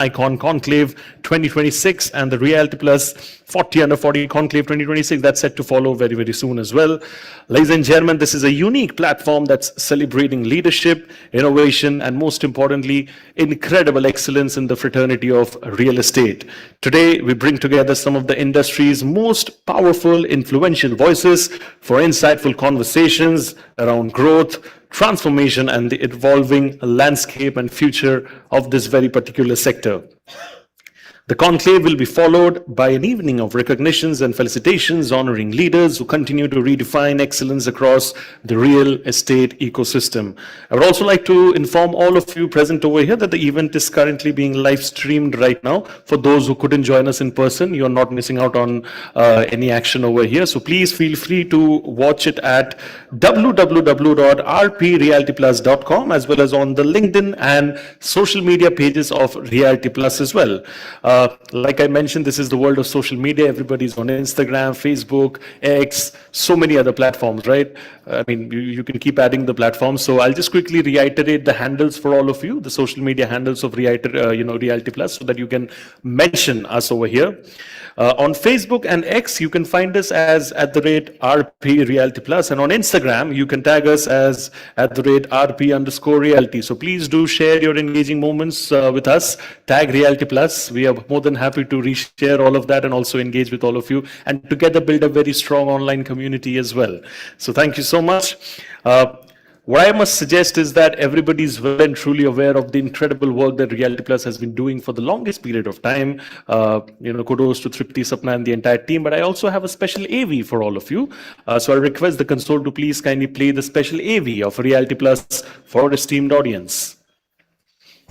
icon Conclave 2026 and the Realty Plus 40 under 40 Conclave 2026 that's set to follow very, very soon as well. Ladies and gentlemen, this is a unique platform that's celebrating leadership, innovation, and most importantly, incredible excellence in the fraternity of real estate. Today, we bring together some of the industry's most powerful, influential voices for insightful conversations around growth, transformation, and the evolving landscape and future of this very particular sector. The conclave will be followed by an evening of recognitions and felicitations honoring leaders who continue to redefine excellence across the real estate ecosystem. I would also like to inform all of you present over here that the event is currently being live streamed right now. For those who couldn't join us in person, you're not missing out on any action over here. So please feel free to watch it at www.rprealtyplus.com as well as on the LinkedIn and social media pages of Realty Plus as well. Like I mentioned, this is the world of social media. Everybody's on Instagram, Facebook, X, so many other platforms, right? I mean, you can keep adding the platforms. So I'll just quickly reiterate the handles for all of you, the social media handles of Realty Plus, so that you can mention us over here. On Facebook and X, you can find us as @RP Realty Plus, and on Instagram, you can tag us as @RP_Realty. So please do share your engaging moments with us. Tag Realty Plus. We are more than happy to reshare all of that and also engage with all of you, and together build a very strong online community as well. So thank you so much. What I must suggest is that everybody is well and truly aware of the incredible work that Realty Plus has been doing for the longest period of time. Kudos to Tripti, Sapna, and the entire team. But I also have a special AV for all of you. So I request the console to please kindly play the special AV of Realty Plus for our esteemed audience.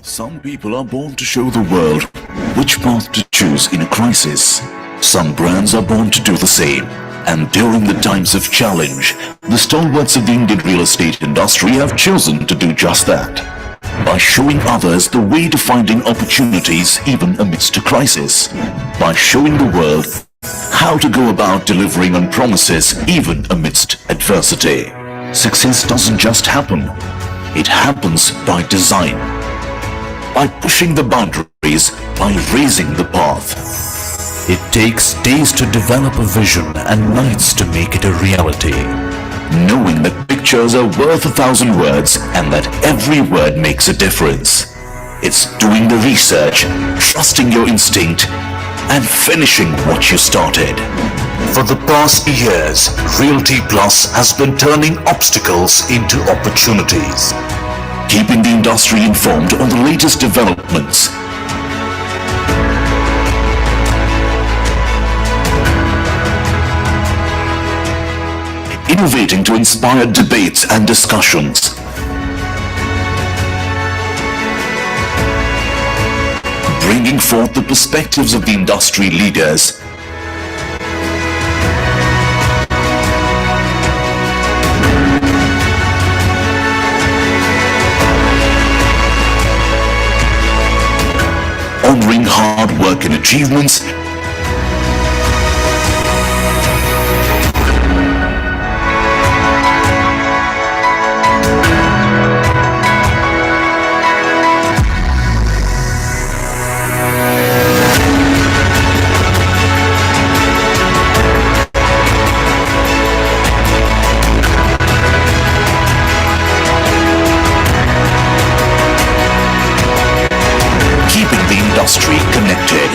Some people are born to show the world which path to choose in a crisis. Some brands are born to do the same. And during the times of challenge, the stalwarts of the Indian real estate industry have chosen to do just that, by showing others the way to finding opportunities even amidst a crisis, by showing the world how to go about delivering on promises even amidst adversity. Success doesn't just happen, it happens by design, by pushing the boundaries, by raising the path. It takes days to develop a vision and nights to make it a reality. Knowing that pictures are worth 1,000 words and that every word makes a difference. It's doing the research, trusting your instinct, and finishing what you started. For the past years, Realty Plus has been turning obstacles into opportunities, keeping the industry informed on the latest developments, innovating to inspire debates and discussions, bringing forth the perspectives of the industry leaders, honoring hard work and achievements, industry connected.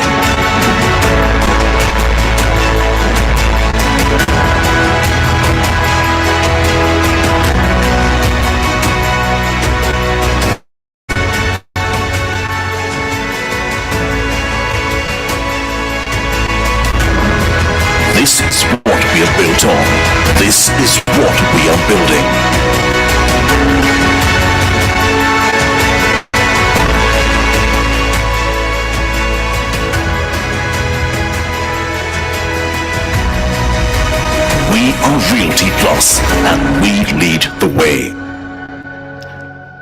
This is what we are built on. This is what we are building. We are Realty Plus, and we lead the way.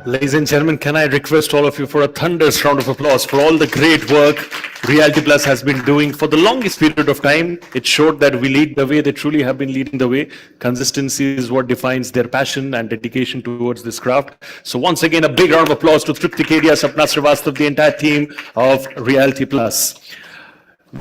Ladies and gentlemen, can I request all of you for a thunderous round of applause for all the great work Realty Plus has been doing for the longest period of time. It showed that we lead the way. They truly have been leading the way. Consistency is what defines their passion and dedication towards this craft. So once again, a big round of applause to Tripti Kedia, Sapna Srivastav, the entire team of Realty Plus.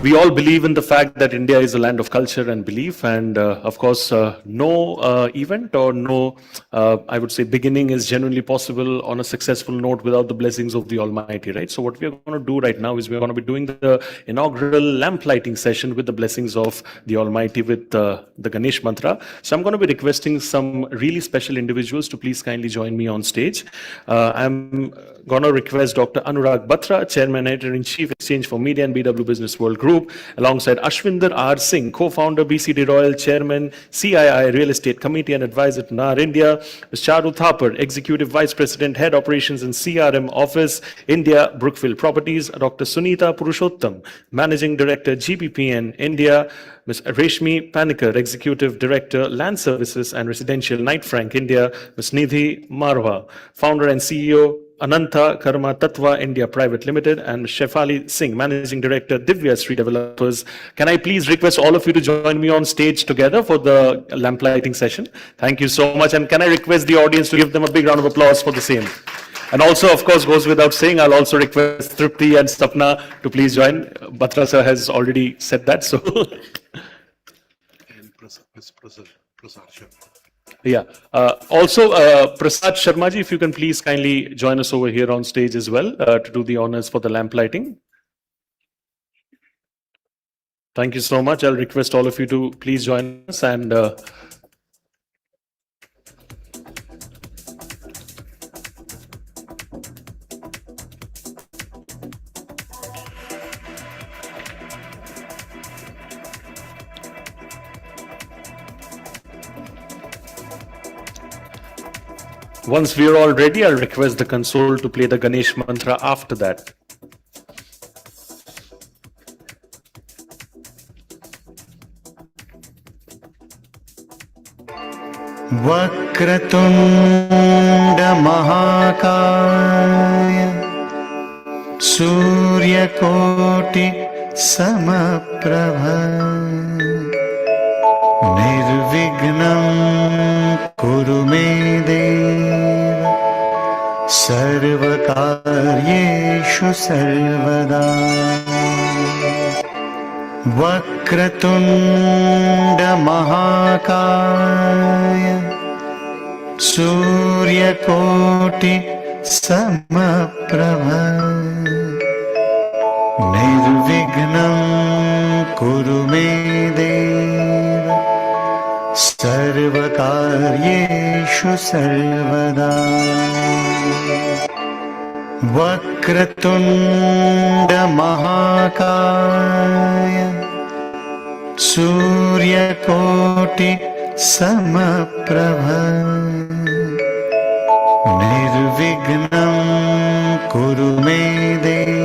We all believe in the fact that India is a land of culture and belief, and of course, no event or no, I would say, beginning is genuinely possible on a successful note without the blessings of the Almighty, right? So what we are going to do right now is we are going to be doing the inaugural lamp lighting session with the blessings of the Almighty with the Ganesh mantra. So I'm going to be requesting some really special individuals to please kindly join me on stage. I'm going to request Dr. Anurag Batra, Chairman, Editor-in-Chief, Exchange for Media and BW Business World Group, alongside Ashwinder R. Singh, co-founder, BCD Royal, Chairman, CII Real Estate Committee and Advisor to NAR India, Ms. Charu Thapar, Executive Vice President, Head Operations and CRM Office, India, Brookfield Properties, Dr. Sunita Purushottam, Managing Director, GBPN, India, Ms. Reshmi Panikar, Executive Director, Land Services and Residential, Knight Frank, India, Ms. Nidhi Marwa, Founder and CEO, Ananta Karma Tattva India Private Limited, and Shefali Singh, Managing Director, Divya Street Developers. Can I please request all of you to join me on stage together for the lamp lighting session? Thank you so much. And can I request the audience to give them a big round of applause for the same? And also, of course, goes without saying, I'll also request Tripti and Sapna to please join. Batra sir has already said that, so. Yeah. Also, Prasad Sharma ji, if you can please kindly join us over here on stage as well to do the honors for the lamp lighting. Thank you so much. I'll request all of you to please join us and once we are all ready, I'll request the console to play the Ganesh mantra after that. Vakratunda Mahakaya Suryakoti Samaprabha Nirvignam Kuru me Deva Sarvakaryeshu Sarvada Vakratunda Mahakaya Suryakoti Samaprabha Nirvignam Kuru me Deva Sarvakaryeshu Sarvada Vakratunda Mahakaya Suryakoti Samaprabha Nirvignam Kuru me Deva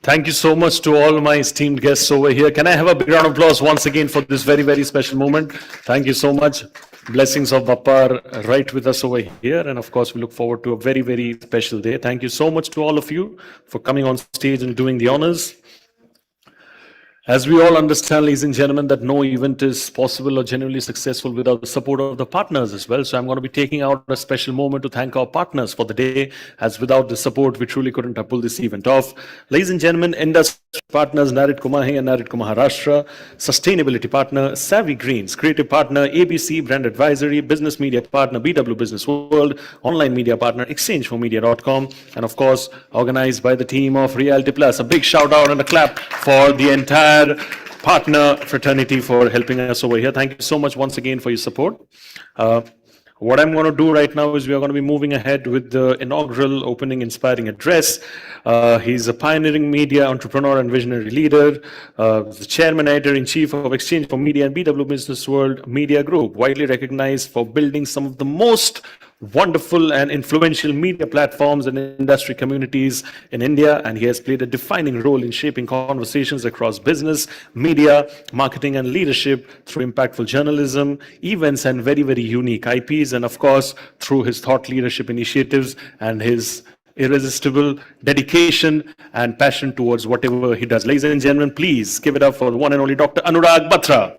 Thank you so much to all my esteemed guests over here. Can I have a big round of applause once again for this very, very special moment? Thank you so much. Blessings of Bappa are right with us over here. And of course, we look forward to a very, very special day. Thank you so much to all of you for coming on stage and doing the honors. As we all understand, ladies and gentlemen, that no event is possible or genuinely successful without the support of the partners as well. So I'm going to be taking out a special moment to thank our partners for the day, as without the support, we truly couldn't have pulled this event off. Ladies and gentlemen, industry partners, Narit Kumahi and Narit Maharashtra, sustainability partner, Savvy Greens, creative partner, ABC, brand advisory, business media partner, BW Business World, online media partner, exchangeformedia.com, and of course, organized by the team of Realty Plus. A big shout out and a clap for the entire partner fraternity for helping us over here. Thank you so much once again for your support. What I'm going to do right now is we are going to be moving ahead with the inaugural opening inspiring address. He's a pioneering media entrepreneur and visionary leader, the chairman, editor-in-chief of Exchange for Media and BW Business World Media Group, widely recognized for building some of the most wonderful and influential media platforms and industry communities in India, and he has played a defining role in shaping conversations across business, media, marketing, and leadership through impactful journalism, events, and very, very unique IPs, and of course, through his thought leadership initiatives and his irresistible dedication and passion towards whatever he does. Ladies and gentlemen, please give it up for the one and only Dr. Anurag Batra.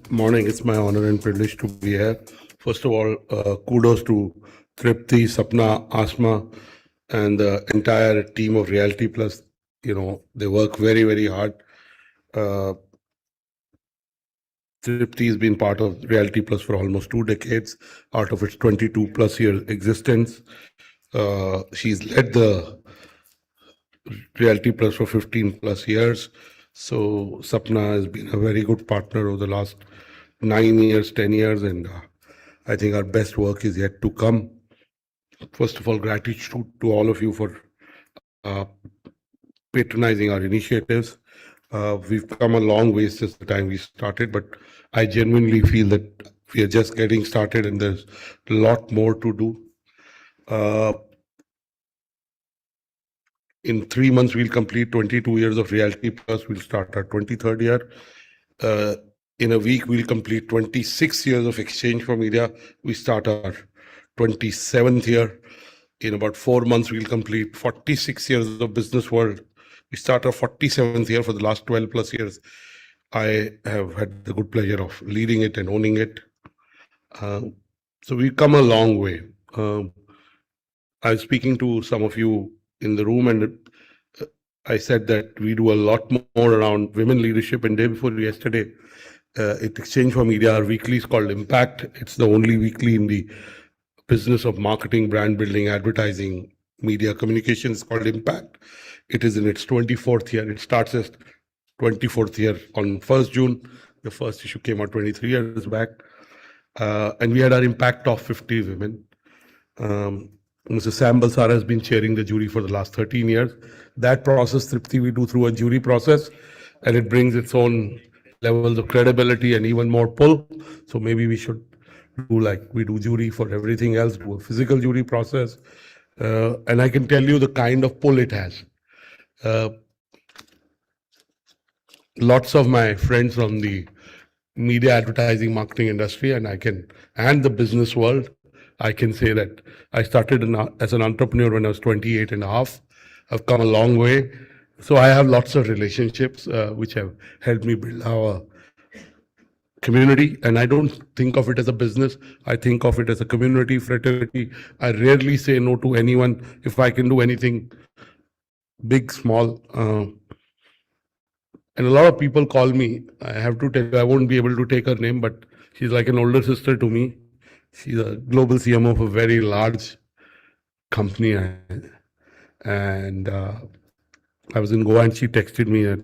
Morning. It's my honor and privilege to be here. First of all, kudos to Tripti, Sapna, Asma, and the entire team of Realty Plus. You know, they work very, very hard. Tripti has been part of Realty Plus for almost 2 decades, out of its 22 plus year existence. She's led the Realty Plus for 15 plus years. So Sapna has been a very good partner over the last 9 years, 10 years, and I think our best work is yet to come. First of all, gratitude to all of you for patronizing our initiatives. We've come a long way since the time we started, but I genuinely feel that we are just getting started and there's a lot more to do. In 3 months, we'll complete 22 years of Realty Plus. We'll start our 23rd year. In a week, we'll complete 26 years of Exchange for Media. We start our 27th year. In about 4 months, we'll complete 46 years of Business World. We start our 47th year. For the last 12 plus years, I have had the good pleasure of leading it and owning it. So we've come a long way. I was speaking to some of you in the room, and I said that we do a lot more around women leadership. And day before yesterday, at Exchange for Media, our weekly is called Impact. It's the only weekly in the business of marketing, brand building, advertising, media communications. It's called Impact. It is in its 24th year. It starts as 24th year on 1st June. The first issue came out 23 years back. And we had our Impact Top 50 women. Mr. Sam Balsara has been chairing the jury for the last 13 years. That process, Tripti, we do through a jury process, and it brings its own levels of credibility and even more pull. So maybe we should do like we do jury for everything else, do a physical jury process. And I can tell you the kind of pull it has. Lots of my friends from the media advertising marketing industry and the business world, I can say that I started as an entrepreneur when I was 28 and a half. I've come a long way. So I have lots of relationships which have helped me build our community. And I don't think of it as a business. I think of it as a community, fraternity. I rarely say no to anyone if I can do anything big, small. And a lot of people call me. I have to tell you, I won't be able to take her name, but she's like an older sister to me. She's a global CMO of a very large company. And I was in Goa and she texted me that,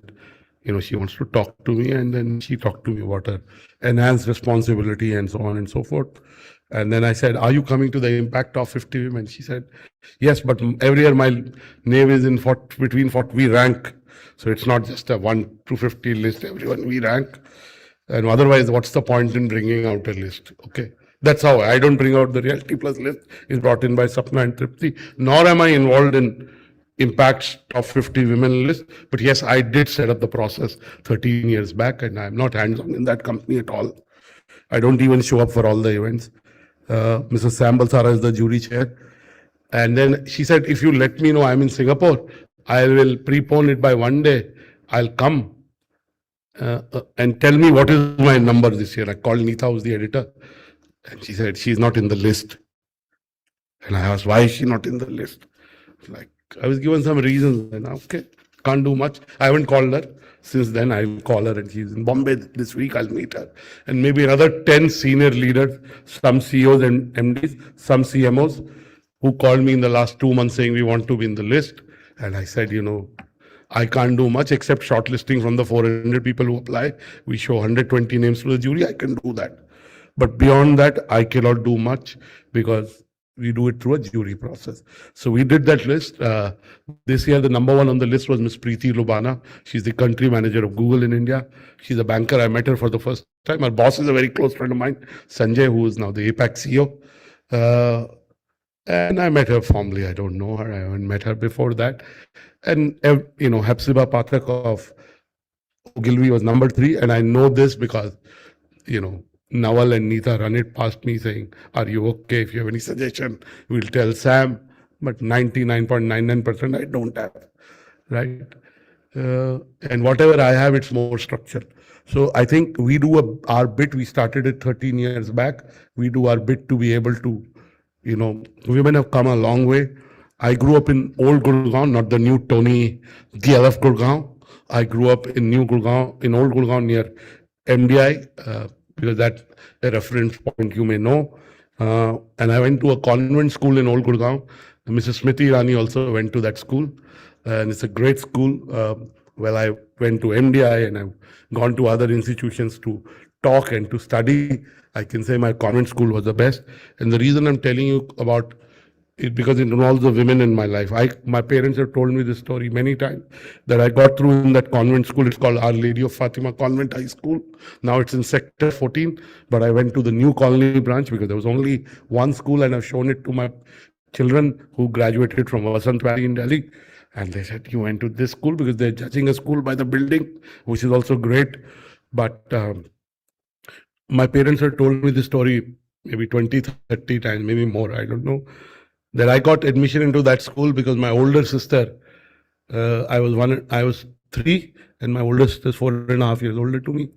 she wants to talk to me. And then she talked to me about her enhanced responsibility and so on and so forth. And then I said, are you coming to the Impact of 50 Women? She said, yes, but every year my name is in between 40, we rank. So it's not just a 1 to 50 list, everyone we rank. And otherwise, what's the point in bringing out a list? Okay. That's how I don't bring out the Realty Plus list. It's brought in by Sapna and Tripti. Nor am I involved in Impact's top 50 women list. But yes, I did set up the process 13 years back, and I'm not hands-on in that company at all. I don't even show up for all the events. Mrs. Sam Balsara is the jury chair. And then she said, if you let me know I'm in Singapore, I will prepone it by 1 day. I'll come and tell me what is my number this year. I called Neeta, who's the editor. And she said, she's not in the list. And I asked, why is she not in the list? Like, I was given some reasons. And okay, can't do much. I haven't called her. Since then, I will call her and she's in Bombay this week. I'll meet her. And maybe another 10 senior leaders, some CEOs and MDs, some CMOs, who called me in the last 2 months saying we want to be in the list. And I said, I can't do much except shortlisting from the 400 people who apply. We show 120 names to the jury. I can do that. But beyond that, I cannot do much because we do it through a jury process. So we did that list. This year, the number 1 on the list was Miss Preeti Lubana. She's the country manager of Google in India. She's a banker. I met her for the first time. Her boss is a very close friend of mine, Sanjay, who is now the APAC CEO. And I met her formally. I don't know her. I haven't met her before that. And, Hepzibah Pathak of Ogilvy was number 3. And I know this because, Nawal and Neeta run it past me saying, are you okay? If you have any suggestion, we'll tell Sam. But 99.99% I don't have, right? And whatever I have, it's more structured. So I think we do our bit. We started it 13 years back. We do our bit to be able to, women have come a long way. I grew up in old Gurgaon, not the new Tony DLF Gurgaon. I grew up in new Gurgaon, in old Gurgaon near MDI, because that's a reference point you may know. And I went to a convent school in old Gurgaon. Mrs. Smriti Irani also went to that school. And it's a great school. Well, I went to MDI and I've gone to other institutions to talk and to study. I can say my convent school was the best. And the reason I'm telling you about it, because it involves the women in my life. My parents have told me this story many times, that I got through in that convent school. It's called Our Lady of Fatima Convent High School. Now it's in Sector 14, but I went to the new colony branch because there was only one school, and I've shown it to my children who graduated from Vasant Valley in Delhi. And they said, you went to this school, because they're judging a school by the building, which is also great. But my parents have told me this story maybe 20, 30 times, maybe more, I don't know, that I got admission into that school because my older sister, I was 3, and my older sister is 4.5 years older to me.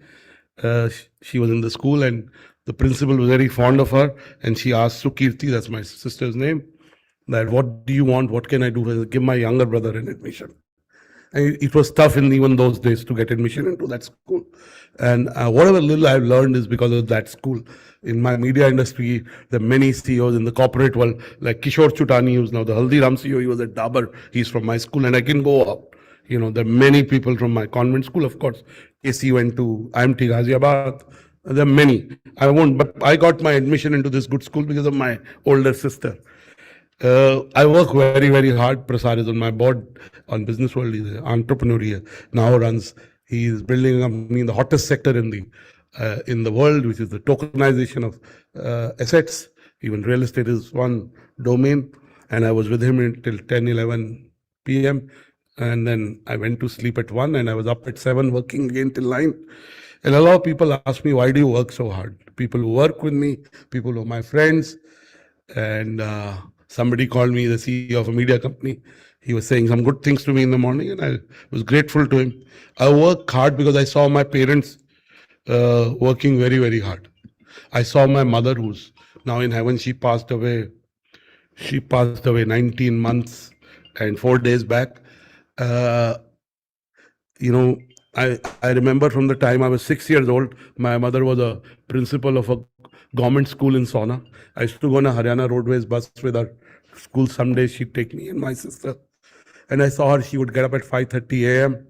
She was in the school, and the principal was very fond of her, and she asked Sukirti, that's my sister's name, that what do you want? What can I do? Give my younger brother an admission. And it was tough in even those days to get admission into that school. And whatever little I've learned is because of that school. In my media industry, there are many CEOs in the corporate world, like Kishore Chutani, who's now the Haldiram CEO. He was at Dabur. He's from my school, and I can go up. There are many people from my convent school. Of course, KC went to IMT Ghaziabad. There are many. I won't, but I got my admission into this good school because of my older sister. I work very, very hard. Prasad is on my board on Business World. He's an entrepreneur here. Now he is building a company in the hottest sector in the world, which is the tokenization of assets. Even real estate is one domain. And I was with him until 10, 11 p.m. And then I went to sleep at 1, and I was up at 7 working again till 9. And a lot of people ask me, why do you work so hard? People who work with me, people who are my friends. And somebody called me, the CEO of a media company. He was saying some good things to me in the morning, and I was grateful to him. I work hard because I saw my parents working very, very hard. I saw my mother, who's now in heaven. She passed away 19 months and 4 days back. I remember from the time I was 6 years old, my mother was a principal of a government school in Sona. I used to go on a Haryana Roadways bus with her school. Some days she'd take me and my sister. And I saw her, she would get up at 5:30 a.m.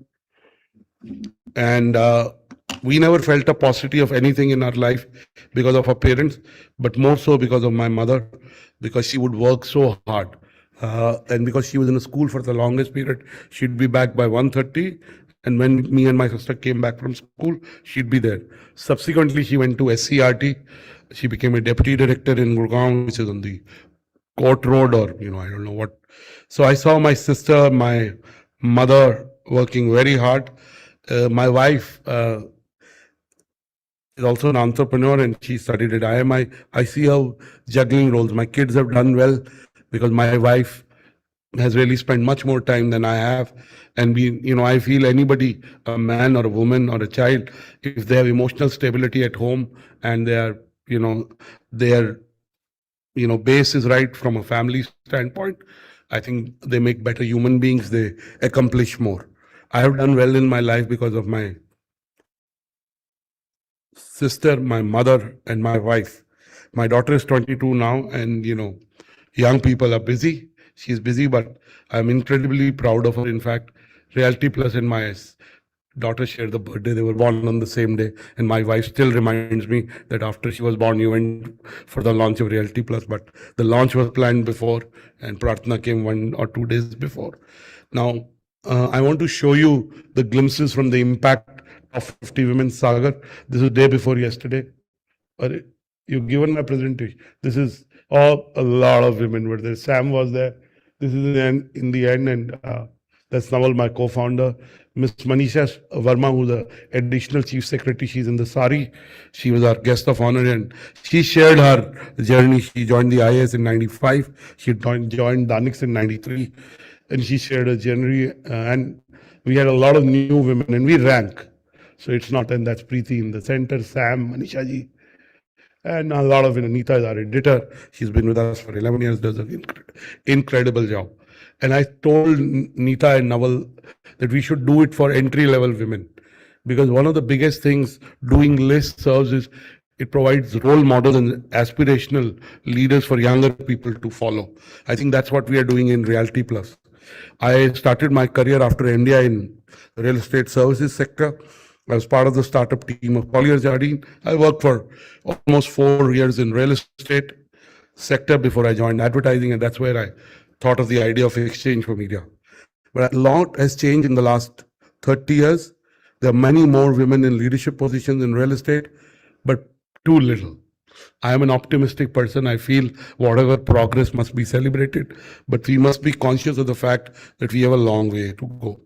And we never felt a paucity of anything in our life because of our parents, but more so because of my mother, because she would work so hard. And because she was in a school for the longest period, she'd be back by 1:30. And when me and my sister came back from school, she'd be there. Subsequently, she went to SCRT. She became a deputy director in Gurgaon, which is on the Court Road, or, I don't know what. So I saw my sister, my mother working very hard. My wife is also an entrepreneur, and she studied at IMI. I see her juggling roles. My kids have done well because my wife has really spent much more time than I have. And I feel anybody, a man or a woman or a child, if they have emotional stability at home and their base is right from a family standpoint, I think they make better human beings. They accomplish more. I have done well in my life because of my sister, my mother, and my wife. My daughter is 22 now, and young people are busy. She's busy, but I'm incredibly proud of her. In fact, Realty Plus and my daughter shared the birthday. They were born on the same day. And my wife still reminds me that after she was born, you went for the launch of Realty Plus. But the launch was planned before, and Pratna came 1 or 2 days before. Now, I want to show you the glimpses from the Impact of 50 Women Sagar. This is day before yesterday. You've given my presentation. This is Oh, a lot of women were there. Sam was there. This is in the end, and that's Naval, my co-founder. Miss Manisha Verma, who's the additional chief secretary, she's in the sari. She was our guest of honor, and she shared her journey. She joined the IAS in '95. She joined Danix in '93, and she shared her journey. And we had a lot of new women, and we rank. So it's not, and that's Preeti in the center, Sam, Manisha ji, and a lot of Anita is our editor. She's been with us for 11 years, does an incredible job. And I told Nita and Naval that we should do it for entry level women, because one of the biggest things doing list serves is it provides role models and aspirational leaders for younger people to follow. I think that's what we are doing in Realty Plus. I started my career after India in real estate services sector. I was part of the startup team of Collier Jardine. I worked for almost 4 years in real estate sector before I joined advertising, and that's where I thought of the idea of exchange for media. But a lot has changed in the last 30 years. There are many more women in leadership positions in real estate, but too little. I am an optimistic person. I feel whatever progress must be celebrated, but we must be conscious of the fact that we have a long way to go.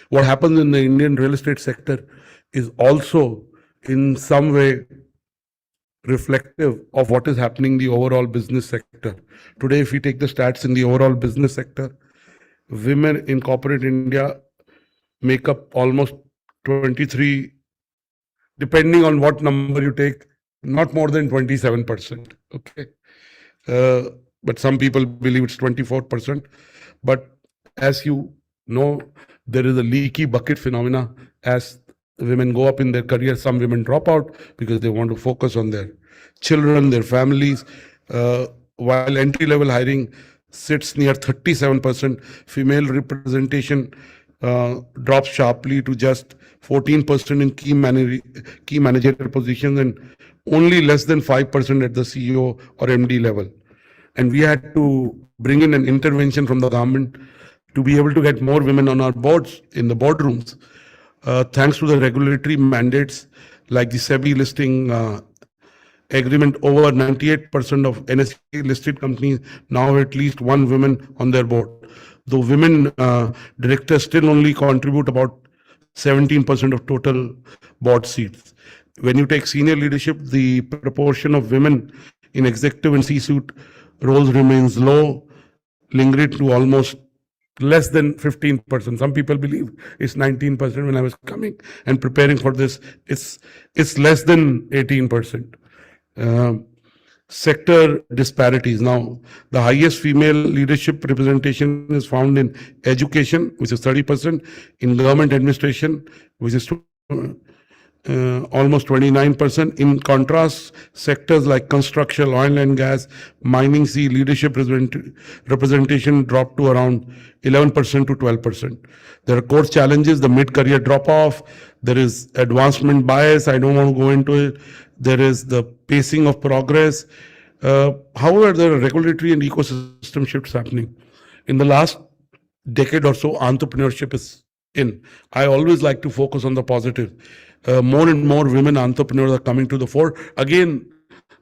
What happens in the Indian real estate sector is also in some way reflective of what is happening in the overall business sector. Today, if we take the stats in the overall business sector, women in corporate India make up almost 23, depending on what number you take, not more than 27%. Okay. But some people believe it's 24%. But as you know, there is a leaky bucket phenomena. As women go up in their career, some women drop out because they want to focus on their children, their families. While entry-level hiring sits near 37%, female representation drops sharply to just 14% in key managerial positions and only less than 5% at the CEO or MD level. And we had to bring in an intervention from the government to be able to get more women on our boards, in the boardrooms. Thanks to the regulatory mandates like the SEBI listing agreement, over 98% of NSE listed companies now have at least one woman on their board. Though women directors still only contribute about 17% of total board seats. When you take senior leadership, the proportion of women in executive and C-suite roles remains low, lingering to almost less than 15%. Some people believe it's 19%. When I was coming and preparing for this, it's less than 18%. Sector disparities. Now, the highest female leadership representation is found in education, which is 30%, in government administration, which is almost 29%. In contrast, sectors like construction, oil and gas, mining see leadership representation drop to around 11% to 12%. There are core challenges, the mid-career drop-off, there is advancement bias, I don't want to go into it, there is the pacing of progress. However, there are regulatory and ecosystem shifts happening. In the last decade or so, entrepreneurship is in. I always like to focus on the positive. More and more women entrepreneurs are coming to the fore. Again,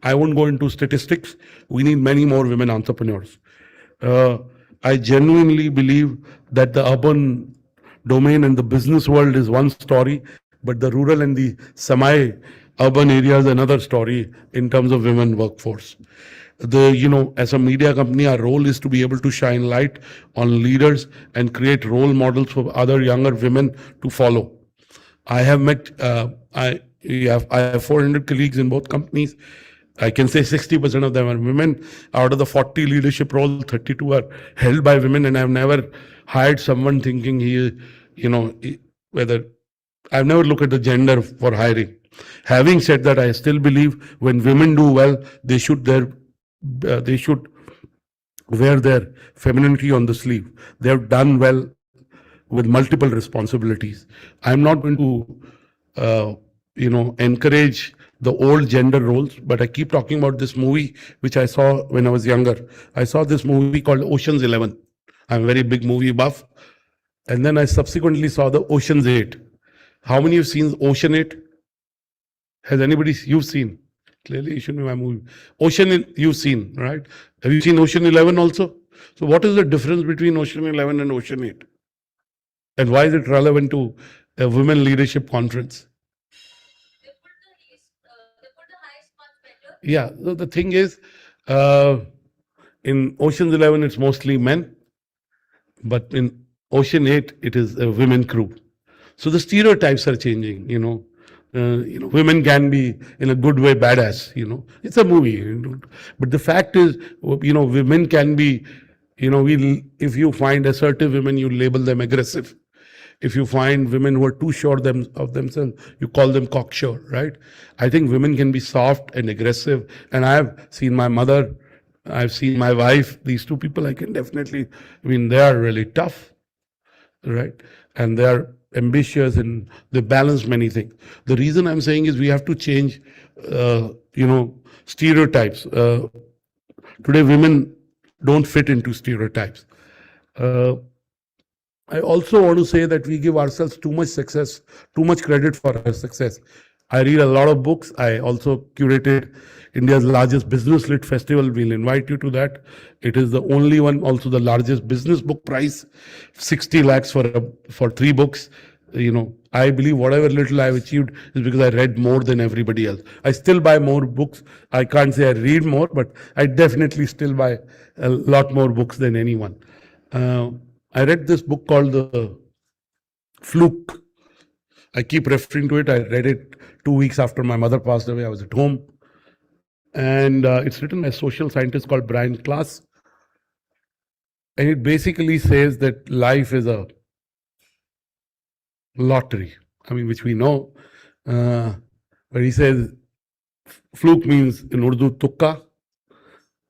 I won't go into statistics. We need many more women entrepreneurs. I genuinely believe that the urban domain and the business world is one story, but the rural and the semi-urban areas another story in terms of women workforce. As a media company, our role is to be able to shine light on leaders and create role models for other younger women to follow. I have met, I have 400 colleagues in both companies. I can say 60% of them are women. Out of the 40 leadership roles, 32 are held by women, and I've never hired someone thinking I've never looked at the gender for hiring. Having said that, I still believe when women do well, they should wear their femininity on the sleeve. They have done well with multiple responsibilities. I'm not going to, encourage the old gender roles, but I keep talking about this movie, which I saw when I was younger. I saw this movie called Ocean's 11. I'm a very big movie buff. And then I subsequently saw the Ocean's 8. How many have seen Ocean 8? Has anybody, you've seen? Clearly, it shouldn't be my movie. You've seen, right? Have you seen Ocean 11 also? So, what is the difference between Ocean 11 and Ocean 8? And why is it relevant to a women leadership conference? Yeah, so the thing is, uh, in Ocean's 11, it's mostly men, but in Ocean 8, it is a women crew. So the stereotypes are changing, women can be in a good way badass, it's a movie, but the fact is, women can be, if you find assertive women, you label them aggressive. If you find women who are too sure of themselves, you call them cocksure, right? I think women can be soft and aggressive. And I have seen my mother, I've seen my wife, these two people, I can definitely, they are really tough, right? And they are ambitious and they balance many things. The reason I'm saying is we have to change, stereotypes. Today, women don't fit into stereotypes. I also want to say that we give ourselves too much success, too much credit for our success. I read a lot of books. I also curated India's largest business lit festival. We'll invite you to that. It is the only one, also the largest business book prize, 60 lakhs for 3 books. I believe whatever little I've achieved is because I read more than everybody else. I still buy more books. I can't say I read more, but I definitely still buy a lot more books than anyone. I read this book called The Fluke. I keep referring to it. I read it 2 weeks after my mother passed away. I was at home. And it's written by a social scientist called Brian Klaas. And it basically says that life is a lottery, which we know. But he says, fluke means in Urdu, tukka,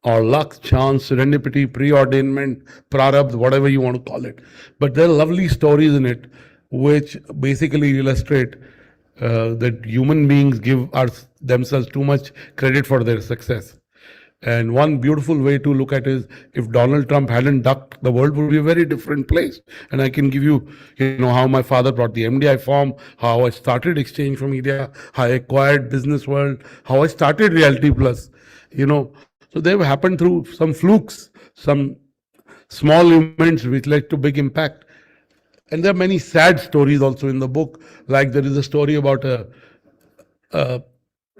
or luck, chance, serendipity, preordainment, prarabdh, whatever you want to call it. But there are lovely stories in it which basically illustrate that human beings give themselves too much credit for their success. And one beautiful way to look at it is, if Donald Trump hadn't ducked, the world would be a very different place. And I can give you, how my father brought the MDI form, how I started Exchange for Media, how I acquired Business World, how I started Realty Plus, So they've happened through some flukes, some small events which led to big impact. And there are many sad stories also in the book. Like there is a story about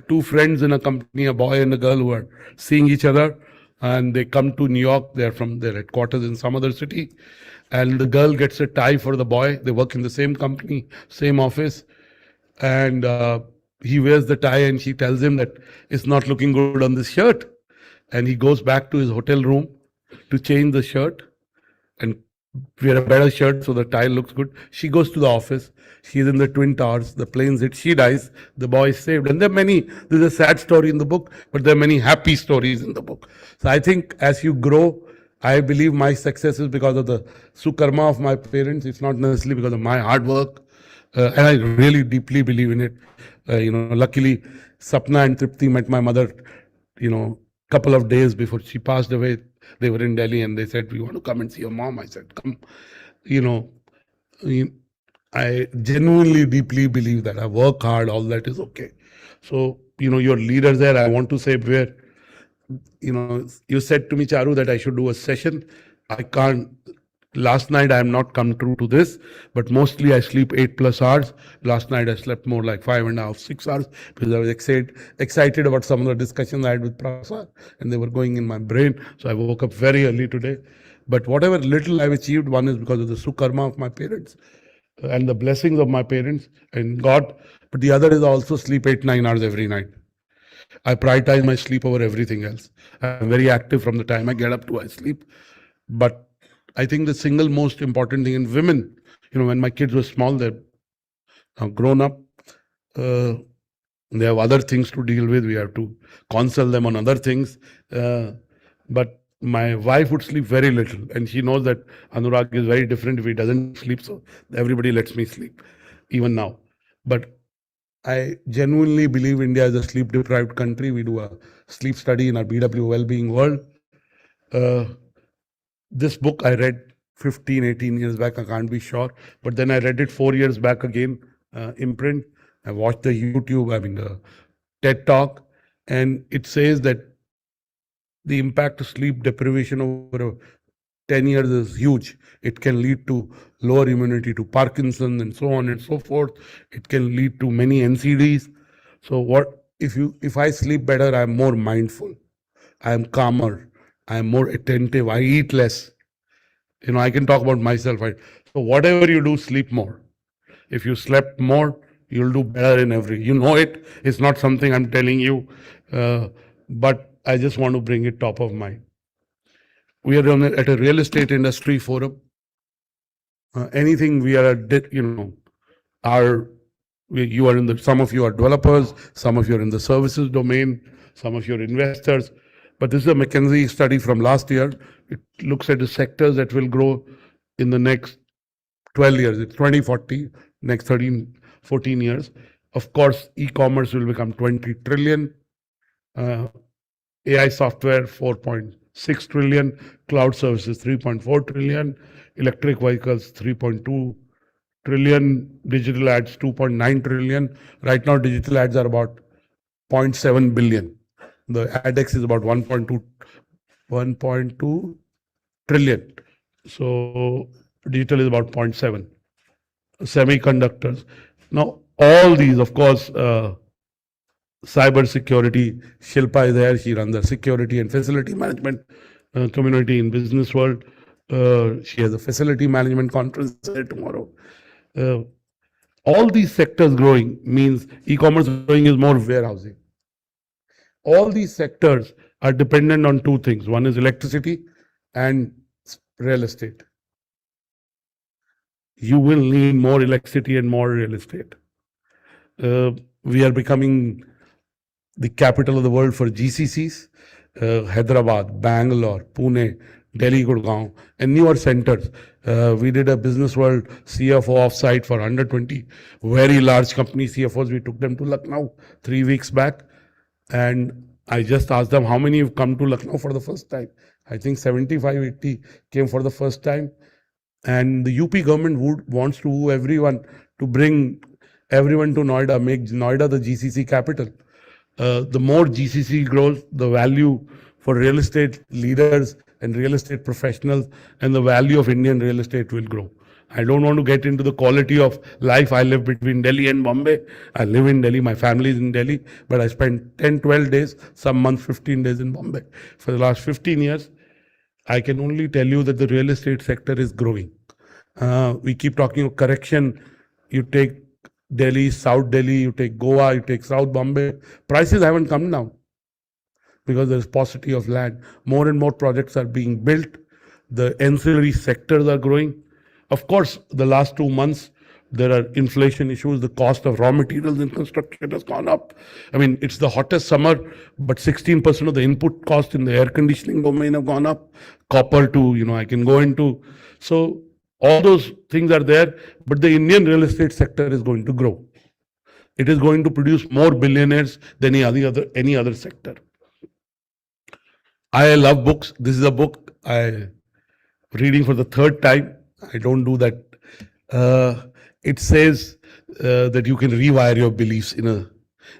two friends in a company, a boy and a girl, who are seeing each other, and they come to New York. They're from their headquarters in some other city, and the girl gets a tie for the boy. They work in the same company, same office, and he wears the tie, and she tells him that it's not looking good on this shirt. And he goes back to his hotel room to change the shirt and wear a better shirt so the tie looks good. She goes to the office. She's in the Twin Towers. The planes hit. She dies. The boy is saved. And there's a sad story in the book, but there are many happy stories in the book. So I think as you grow, I believe my success is because of the sukarma of my parents. It's not necessarily because of my hard work. And I really deeply believe in it. Luckily, Sapna and Tripti met my mother, couple of days before she passed away. They were in Delhi and they said, "We want to come and see your mom." I said, "Come." I genuinely deeply believe that I work hard, all that is okay. So, your leaders there, I want to say where, you said to me, Charu, that I should do a session. I can't. Last night I am not come true to this, but mostly I sleep 8+ hours. Last night I slept more like 5.5, 6 hours because I was excited about some of the discussions I had with Prasad and they were going in my brain. So I woke up very early today. But whatever little I've achieved, one is because of the sukarma of my parents and the blessings of my parents and God. But the other is also sleep 8-9 hours every night. I prioritize my sleep over everything else. I'm very active from the time I get up to I sleep. But I think the single most important thing in women, when my kids were small, they're now grown up. They have other things to deal with. We have to counsel them on other things. But my wife would sleep very little. And she knows that Anurag is very different if he doesn't sleep. So everybody lets me sleep, even now. But I genuinely believe India is a sleep-deprived country. We do a sleep study in our BW Wellbeing World. This book I read 15, 18 years back, I can't be sure. But then I read it 4 years back again in print. I watched the YouTube, the TED Talk. and it says that the impact of sleep deprivation over 10 years is huge. It can lead to lower immunity to Parkinson and so on and so forth. It can lead to many NCDs. So what if I sleep better, I'm more mindful, I am calmer, I am more attentive, I eat less. I can talk about myself. So whatever you do, sleep more. If you slept more, you'll do better in every. It. It's not something I'm telling you, but I just want to bring it top of mind. We are at a real estate industry forum. Anything we are at, you are in the. Some of you are developers, some of you are in the services domain, some of you are investors. But this is a McKinsey study from last year. It looks at the sectors that will grow in the next 12 years. It's 2040, next 13, 14 years. Of course, e-commerce will become 20 trillion. AI software, 4.6 trillion. Cloud services, 3.4 trillion. Electric vehicles, 3.2 trillion. Digital ads, 2.9 trillion. Right now, digital ads are about 0.7 billion. The ADEX is about 1.2 trillion. So digital is about 0.7. Semiconductors. Now, all these, of course, cyber security. Shilpa is there. She runs the security and facility management community in business world. She has a facility management conference there tomorrow. All these sectors growing means e-commerce growing is more warehousing. All these sectors are dependent on two things. One is electricity and real estate. You will need more electricity and more real estate. We are becoming the capital of the world for GCCs. Hyderabad, Bangalore, Pune, Delhi, Gurgaon, and newer centers. We did a Business World CFO offsite for 120 very large company CFOs. We took them to Lucknow 3 weeks back. And I just asked them, how many have come to Lucknow for the first time? I think 75, 80 came for the first time. And the UP government wants to woo everyone to bring everyone to Noida, make Noida the GCC capital. The more GCC grows, the value for real estate leaders and real estate professionals and the value of Indian real estate will grow. I don't want to get into the quality of life. I live between Delhi and Bombay. I live in Delhi. My family is in Delhi. But I spent 10, 12 days, some months, 15 days in Bombay. For the last 15 years, I can only tell you that the real estate sector is growing. We keep talking of correction. You take Delhi, South Delhi, you take Goa, you take South Bombay. Prices haven't come down because there's paucity of land. More and more projects are being built. The ancillary sectors are growing. Of course, the last 2 months, there are inflation issues. The cost of raw materials in construction has gone up. I mean, it's the hottest summer, but 16% of the input cost in the air conditioning domain have gone up. Copper too, I can go into. So all those things are there, but the Indian real estate sector is going to grow. It is going to produce more billionaires than any other sector. I love books. This is a book I'm reading for the third time. I don't do that. It says that you can rewire your beliefs and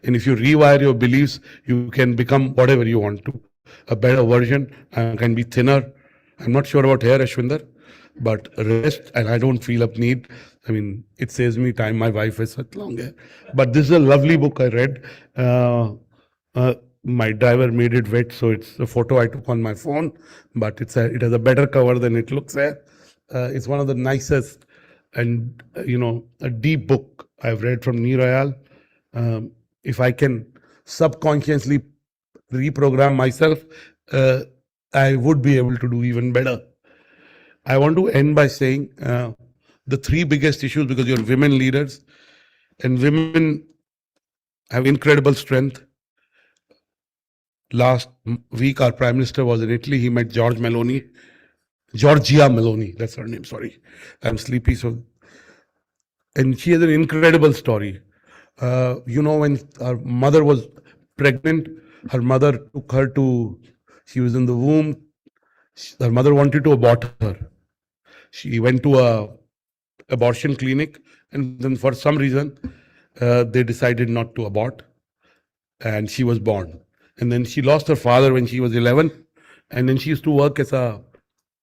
if you rewire your beliefs, you can become whatever you want to. A better version, can be thinner. I'm not sure about hair, Ashwinder, but rest, and I don't feel a need. I mean, it saves me time. My wife has such long hair. But this is a lovely book I read. My driver made it wet, so it's a photo I took on my phone, but it has a better cover than it looks there. It's one of the nicest and, a deep book I've read from Nirayal. If I can subconsciously reprogram myself, I would be able to do even better. I want to end by saying the three biggest issues, because you're women leaders and women have incredible strength. Last week, our Prime Minister was in Italy. He met Giorgia Meloni, that's her name, sorry. I'm sleepy, and she has an incredible story. When her mother was pregnant, her mother took her she was in the womb. Her mother wanted to abort her. She went to a abortion clinic, and then for some reason, they decided not to abort, and she was born. And then she lost her father when she was 11. And then she used to work as a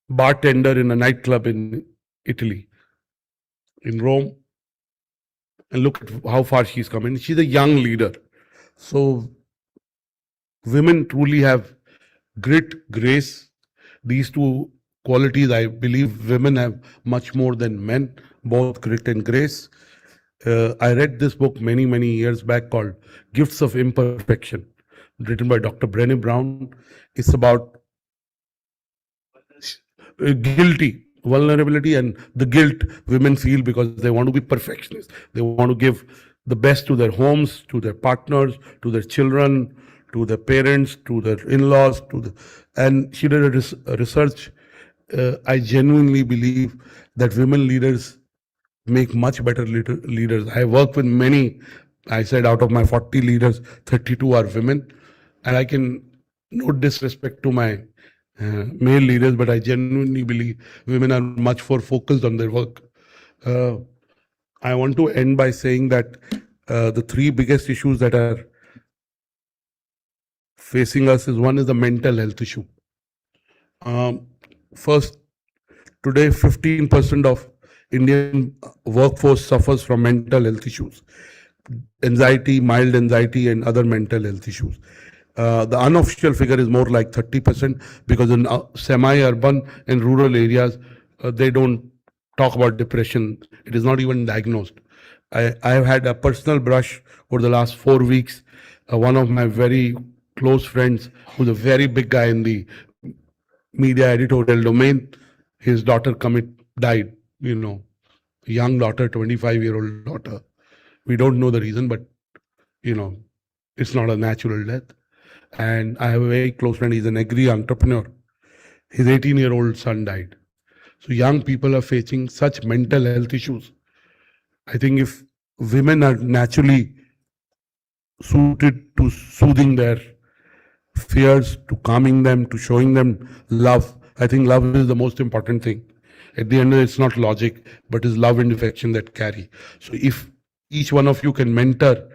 bartender in a nightclub in Italy, in Rome. And look at how far she's come. And she's a young leader. So women truly have grit, grace. These two qualities, I believe women have much more than men, both grit and grace. I read this book many, many years back called Gifts of Imperfection, written by Dr. Brené Brown. It's about guilty, vulnerability, and the guilt women feel because they want to be perfectionists. They want to give the best to their homes, to their partners, to their children, to their parents, to their in-laws, and she did a research. I genuinely believe that women leaders make much better leaders. I work with many. I said out of my 40 leaders, 32 are women, and I can no disrespect to my male leaders, but I genuinely believe women are much more focused on their work. I want to end by saying that the three biggest issues that are facing us is one is the mental health issue. First, today 15% of Indian workforce suffers from mental health issues, anxiety, mild anxiety, and other mental health issues. The unofficial figure is more like 30% because in semi-urban and rural areas, they don't talk about depression. It is not even diagnosed. I have had a personal brush over the last 4 weeks. One of my very close friends, who's a very big guy in the media editorial domain, his daughter died, young daughter, 25-year-old daughter. We don't know the reason, but, it's not a natural death. And I have a very close friend, he's an agri entrepreneur. His 18-year-old son died. So young people are facing such mental health issues. I think if women are naturally suited to soothing their fears, to calming them, to showing them love, I think love is the most important thing. At the end of it, it's not logic, but it's love and affection that carry. So if each one of you can mentor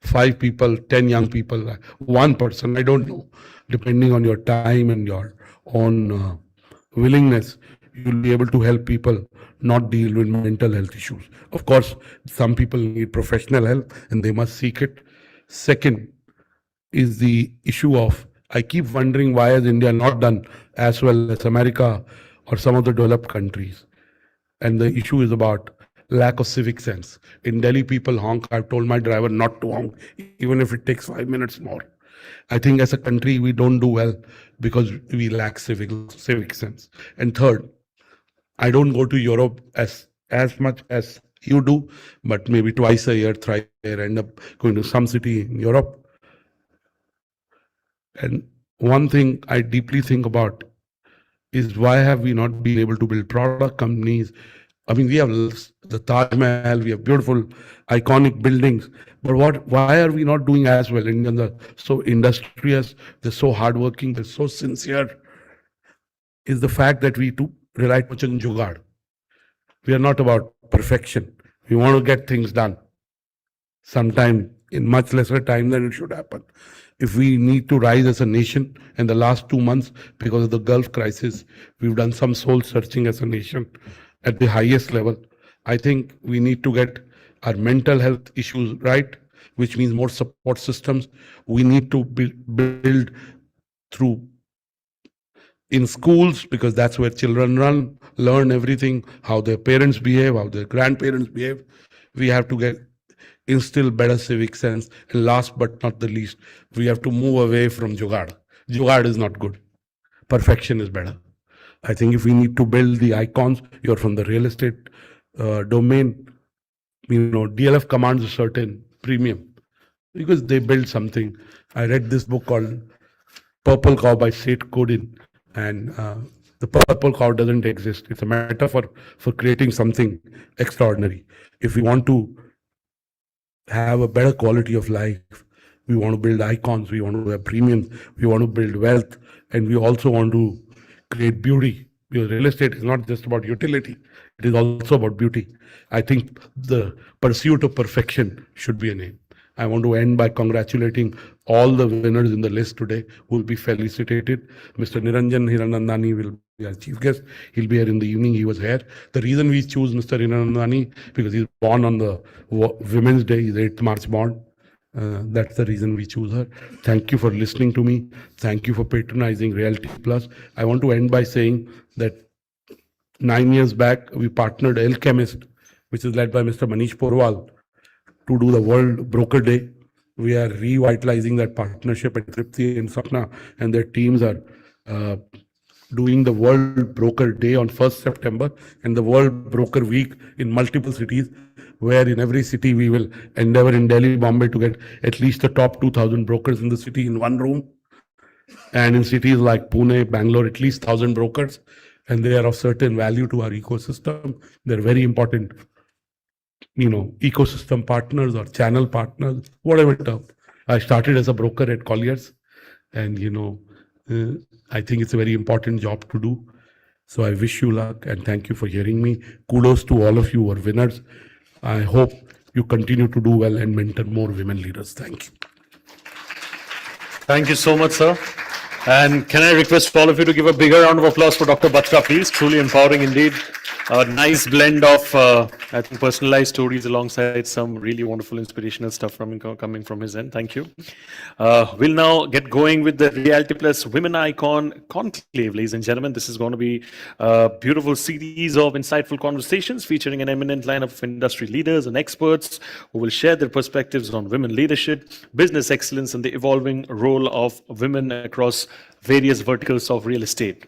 5 people, 10 young people, 1 person, I don't know, depending on your time and your own willingness, you'll be able to help people not deal with mental health issues. Of course, some people need professional help and they must seek it. Second is the issue of, I keep wondering why has India not done as well as America or some of the developed countries. And the issue is about lack of civic sense. In Delhi, people honk. I've told my driver not to honk, even if it takes 5 minutes more. I think as a country, we don't do well because we lack civic sense. And third, I don't go to Europe as much as you do, but maybe twice a year, thrice a year, end up going to some city in Europe. And one thing I deeply think about is why have we not been able to build product companies? I mean, we have the Taj Mahal, we have beautiful, iconic buildings, but why are we not doing as well? Indians are so industrious, they're so hardworking, they're so sincere. Is the fact that we too rely much on jugaad. We are not about perfection. We want to get things done sometime in much lesser time than it should happen. If we need to rise as a nation, in the last 2 months, because of the Gulf crisis, we've done some soul searching as a nation at the highest level. I think we need to get our mental health issues right, which means more support systems. We need to build through in schools, because that's where children learn everything, how their parents behave, how their grandparents behave. We have to instill better civic sense. And last but not the least, we have to move away from jugaad. Jugaad is not good. Perfection is better. I think if we need to build the icons, you're from the real estate domain, DLF commands a certain premium because they build something. I read this book called Purple Cow by Seth Godin, and the purple cow doesn't exist. It's a metaphor for creating something extraordinary. If we want to have a better quality of life, we want to build icons, we want to have premiums, we want to build wealth, and we also want to create beauty. Because real estate is not just about utility, it is also about beauty. I think the pursuit of perfection should be an aim. I want to end by congratulating all the winners in the list today who will be felicitated. Mr. Niranjan Hiranandani will be our chief guest. He'll be here in the evening. He was here. The reason we choose Mr. Hiranandani because he's born on the Women's Day. He's 8th March born. That's the reason we choose her. Thank you for listening to me. Thank you for patronizing Realty Plus. I want to end by saying that 9 years back, we partnered Alchemist, which is led by Mr. Manish Porwal, to do the World Broker Day. We are revitalizing that partnership, and Tripti and Sapna and their teams are doing the World Broker Day on 1st September and the World Broker Week in multiple cities, where in every city we will endeavor in Delhi, Bombay to get at least the top 2,000 brokers in the city in one room. And in cities like Pune, Bangalore, at least 1,000 brokers. And they are of certain value to our ecosystem. They're very important, ecosystem partners or channel partners, whatever term. I started as a broker at Colliers, and I think it's a very important job to do. So I wish you luck and thank you for hearing me. Kudos to all of you who are winners. I hope you continue to do well and mentor more women leaders. Thank you. Thank you so much, sir. And can I request all of you to give a bigger round of applause for Dr. Batra, please? Truly empowering indeed. A nice blend of, I think, personalized stories alongside some really wonderful inspirational stuff coming from his end. Thank you. We'll now get going with the Realty Plus Women Icon Conclave, ladies and gentlemen. This is going to be a beautiful series of insightful conversations featuring an eminent lineup of industry leaders and experts who will share their perspectives on women leadership, business excellence, and the evolving role of women across various verticals of real estate.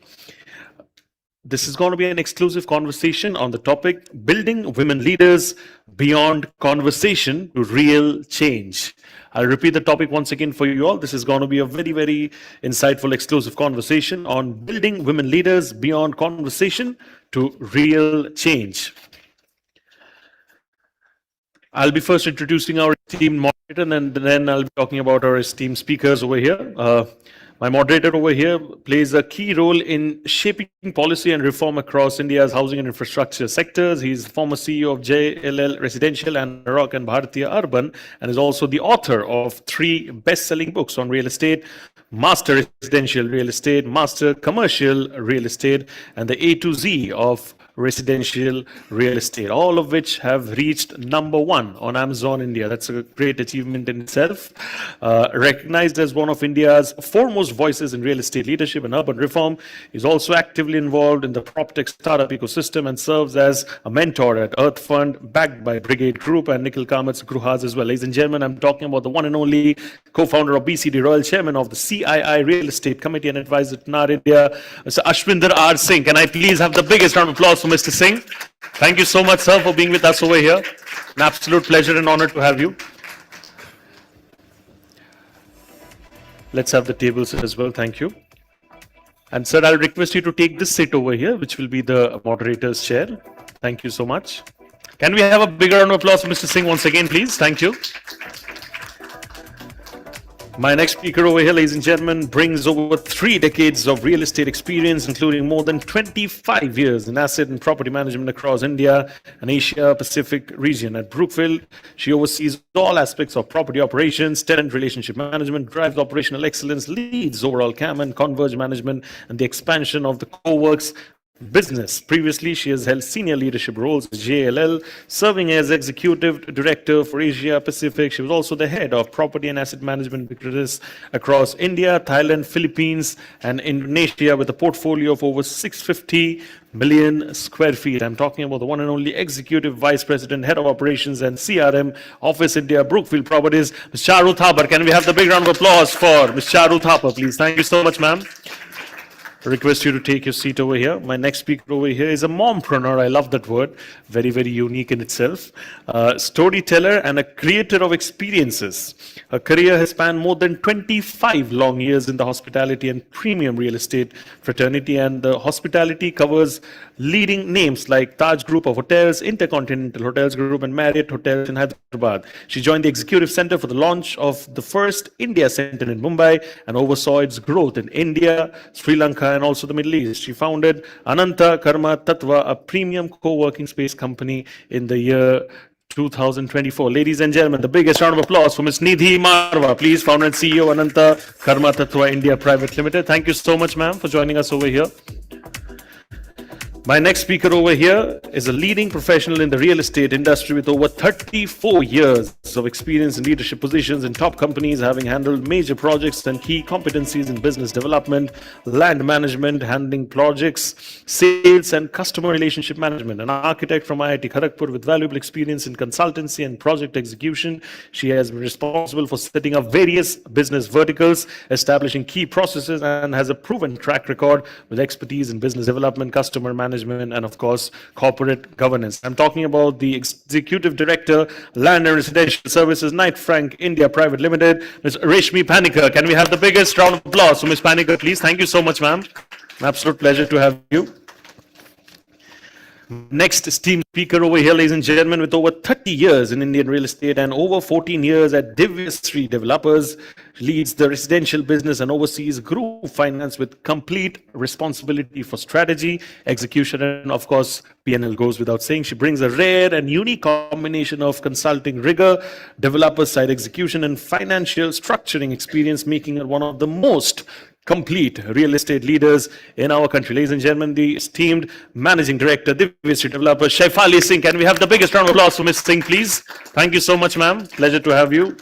This is going to be an exclusive conversation on the topic, Building Women Leaders Beyond Conversation to Real Change. I'll repeat the topic once again for you all. This is going to be a very, very insightful, exclusive conversation on building women leaders beyond conversation to real change. I'll be first introducing our esteemed moderator, and then I'll be talking about our esteemed speakers over here. My moderator over here plays a key role in shaping policy and reform across India's housing and infrastructure sectors. He's former CEO of JLL Residential and Rock and Bhartiya Urban, and is also the author of 3 best-selling books on real estate: Master Residential Real Estate, Master Commercial Real Estate, and the A to Z of residential real estate, all of which have reached #1 on Amazon India. That's a great achievement in itself. Recognized as one of India's foremost voices in real estate leadership and urban reform, he's also actively involved in the PropTech startup ecosystem and serves as a mentor at Earth Fund, backed by Brigade Group and Nikhil Kamat's Gruhas as well. Ladies and gentlemen, I'm talking about the one and only co-founder of BCD, Royal Chairman of the CII Real Estate Committee and Advisor to NAR India, Mr. Ashwinder R. Singh. Can I please have the biggest round of applause for Mr. Singh? Thank you so much, sir, for being with us over here. An absolute pleasure and honor to have you. Let's have the tables as well. Thank you. And sir, I'll request you to take this seat over here, which will be the moderator's chair. Thank you so much. Can we have a bigger round of applause for Mr. Singh once again, please? Thank you. My next speaker over here, ladies and gentlemen, brings over 3 decades of real estate experience, including more than 25 years in asset and property management across India and Asia Pacific region. At Brookfield, she oversees all aspects of property operations, tenant relationship management, drives operational excellence, leads overall CAM and Converge management, and the expansion of the CoWorks business. Previously, she has held senior leadership roles at JLL, serving as executive director for Asia Pacific. She was also the head of property and asset management business across India, Thailand, Philippines, and Indonesia, with a portfolio of over 650 million square feet. I'm talking about the one and only executive vice president, head of operations and CRM, Office India, Brookfield Properties, Ms. Charu Thapar. Can we have the big round of applause for Ms. Charu Thapar, please? Thank you so much, ma'am. Request you to take your seat over here. My next speaker over here is a mompreneur. I love that word. Very, very unique in itself. Storyteller and a creator of experiences. Her career has spanned more than 25 long years in the hospitality and premium real estate fraternity, and the hospitality covers leading names like Taj Group of Hotels, Intercontinental Hotels Group, and Marriott Hotels in Hyderabad. She joined the executive center for the launch of the first India Center in Mumbai and oversaw its growth in India, Sri Lanka, and also the Middle East. She founded Ananta Karma Tattva, a premium co-working space company, in the year 2024. Ladies and gentlemen, the biggest round of applause for Ms. Nidhi Marwa, please, founder and CEO, Ananta Karma Tattva India Private Limited. Thank you so much, ma'am, for joining us over here. My next speaker over here is a leading professional in the real estate industry with over 34 years of experience in leadership positions in top companies, having handled major projects and key competencies in business development, land management, handling projects, sales, and customer relationship management. An architect from IIT Kharagpur with valuable experience in consultancy and project execution, she has been responsible for setting up various business verticals, establishing key processes, and has a proven track record with expertise in business development, customer management, and of course corporate governance. I'm talking about the Executive Director, Land and Residential Services, Knight Frank India Private Limited, Ms. Reshmi Panikar. Can we have the biggest round of applause for Ms. Panikar, please? Thank you so much, ma'am. An absolute pleasure to have you. Next esteemed speaker over here, ladies and gentlemen, with over 30 years in Indian real estate and over 14 years at Divyasri Developers, leads the residential business and oversees group finance with complete responsibility for strategy, execution, and of course, P&L goes without saying. She brings a rare and unique combination of consulting rigor, developer side execution, and financial structuring experience, making her one of the most complete real estate leaders in our country. Ladies and gentlemen, the esteemed Managing Director, Divyasri Developers, Shaifali Singh. Can we have the biggest round of applause for Ms. Singh, please? Thank you so much, ma'am. Pleasure to have you.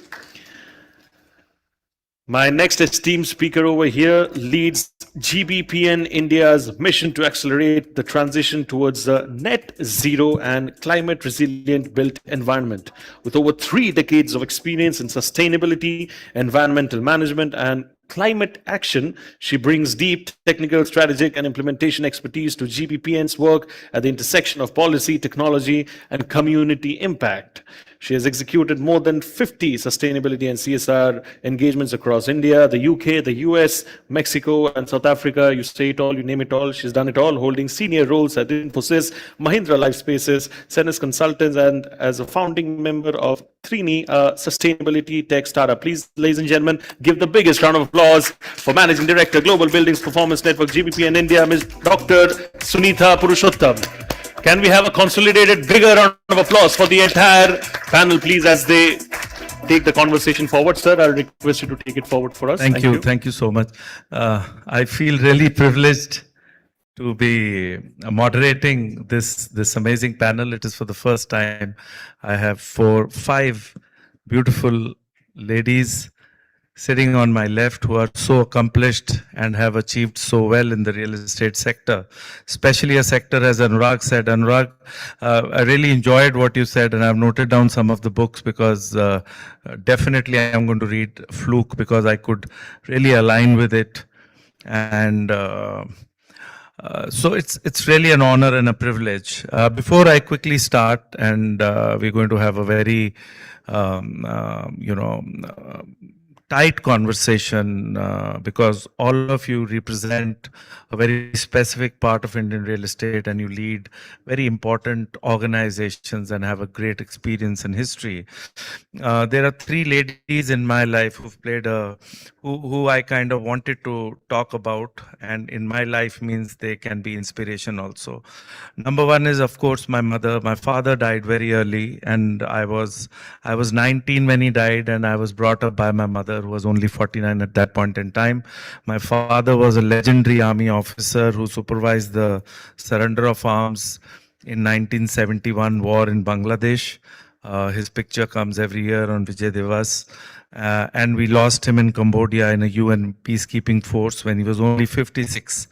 My next esteemed speaker over here leads GBPN India's mission to accelerate the transition towards a net zero and climate resilient built environment. With over 3 decades of experience in sustainability, environmental management, and climate action, she brings deep technical, strategic, and implementation expertise to GBPN's work at the intersection of policy, technology, and community impact. She has executed more than 50 sustainability and CSR engagements across India, the UK, the US, Mexico, and South Africa. You say it all, you name it all. She's done it all, holding senior roles at Infosys, Mahindra Life Spaces, Senes Consultants, and as a founding member of Trini, a sustainability tech startup. Please, ladies and gentlemen, give the biggest round of applause for Managing Director, Global Buildings Performance Network, GBPN India, Ms. Dr. Sunitha Purushottam. Can we have a consolidated bigger round of applause for the entire panel, please, as they take the conversation forward? Sir, I'll request you to take it forward for us. Thank you. Thank you so much. I feel really privileged to be moderating this amazing panel. It is for the first time. I have 5 beautiful ladies sitting on my left who are so accomplished and have achieved so well in the real estate sector, especially a sector, as Anurag said. Anurag, I really enjoyed what you said, and I've noted down some of the books because definitely I'm going to read Fluke because I could really align with it. And so it's really an honor and a privilege. Before I quickly start, and we're going to have a very, tight conversation because all of you represent a very specific part of Indian real estate and you lead very important organizations and have a great experience in history. There are 3 ladies in my life who've played who I kind of wanted to talk about, and in my life means they can be inspiration also. Number 1 is, of course, my mother. My father died very early, and I was 19 when he died, and I was brought up by my mother, who was only 49 at that point in time. My father was a legendary army officer who supervised the surrender of arms in 1971 war in Bangladesh. His picture comes every year on Vijay Divas. And we lost him in Cambodia in a UN peacekeeping force when he was only 56.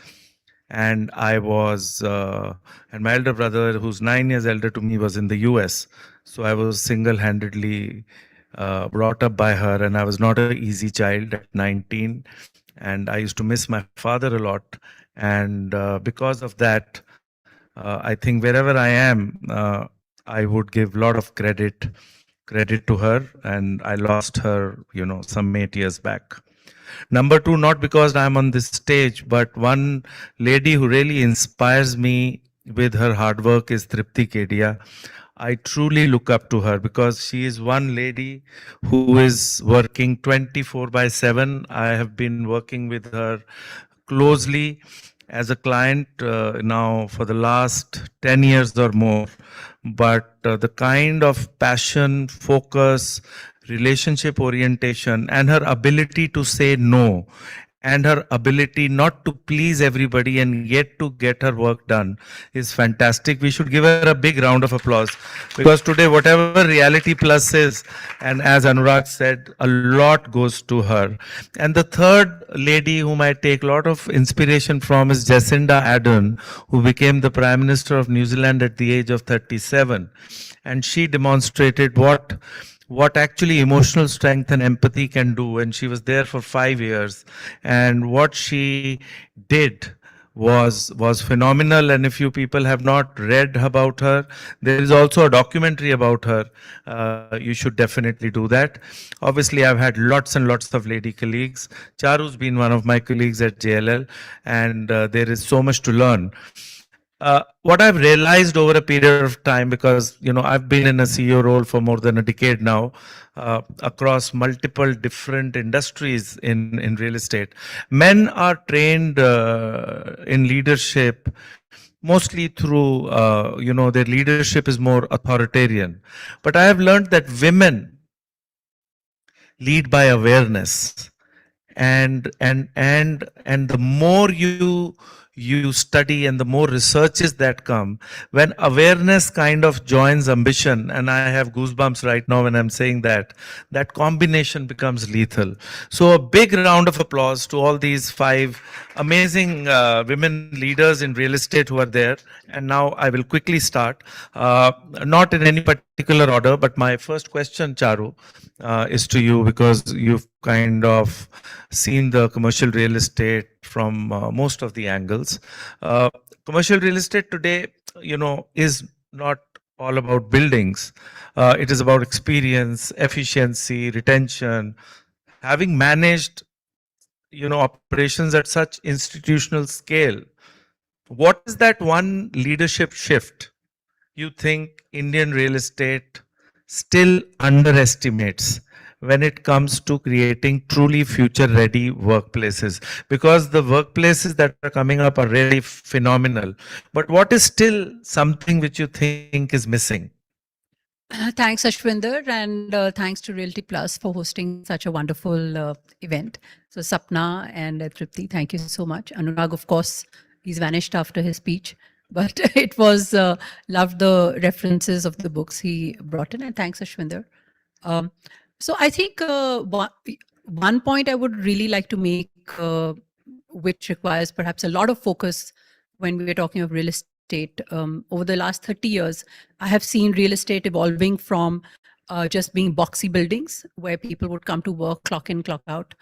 And I was, and my elder brother, who's 9 years elder to me, was in the US. So I was single-handedly brought up by her, and I was not an easy child at 19. And I used to miss my father a lot. And because of that, I think wherever I am, I would give a lot of credit to her, and I lost her, some 8 years back. Number 2, not because I'm on this stage, but one lady who really inspires me with her hard work is Tripti Kedia. I truly look up to her because she is one lady who is working 24/7. I have been working with her closely as a client now for the last 10 years or more. but the kind of passion, focus, relationship orientation, and her ability to say no, and her ability not to please everybody and yet to get her work done is fantastic. We should give her a big round of applause, because today, whatever Reality Plus is, and as Anurag said, a lot goes to her. And the third lady whom I take a lot of inspiration from is Jacinda Ardern, who became the Prime Minister of New Zealand at the age of 37. And she demonstrated what actually emotional strength and empathy can do. And she was there for 5 years. And what she did was phenomenal. And if you people have not read about her, there is also a documentary about her. You should definitely do that. Obviously, I've had lots and lots of lady colleagues. Charu's been one of my colleagues at JLL, and there is so much to learn. What I've realized over a period of time, because I've been in a CEO role for more than a decade now, across multiple different industries in real estate, men are trained in leadership mostly through their leadership is more authoritarian. But I have learned that women lead by awareness, and the more you study and the more researches that come, when awareness kind of joins ambition, and I have goosebumps right now when I'm saying that combination becomes lethal. So a big round of applause to all these 5 amazing women leaders in real estate who are there. And now I will quickly start, not in any particular order, but my first question, Charu, is to you, because you've kind of seen the commercial real estate from most of the angles. Commercial real estate today, is not all about buildings. It is about experience, efficiency, retention. Having managed, operations at such institutional scale, what is that one leadership shift you think Indian real estate still underestimates when it comes to creating truly future ready workplaces? Because the workplaces that are coming up are really phenomenal. But what is still something which you think is missing? Thanks, Ashwinder, and thanks to Realty Plus for hosting such a wonderful event. So, Sapna and Tripti, thank you so much. Anurag, of course, he's vanished after his speech, but it was loved the references of the books he brought in, and thanks, Ashwinder. So, I think one point I would really like to make, which requires perhaps a lot of focus when we are talking of real estate. Over the last 30 years, I have seen real estate evolving from just being boxy buildings where people would come to work, clock in, clock out,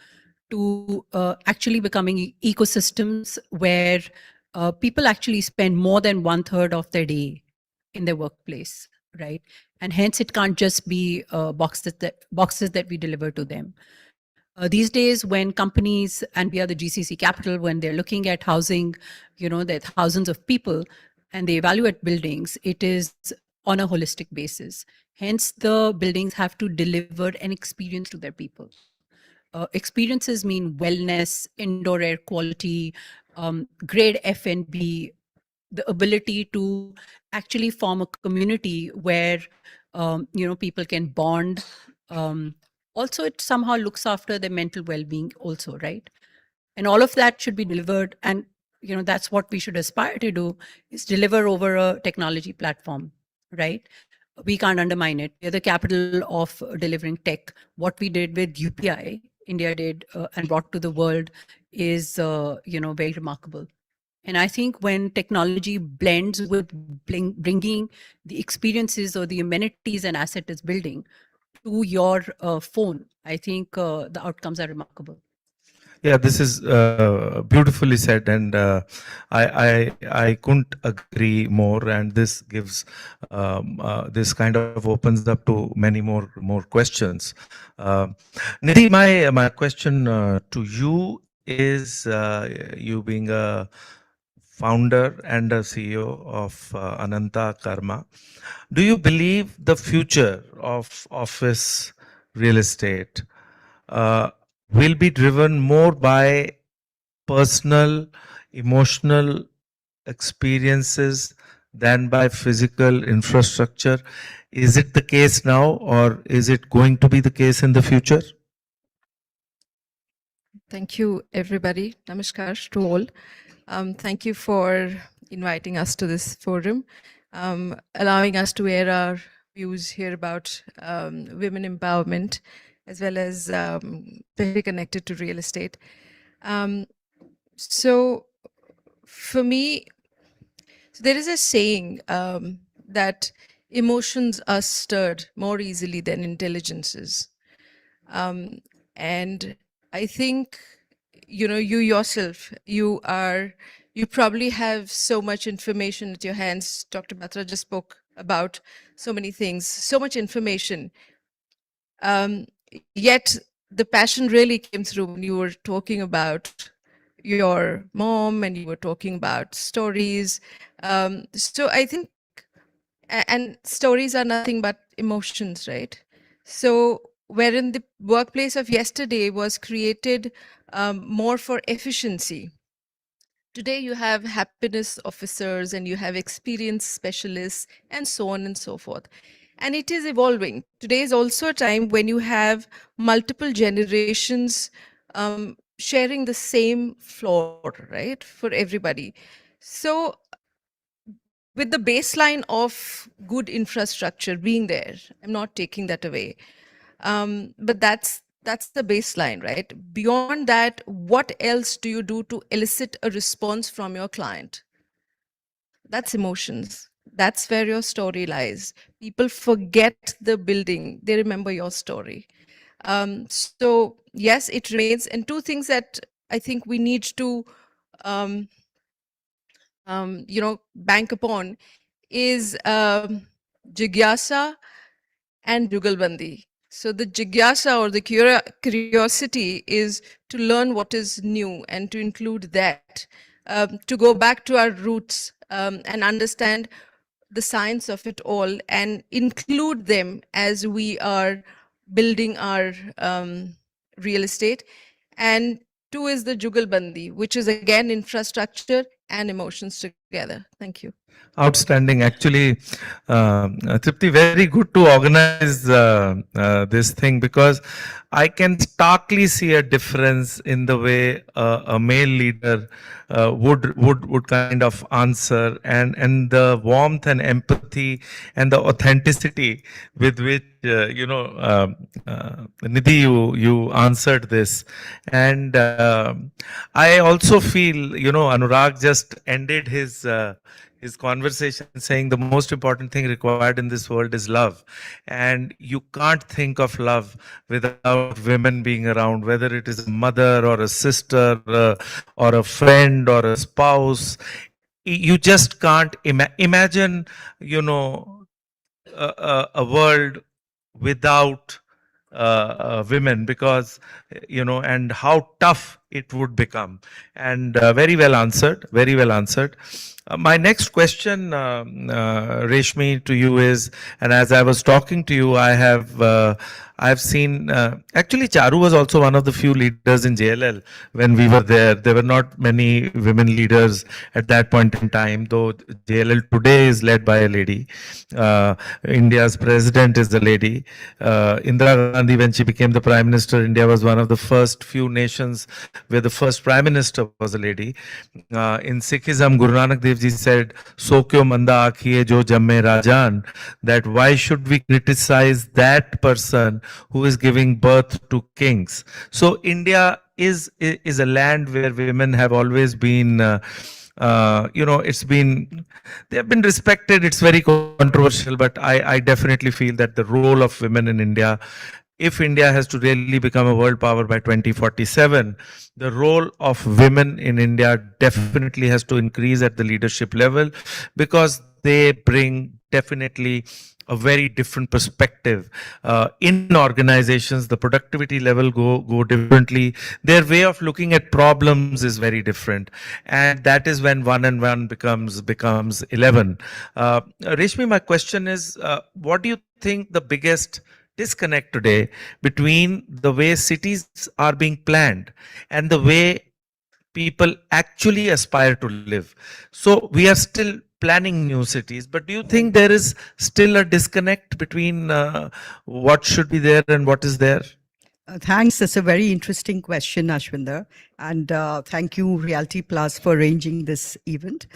to actually becoming ecosystems where people actually spend more than 1/3 of their day in their workplace, right? And hence, it can't just be boxes that we deliver to them. These days, when companies, and we are the GCC capital, when they're looking at housing, there are thousands of people, and they evaluate buildings, it is on a holistic basis. Hence, the buildings have to deliver an experience to their people. Experiences mean wellness, indoor air quality, great F&B, the ability to actually form a community where people can bond. Also, it somehow looks after their mental well-being also, right? And all of that should be delivered, and that's what we should aspire to do, is deliver over a technology platform, right? We can't undermine it. We're the capital of delivering tech. What we did with UPI, India did and brought to the world, is very remarkable. And I think when technology blends with bringing the experiences or the amenities an asset is building to your phone, I think the outcomes are remarkable. Yeah, this is beautifully said, and I couldn't agree more. And this gives this kind of opens up to many more questions. Nidhi, my question to you is, you being a founder and a CEO of Ananta Karma, do you believe the future of office real estate will be driven more by personal, emotional experiences than by physical infrastructure. Is it the case now, or is it going to be the case in the future? Thank you, everybody. Namaskar to all. Thank you for inviting us to this forum, allowing us to air our views here about women empowerment, as well as very connected to real estate. So, for me, there is a saying that emotions are stirred more easily than intelligences. And I think, you know, you yourself, you probably have so much information at your hands. Dr. Batra just spoke about so many things, so much information. Yet the passion really came through when you were talking about your mom and you were talking about stories. So I think, and stories are nothing but emotions, right? So wherein the workplace of yesterday was created more for efficiency, today you have happiness officers and you have experience specialists and so on and so forth. And it is evolving. Today is also a time when you have multiple generations sharing the same floor, right, for everybody. So with the baseline of good infrastructure being there, I'm not taking that away, but that's the baseline, right? Beyond that, what else do you do to elicit a response from your client? That's emotions. That's where your story lies. People forget the building, they remember your story. So yes, it remains. And two things that I think we need to bank upon is jigyasa and jugalbandi. So the jigyasa, or the curiosity, is to learn what is new and to include that, to go back to our roots and understand the science of it all and include them as we are building our real estate. And two is the jugalbandi, which is again infrastructure and emotions together. Thank you. Outstanding. Actually, Tripti, very good to organize this thing, because I can starkly see a difference in the way a male leader would kind of answer, and the warmth and empathy and the authenticity with which Nidhi, you answered this. And I also feel, Anurag just ended his conversation saying the most important thing required in this world is love. And you can't think of love without women being around, whether it is a mother or a sister or a friend or a spouse. You just can't imagine, a world without women, because and how tough it would become. And very well answered, very well answered. My next question, Reshmi, to you is, and as I was talking to you, I've seen, actually Charu was also one of the few leaders in JLL when we were there. There were not many women leaders at that point in time, though JLL today is led by a lady. India's president is a lady. Indira Gandhi, when she became the Prime Minister, India was one of the first few nations where the first Prime Minister was a lady. In Sikhism, Guru Nanak Dev Ji said, "So kyo manda akhiye jo jamme rajan," that why should we criticize that person who is giving birth to kings? So India is a land where women have always been they have been respected. It's very controversial, but I definitely feel that the role of women in India, if India has to really become a world power by 2047, the role of women in India definitely has to increase at the leadership level, because they bring definitely a very different perspective in organizations. The productivity level go differently. Their way of looking at problems is very different, and that is when 1 and 1 becomes 11. Reshmi, my question is, what do you think the biggest disconnect today between the way cities are being planned and the way people actually aspire to live? So we are still planning new cities. But do you think there is still a disconnect between what should be there and what is there? Thanks. That's a very interesting question, Ashwinder. And thank you, Realty Plus, for arranging this event.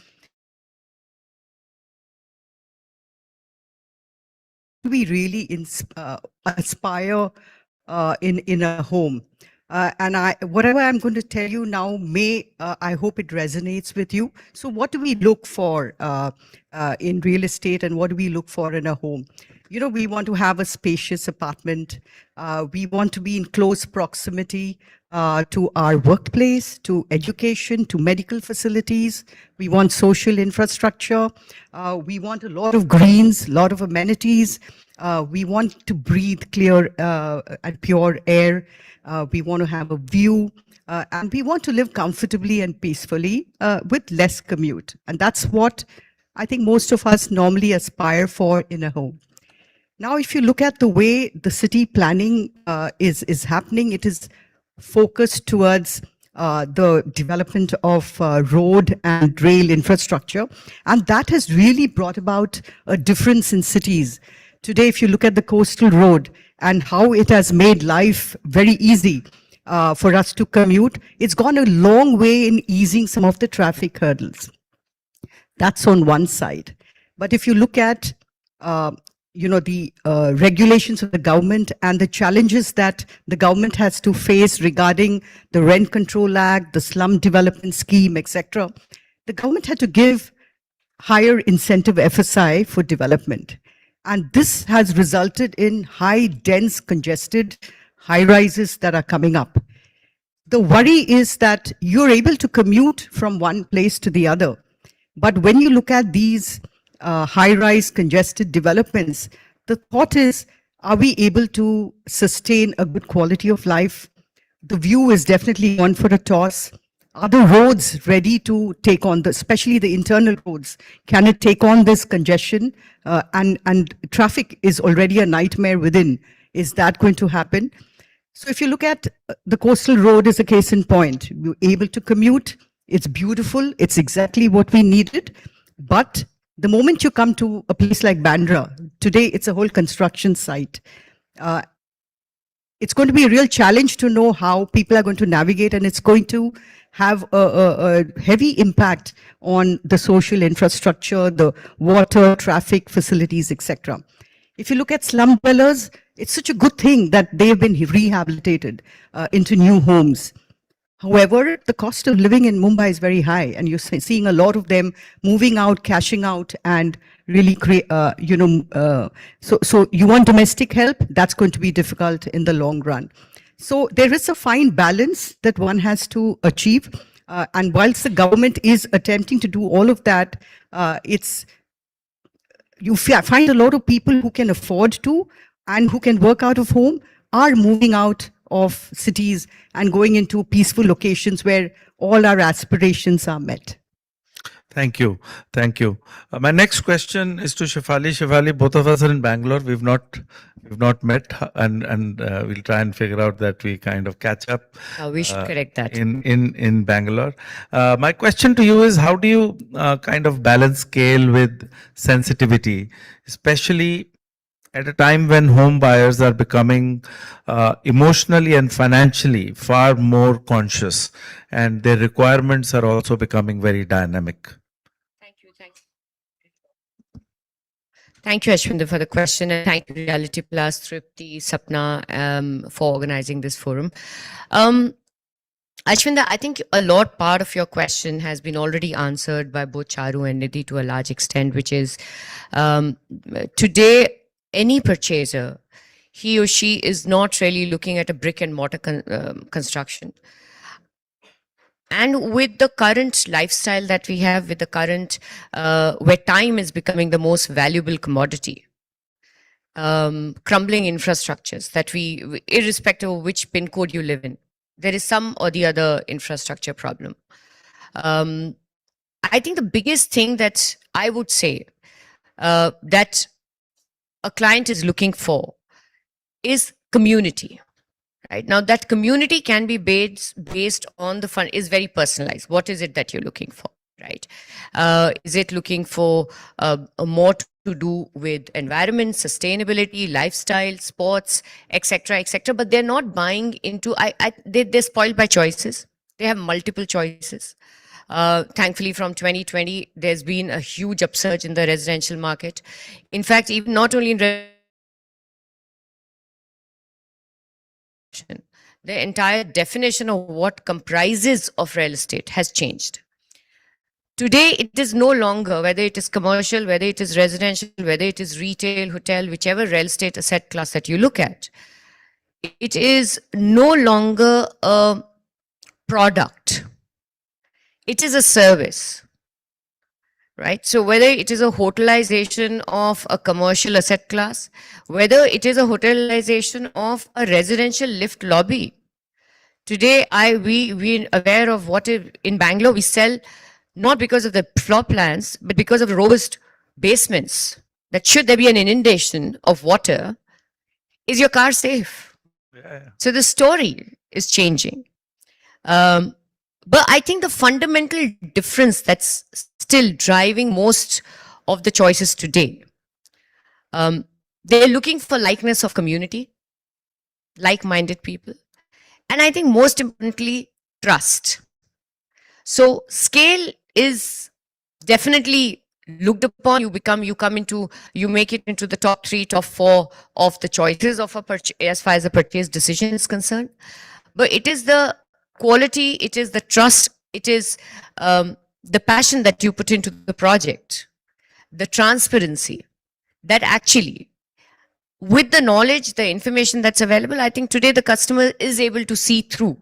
We really aspire in a home. Whatever I'm going to tell you now I hope it resonates with you. So what do we look for in real estate, and what do we look for in a home? You know, we want to have a spacious apartment. We want to be in close proximity to our workplace, to education, to medical facilities. We want social infrastructure. We want a lot of greens, a lot of amenities. We want to breathe clear and pure air. We want to have a view. And we want to live comfortably and peacefully with less commute. And that's what I think most of us normally aspire for in a home. Now, if you look at the way the city planning is happening, it is focused towards the development of road and rail infrastructure. And that has really brought about a difference in cities. Today, if you look at the coastal road and how it has made life very easy for us to commute, it's gone a long way in easing some of the traffic hurdles. That's on one side. But if you look at the regulations of the government and the challenges that the government has to face regarding the Rent Control Act, the Slum Development Scheme, etc., the government had to give higher incentive FSI for development. And this has resulted in high, dense, congested high-rises that are coming up. The worry is that you're able to commute from one place to the other. But when you look at these high-rise congested developments, the thought is, are we able to sustain a good quality of life? The view is definitely one for a toss. Are the roads ready to take on especially the internal roads? Can it take on this congestion? And traffic is already a nightmare within. Is that going to happen? So if you look at the coastal road as a case in point, you're able to commute. It's beautiful. It's exactly what we needed. But the moment you come to a place like Bandra, today it's a whole construction site. It's going to be a real challenge to know how people are going to navigate, and it's going to have a heavy impact on the social infrastructure, the water, traffic, facilities, etc. If you look at slum dwellers, it's such a good thing that they have been rehabilitated into new homes. However, the cost of living in Mumbai is very high, and you're seeing a lot of them moving out, cashing out, and really so you want domestic help, that's going to be difficult in the long run. So there is a fine balance that one has to achieve. And whilst the government is attempting to do all of that, you find a lot of people who can afford to and who can work out of home are moving out of cities and going into peaceful locations where all our aspirations are met. Thank you. Thank you. My next question is to Shefali. Shefali, both of us are in Bangalore. We've not met, and we'll try and figure out that we kind of catch up. We should correct that. In Bangalore. My question to you is, how do you kind of balance scale with sensitivity, especially at a time when home buyers are becoming emotionally and financially far more conscious, and their requirements are also becoming very dynamic? Thank you, Ashwinder, for the question, and thank you, Reality Plus, Tripti, Sapna, for organizing this forum. Ashwinder, I think part of your question has been already answered by both Charu and Nidhi to a large extent, which is today, any purchaser, he or she is not really looking at a brick and mortar construction. And with the current lifestyle that we have, with the current, where time is becoming the most valuable commodity, crumbling infrastructures that we, irrespective of which pin code you live in, there is some or the other infrastructure problem. I think the biggest thing that I would say that a client is looking for is community. Right now, that community can be based on the fund, is very personalized. What is it that you're looking for? right? Is it looking for more to do with environment, sustainability, lifestyle, sports, etc., etc.? But they're not buying into. They're spoiled by choices. They have multiple choices. Thankfully, from 2020, there's been a huge upsurge in the residential market. In fact, even not only in the entire definition of what comprises of real estate has changed. Today, it is no longer whether it is commercial, whether it is residential, whether it is retail, hotel, whichever real estate asset class that you look at. It is no longer a product. It is a service, right? So whether it is a hotelization of a commercial asset class, whether it is a hotelization of a residential lift lobby. Today, we are aware of what in Bangalore we sell not because of the floor plans, but because of robust basements. That should there be an inundation of water, is your car safe? Yeah. So the story is changing. But I think the fundamental difference that's still driving most of the choices today, they're looking for likeness of community, like-minded people, and I think most importantly, trust. So scale is definitely looked upon. You make it into the top 3, top 4 of the choices of a purchase as far as a purchase decision is concerned. But it is the quality, it is the trust, it is the passion that you put into the project, the transparency that actually, with the knowledge, the information that's available, I think today the customer is able to see through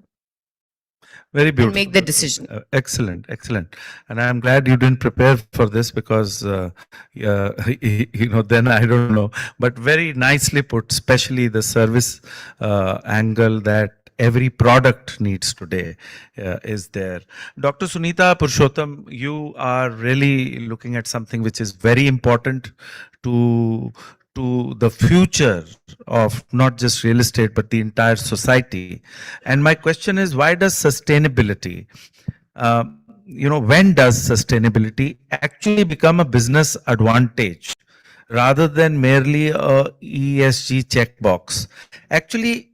Very beautiful. and make the decision. Excellent, excellent. And I'm glad you didn't prepare for this because, then I don't know. But very nicely put, especially the service angle that every product needs today is there. Dr. Sunita Purushottam, you are really looking at something which is very important to the future of not just real estate, but the entire society. And my question is, why does sustainability, when does sustainability actually become a business advantage rather than merely a ESG checkbox? Actually,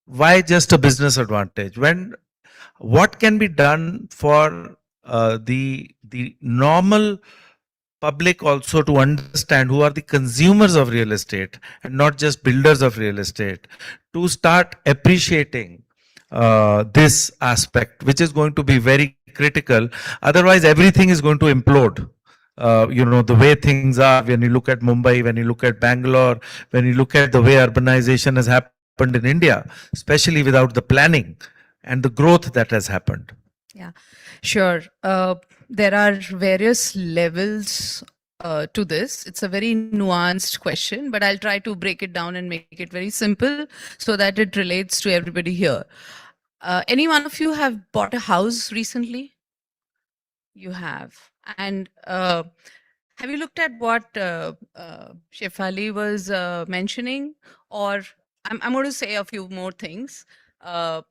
why just a business advantage? What can be done for the normal public also to understand, who are the consumers of real estate and not just builders of real estate, to start appreciating this aspect, which is going to be very critical. Otherwise, everything is going to implode. The way things are, when you look at Mumbai, when you look at Bangalore, when you look at the way urbanization has happened in India, especially without the planning and the growth that has happened. Yeah, sure. There are various levels to this. It's a very nuanced question, but I'll try to break it down and make it very simple so that it relates to everybody here. Any one of you have bought a house recently? You have. And have you looked at what Shefali was mentioning? Or I'm going to say a few more things. Were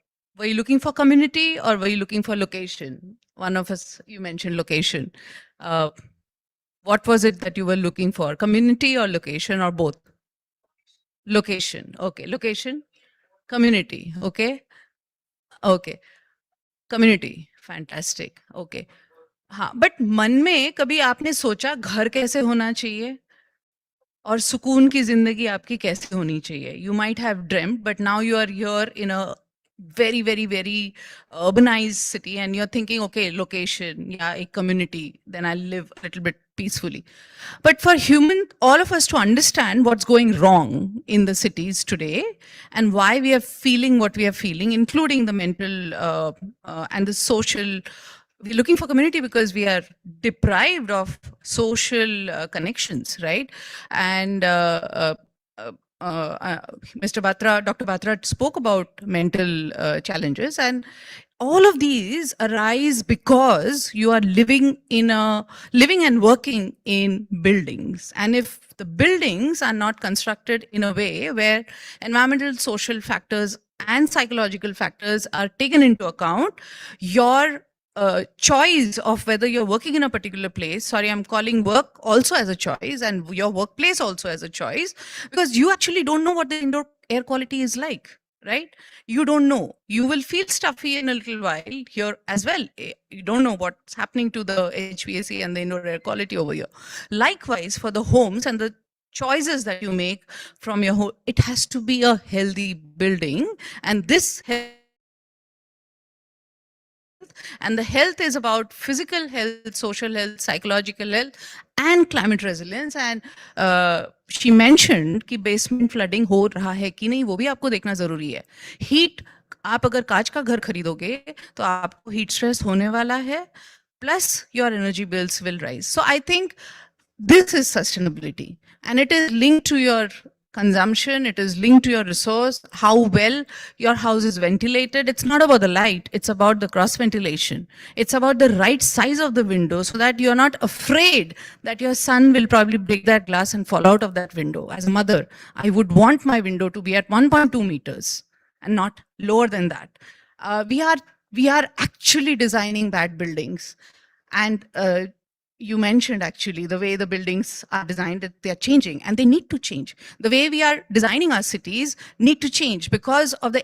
you looking for community or were you looking for location? One of us, you mentioned location. What was it that you were looking for? Community or location or both? Location. Okay. Location. Community. Okay. Okay. Community. Fantastic. Okay. हाँ, but मन में कभी आपने सोचा घर कैसे होना चाहिए और सुकून की जिंदगी आपकी कैसे होनी चाहिए? You might have dreamt, but now you are here in a very, very, very urbanized city and you're thinking, okay, location, yeah, a community, then I'll live a little bit peacefully. But for all of us to understand what's going wrong in the cities today and why we are feeling what we are feeling, including the mental and the social, we're looking for community because we are deprived of social connections, right? And Dr. Batra spoke about mental challenges, and all of these arise because you are living and working in buildings. And if the buildings are not constructed in a way where environmental, social factors and psychological factors are taken into account, your choice of whether you're working in a particular place. Sorry, I'm calling work also as a choice and your workplace also as a choice, because you actually don't know what the indoor air quality is like, right? You don't know. You will feel stuffy in a little while here as well. You don't know what's happening to the HVAC and the indoor air quality over here. Likewise, for the homes and the choices that you make from your home, it has to be a healthy building, and this and the health is about physical health, social health, psychological health, and climate resilience. And she mentioned कि basement flooding हो रहा है कि नहीं, वो भी आपको देखना जरूरी है. Heat, आप अगर कांच का घर खरीदोगे तो आपको heat stress होने वाला है, plus your energy bills will rise. So I think this is sustainability, and it is linked to your consumption, it is linked to your resource, how well your house is ventilated. It's not about the light, it's about the cross ventilation. It's about the right size of the window so that you're not afraid that your son will probably break that glass and fall out of that window. As a mother, I would want my window to be at 1.2 meters and not lower than that. We are actually designing bad buildings, and you mentioned actually the way the buildings are designed, that they are changing and they need to change. The way we are designing our cities need to change because of the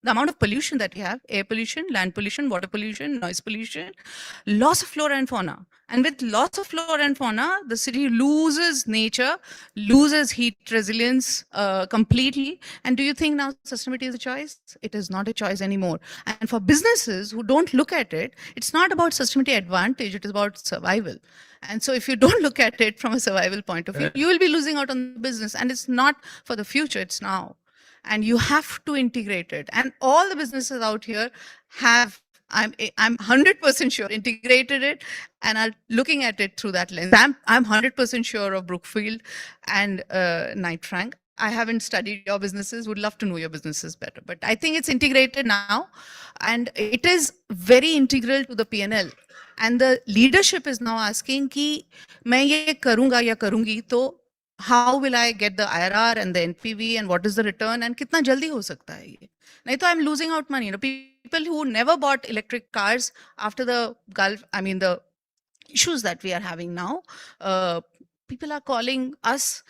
the amount of pollution that we have: air pollution, land pollution, water pollution, noise pollution, loss of flora and fauna. And with loss of flora and fauna, the city loses nature, loses heat resilience completely. And do you think now sustainability is a choice? It is not a choice anymore. And for businesses who don't look at it, it's not about sustainability advantage, it is about survival. And so if you don't look at it from a survival point of view, you will be losing out on the business. And it's not for the future, it's now. And you have to integrate it. And all the businesses out here have, I'm 100% sure, integrated it and are looking at it through that lens. I'm 100% sure of Brookfield and Knight Frank. I haven't studied your businesses, would love to know your businesses better. But I think it's integrated now, and it is very integral to the P&L. And the leadership is now asking कि मैं ये करूँगा या करूँगी, तो how will I get the IRR and the NPV and what is the return and कितना जल्दी हो सकता है ये? नहीं तो I'm losing out money. You know, people who never bought electric cars after the Gulf, I mean the issues that we are having now, people are calling us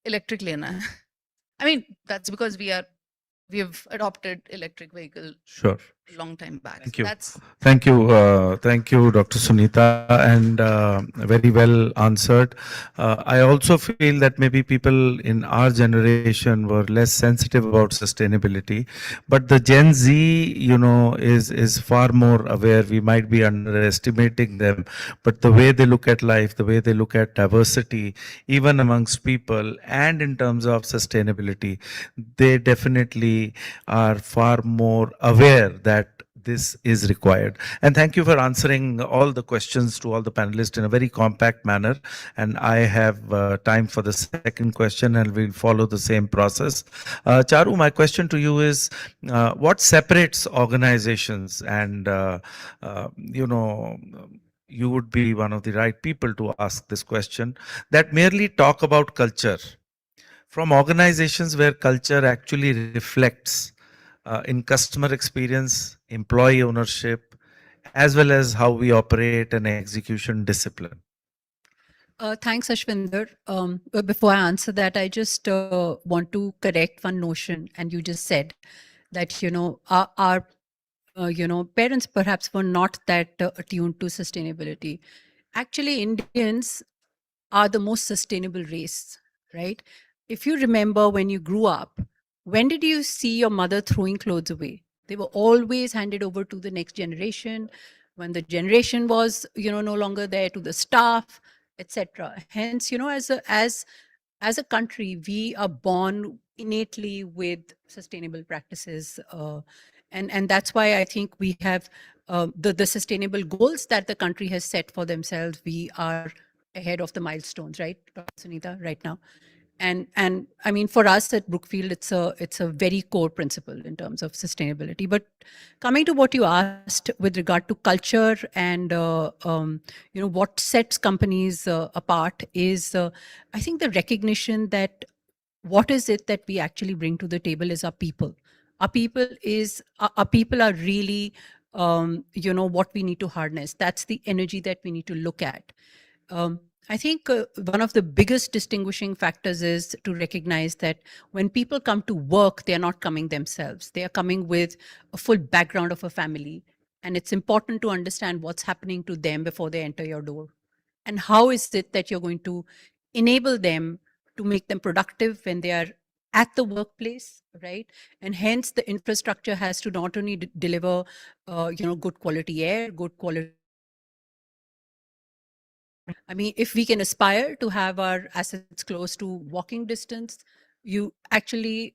electric lena hai. I mean, that's because we have adopted electric vehicle Sure. long time back. Thank you. That's Thank you, Dr. Sunita, and very well answered. I also feel that maybe people in our generation were less sensitive about sustainability, but the Gen Z, is far more aware. We might be underestimating them, but the way they look at life, the way they look at diversity, even amongst people, and in terms of sustainability, they definitely are far more aware that this is required. And thank you for answering all the questions to all the panelists in a very compact manner. And I have time for the second question, and we'll follow the same process. Charu, my question to you is, what separates organizations? And, you would be one of the right people to ask this question, that merely talk about culture, from organizations where culture actually reflects in customer experience, employee ownership, as well as how we operate and execution discipline. Thanks, Ashwinder. But before I answer that, I just want to correct one notion. And you just said that, our parents perhaps were not that attuned to sustainability. Actually, Indians are the most sustainable race, right? If you remember when you grew up, when did you see your mother throwing clothes away? They were always handed over to the next generation. When the generation was, no longer there, to the staff, etc. Hence, as a country, we are born innately with sustainable practices, and that's why I think we have the sustainable goals that the country has set for themselves. We are ahead of the milestones, right, Dr. Sunita, right now. And I mean, for us at Brookfield, it's a very core principle in terms of sustainability. But coming to what you asked with regard to culture and what sets companies apart is, I think, the recognition that what is it that we actually bring to the table is our people. Our people are really what we need to harness. That's the energy that we need to look at. I think one of the biggest distinguishing factors is to recognize that when people come to work, they are not coming themselves. They are coming with a full background of a family. And it's important to understand what's happening to them before they enter your door. And how is it that you're going to enable them to make them productive when they are at the workplace, right? And hence the infrastructure has to not only deliver, good quality air, good quality. I mean, if we can aspire to have our assets close to walking distance, you actually,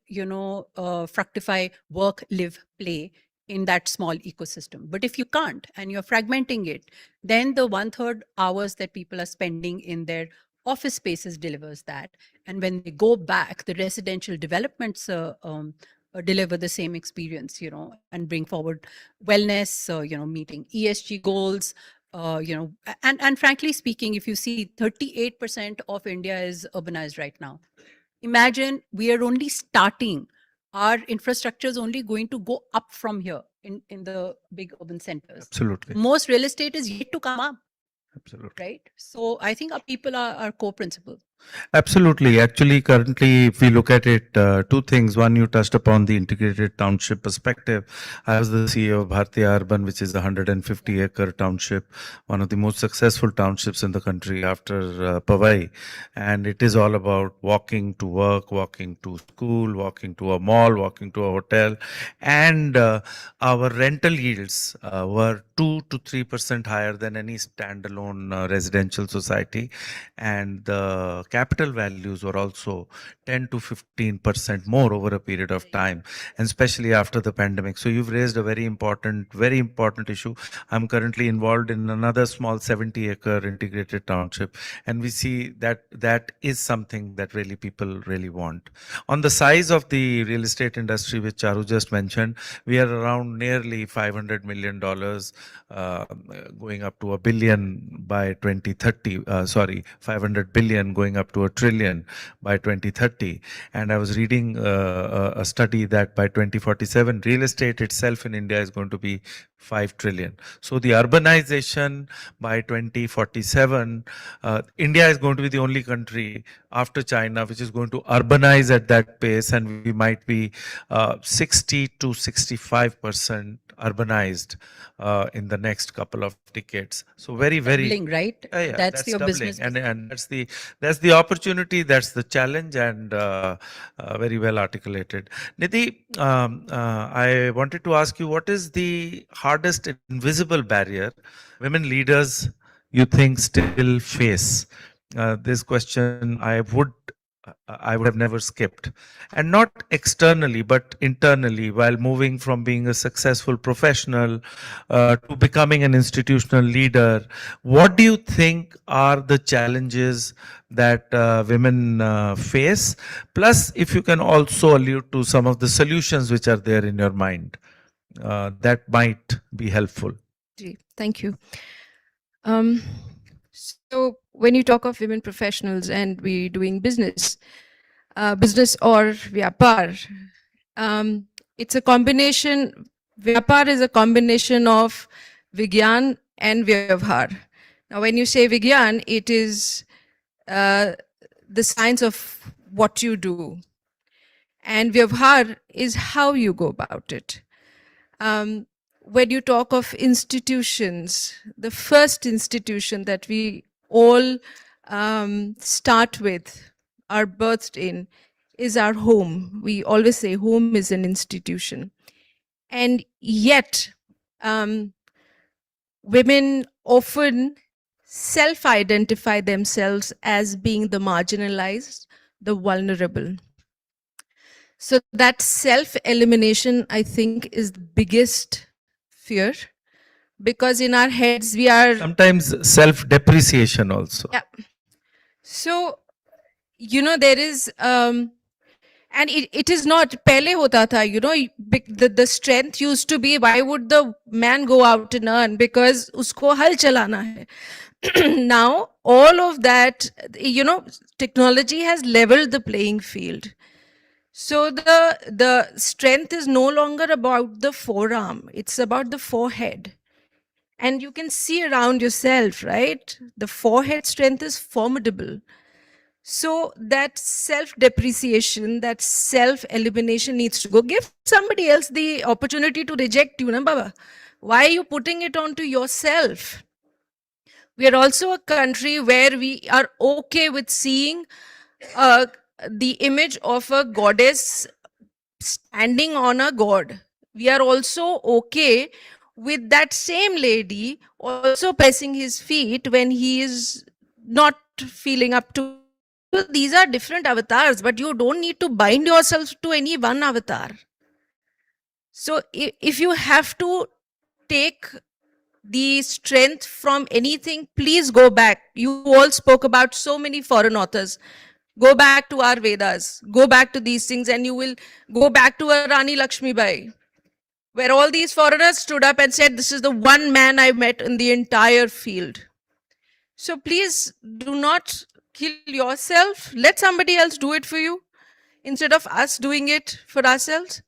fructify work, live, play in that small ecosystem. But if you can't and you're fragmenting it, then the 1/3 hours that people are spending in their office spaces delivers that. And when they go back, the residential developments deliver the same experience, and bring forward wellness, meeting ESG goals, and frankly speaking, if you see 38% of India is urbanized right now. Imagine we are only starting. Our infrastructure is only going to go up from here in the big urban centers. Absolutely. Most real estate is yet to come up, Absolutely. right? So I think our people are co-principal. Absolutely. Actually, currently, if we look at it, two things. One, you touched upon the integrated township perspective. I was the CEO of Bhartiya Urban, which is a 150-acre township, one of the most successful townships in the country after Powai. And it is all about walking to work, walking to school, walking to a mall, walking to a hotel. And our rental yields were 2 to 3% higher than any standalone residential society. And the capital values were also 10 to 15% more over a period of time, and especially after the pandemic. So you've raised a very important issue. I'm currently involved in another small 70-acre integrated township, and we see that is something that really people really want. On the size of the real estate industry, which Charu just mentioned, we are around nearly $500 million, going up to $1 billion by 2030. 500 billion going up to $1 trillion by 2030. And I was reading a study that by 2047, real estate itself in India is going to be 5 trillion. So the urbanization by 2047, India is going to be the only country after China which is going to urbanize at that pace, and we might be 60 to 65% urbanized in the next couple of decades. So very Doubling, right? yeah, That's your doubling. business. And that's the opportunity, that's the challenge, and very well articulated. Nidhi, I wanted to ask you, what is the hardest invisible barrier women leaders you think still face? This question I would have never skipped. And not externally, but internally, while moving from being a successful professional to becoming an institutional leader. What do you think are the challenges that women face? Plus, if you can also allude to some of the solutions which are there in your mind, that might be helpful. Thank you. So when you talk of women professionals and we doing business or vyapar, it's a combination. Vyapar is a combination of Vigyan and Vyavhar. Now, when you say Vigyan, it is the science of what you do. And Vyavhar is how you go about it. When you talk of institutions, the first institution that we all start with, are birthed in, is our home. We always say home is an institution. And yet, women often self-identify themselves as being the marginalized, the vulnerable. So that self-elimination, I think, is the biggest fear, because in our heads we are sometimes self-depreciation also. Yeah. So, there is and it is not pehle hota tha, the strength used to be, why would the man go out and earn? Because usko hal chalana hai. Now all of that, technology has leveled the playing field. So the strength is no longer about the forearm, it's about the forehead. And you can see around yourself, right? The forehead strength is formidable. So that self depreciation, that self elimination needs to go. Give somebody else the opportunity to reject you, na Baba? Why are you putting it onto yourself? We are also a country where we are okay with seeing uh, the image of a goddess standing on a god. We are also okay with that same lady also pressing his feet when he is not feeling up to. So these are different avatars, but you don't need to bind yourself to any one avatar. So if you have to take the strength from anything, please go back. You all spoke about so many foreign authors. Go back to our Vedas, go back to these things, and you will go back to a Rani Lakshmi Bai, where all these foreigners stood up and said, "This is the one man I met in the entire field." So please do not kill yourself. Let somebody else do it for you instead of us doing it for ourselves.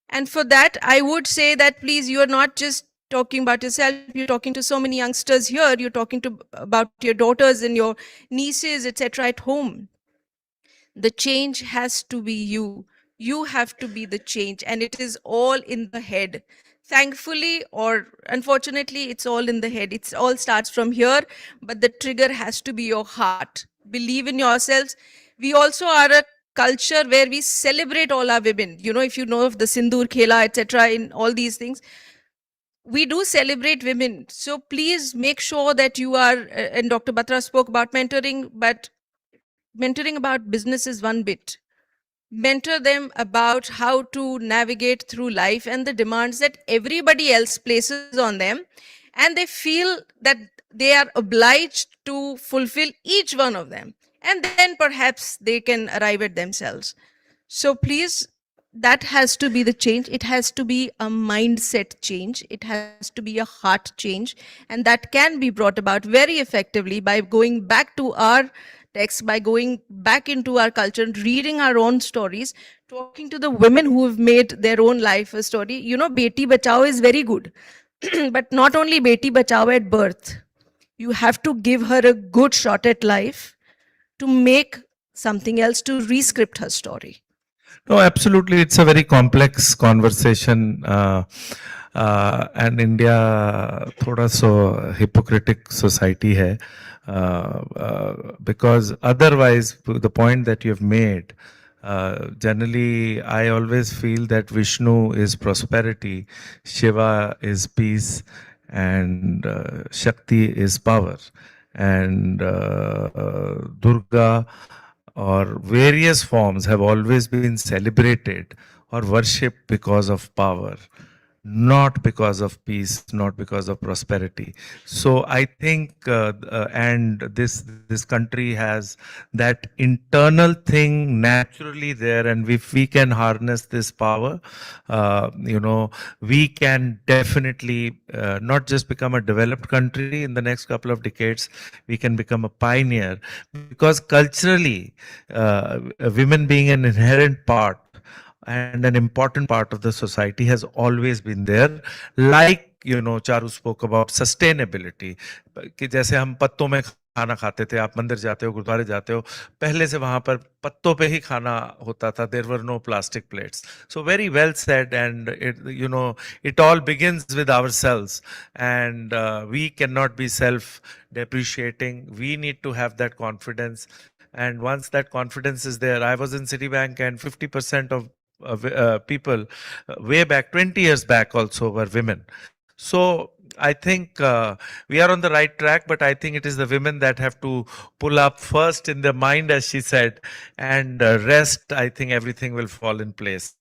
And for that, I would say that please, you are not just talking about yourself, you're talking to so many youngsters here, you're talking to about your daughters and your nieces, etc. at home. The change has to be you. You have to be the change, and it is all in the head. Thankfully or unfortunately, it's all in the head. It all starts from here, but the trigger has to be your heart. Believe in yourselves. We also are a culture where we celebrate all our women. You know, if you know of the Sindoor Khela, etc., in all these things, we do celebrate women. So please make sure that you are, and Dr. Batra spoke about mentoring, but mentoring about business is one bit. Mentor them about how to navigate through life and the demands that everybody else places on them, and they feel that they are obliged to fulfill each one of them, and then perhaps they can arrive at themselves. So please, that has to be the change. It has to be a mindset change. It has to be a heart change. And that can be brought about very effectively by going back to our text, by going back into our culture, and reading our own stories, talking to the women who have made their own life a story. You know, Beti Bachao is very good. But not only Beti Bachao at birth, you have to give her a good shot at life to make something else, to re-script her story. No, absolutely. It's a very complex conversation. And India थोड़ा सो hypocritic society है. Because otherwise, the point that you have made, generally, I always feel that Vishnu is prosperity, Shiva is peace, and Shakti is power. And Durga or various forms have always been celebrated or worshipped because of power, not because of peace, not because of prosperity. So I think, and this country has that internal thing naturally there, and if we can harness this power, we can definitely not just become a developed country in the next couple of decades, we can become a pioneer, because culturally, women being an inherent part and an important part of the society has always been there. Like, Charu spoke about sustainability. कि जैसे हम पत्तों में खाना खाते थे, आप मंदिर जाते हो, गुरुद्वारे जाते हो, पहले से वहां पर पत्तों पे ही खाना होता था. There were no plastic plates. So very well said, and it all begins with ourselves, and we cannot be self-depreciating. We need to have that confidence. And once that confidence is there, I was in Citibank, and 50% of people way back 20 years back also were women. So I think we are on the right track, but I think it is the women that have to pull up first in their mind, as she said, and rest, I think everything will fall in place.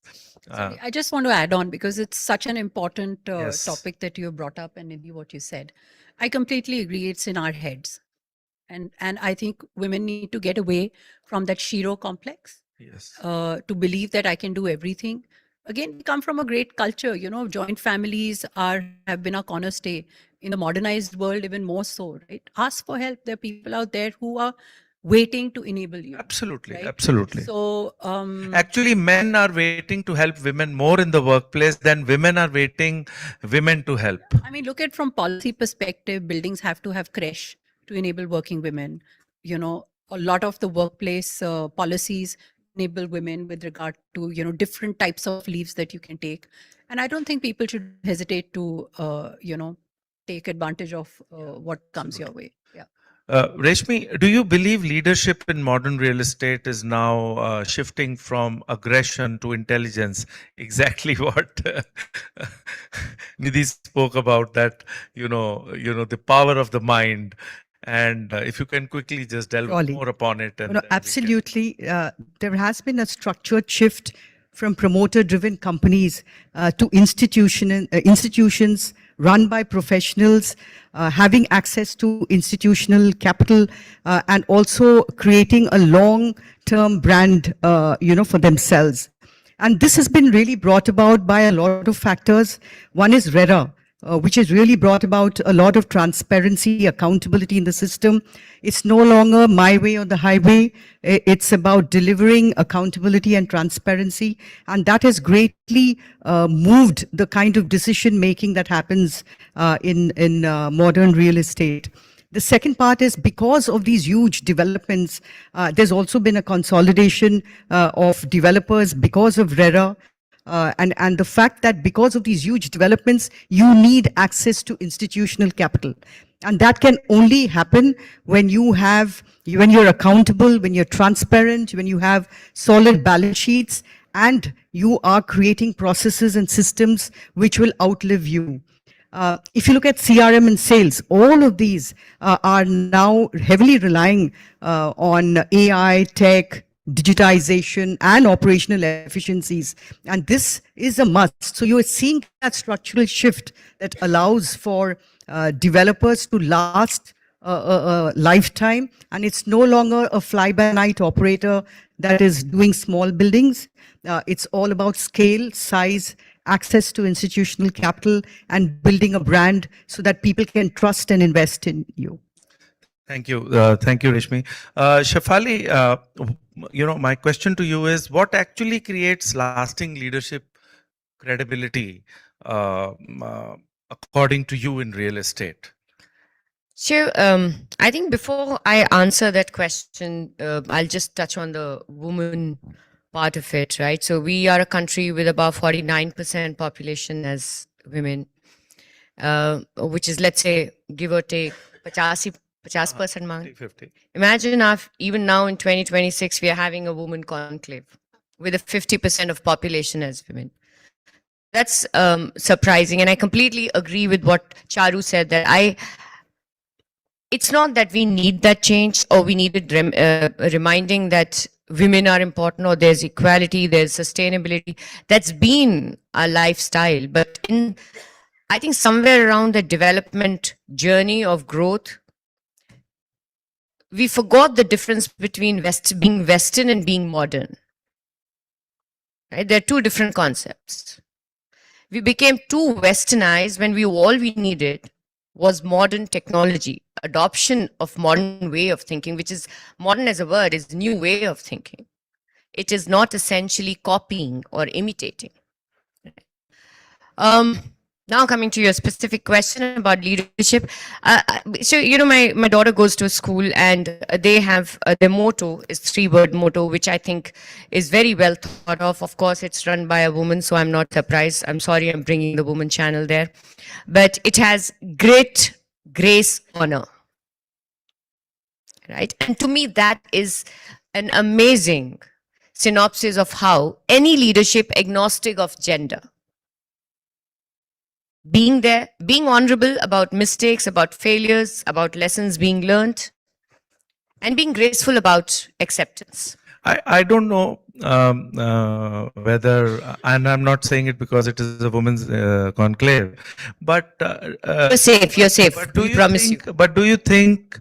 Sorry, I just want to add on, because it's such an important Yes. topic that you brought up, and maybe what you said. I completely agree. It's in our heads. And I think women need to get away from that Shiro complex. Yes. To believe that I can do everything. Again, we come from a great culture. Joint families have been our cornerstay in the modernized world, even more so. Right? Ask for help. There are people out there who are waiting to enable you. Absolutely, right? absolutely. So, Actually, men are waiting to help women more in the workplace than women are waiting women to help. I mean, look at from policy perspective, buildings have to have creche to enable working women. You know, a lot of the workplace policies enable women with regard to, you know, different types of leaves that you can take. And I don't think people should hesitate to, you know, take advantage of what comes your way. Yeah. Reshmi, do you believe leadership in modern real estate is now shifting from aggression to intelligence? Exactly what Nidhi spoke about, that the power of the mind. And if you can quickly just delve Surely. more upon it. And No, then we can- absolutely. There has been a structured shift from promoter-driven companies to institutions run by professionals, having access to institutional capital, and also creating a long-term brand, for themselves. And this has been really brought about by a lot of factors. One is RERA, which has really brought about a lot of transparency, accountability in the system. It's no longer my way or the highway. It's about delivering accountability and transparency. And that has greatly moved the kind of decision making that happens in modern real estate. The second part is because of these huge developments, there's also been a consolidation of developers because of RERA. And the fact that because of these huge developments, you need access to institutional capital. And that can only happen when when you're accountable, when you're transparent, when you have solid balance sheets, and you are creating processes and systems which will outlive you. If you look at CRM and sales, all of these are now heavily relying on AI, tech, digitization, and operational efficiencies. And this is a must. So you are seeing that structural shift that allows for developers to last a lifetime. And it's no longer a fly-by-night operator that is doing small buildings. It's all about scale, size, access to institutional capital, and building a brand so that people can trust and invest in you. Thank you. Thank you, Reshmi. Shafali, my question to you is, what actually creates lasting leadership credibility, according to you, in real estate? So I think before I answer that question, I'll just touch on the woman part of it, right? So we are a country with about 49% population as women, which is, let's say, give or take 50% mark. 50. Imagine even now in 2026, we are having a woman conclave with a 50% of population as women. That's surprising. And I completely agree with what Charu said, that it's not that we need that change or we needed reminding that women are important or there's equality, there's sustainability. That's been our lifestyle. But I think somewhere around the development journey of growth, we forgot the difference between being Western and being modern. Right? They're two different concepts. We became too westernized when all we needed was modern technology, adoption of modern way of thinking, which is modern as a word, is new way of thinking. It is not essentially copying or imitating. Now coming to your specific question about leadership. So, my daughter goes to a school and they have, their motto is 3-word motto, which I think is very well thought of. Of course, it's run by a woman, so I'm not surprised. I'm sorry I'm bringing the woman channel there. But it has grit, grace, honor. Right? And to me, that is an amazing synopsis of how any leadership, agnostic of gender, being there, being honorable about mistakes, about failures, about lessons being learned, and being graceful about acceptance. I don't know whether, and I'm not saying it because it is a women's conclave, but You're safe. But We promise you. But do you think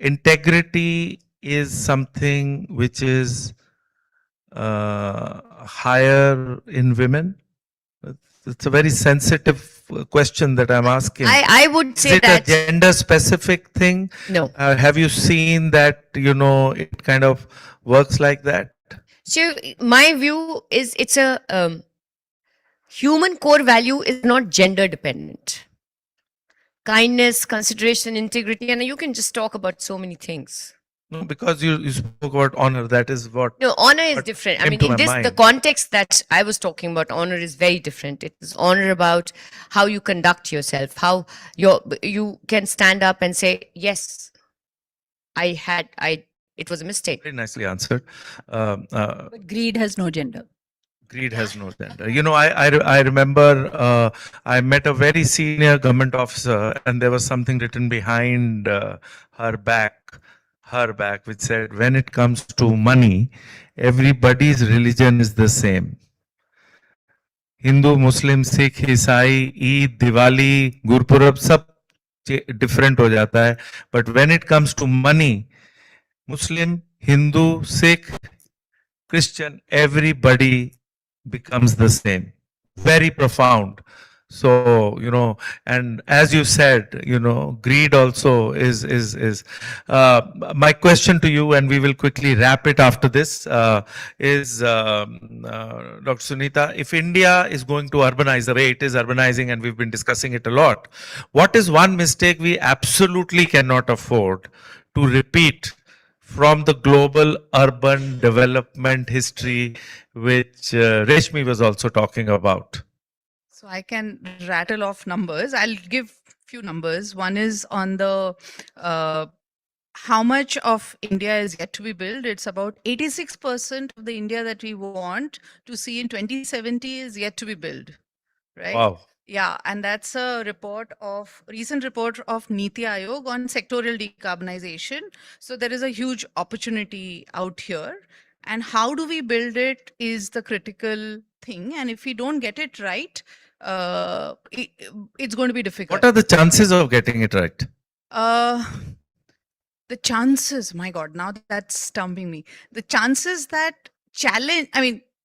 integrity is something which is higher in women? It's a very sensitive question that I'm asking. I would Is say it a that gender specific thing? no. Have you seen that, it kind of works like that? So my view is it's a human core value is not gender dependent. Kindness, consideration, integrity, and you can just talk about so many things. No, because you spoke about honor. That is what. No, honor is what different. I came mean, to in my this, the mind. context that I was talking about, honor is very different. It is honor about how you conduct yourself, how you can stand up and say, yes, it was a mistake. Very nicely answered. But greed has no gender. Greed has no gender. I remember I met a very senior government officer, and there was something written behind her back, which said, "When it comes to money, everybody's religion is the same. Hindu, Muslim, Sikh, Isai, Eid, Diwali, Gurpurab, सब different हो जाता है. But when it comes to money, Muslim, Hindu, Sikh, Christian, everybody becomes the same." Very profound. So, and as you said, greed also is my question to you, and we will quickly wrap it after this, is Dr. Sunita, if India is going to urbanize the way it is urbanizing, and we've been discussing it a lot, what is one mistake we absolutely cannot afford to repeat from the global urban development history, which Reshmi was also talking about? So I can rattle off numbers. I'll give few numbers. One is on the how much of India is yet to be built. It's about 86% of the India that we want to see in 2070 is yet to be built, right? Wow. Yeah, and that's a recent report of Niti Aayog on sectorial decarbonization. So there is a huge opportunity out here, and how do we build it is the critical thing. And if we don't get it right, it's going to be difficult. What are the chances of getting it right? The chances, my God, now that's stumping me. The chances that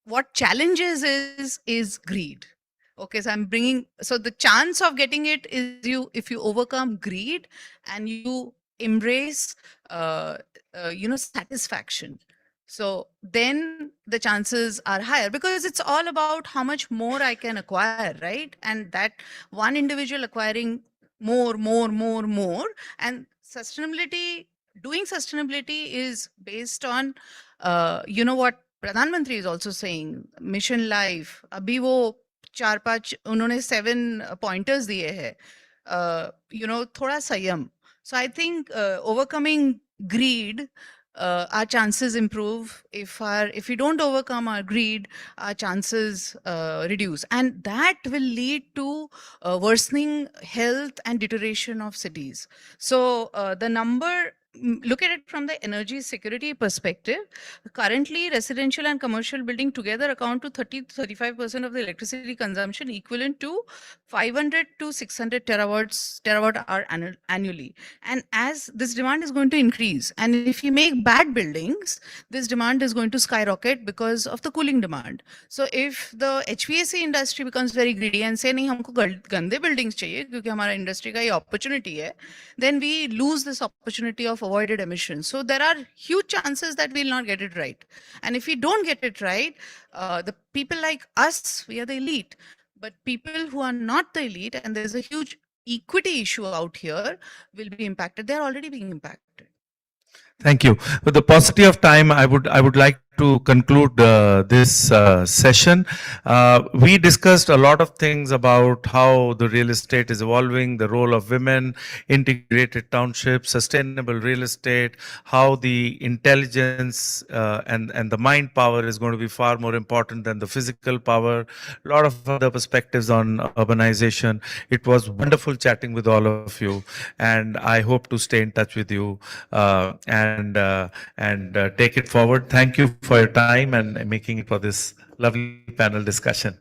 what challenges is greed. Okay, so the chance of getting it is if you overcome greed and you embrace, satisfaction. So then the chances are higher, because it's all about how much more I can acquire, right? And that one individual acquiring more, and doing sustainability is based on, what Pradhan Mantri is also saying, mission life. Abhi wo 4-5 उन्होंने 7 pointers दिए हैं, थोड़ा संयम. So I think overcoming greed, our chances improve. If we don't overcome our greed, our chances reduce, and that will lead to worsening health and deterioration of cities. So the number, look at it from the energy security perspective. Currently, residential and commercial building together account to 30-35% of the electricity consumption, equivalent to 500 to 600 terawatt hour annually. And as this demand is going to increase, and if we make bad buildings, this demand is going to skyrocket because of the cooling demand. So if the HVAC industry becomes very greedy and say, nahi, humko gande buildings chahiye, kyunki hamara industry ka ye opportunity hai, then we lose this opportunity of avoided emissions. So there are huge chances that we'll not get it right. And if we don't get it right, the people like us, we are the elite. But people who are not the elite, and there's a huge equity issue out here, will be impacted. They're already being impacted. Thank you. With the paucity of time, I would like to conclude this session. We discussed a lot of things about how the real estate is evolving, the role of women, integrated townships, sustainable real estate, how the intelligence and the mind power is going to be far more important than the physical power. A lot of other perspectives on urbanization. It was wonderful chatting with all of you, and I hope to stay in touch with you and take it forward. Thank you for your time and making it for this lovely panel discussion.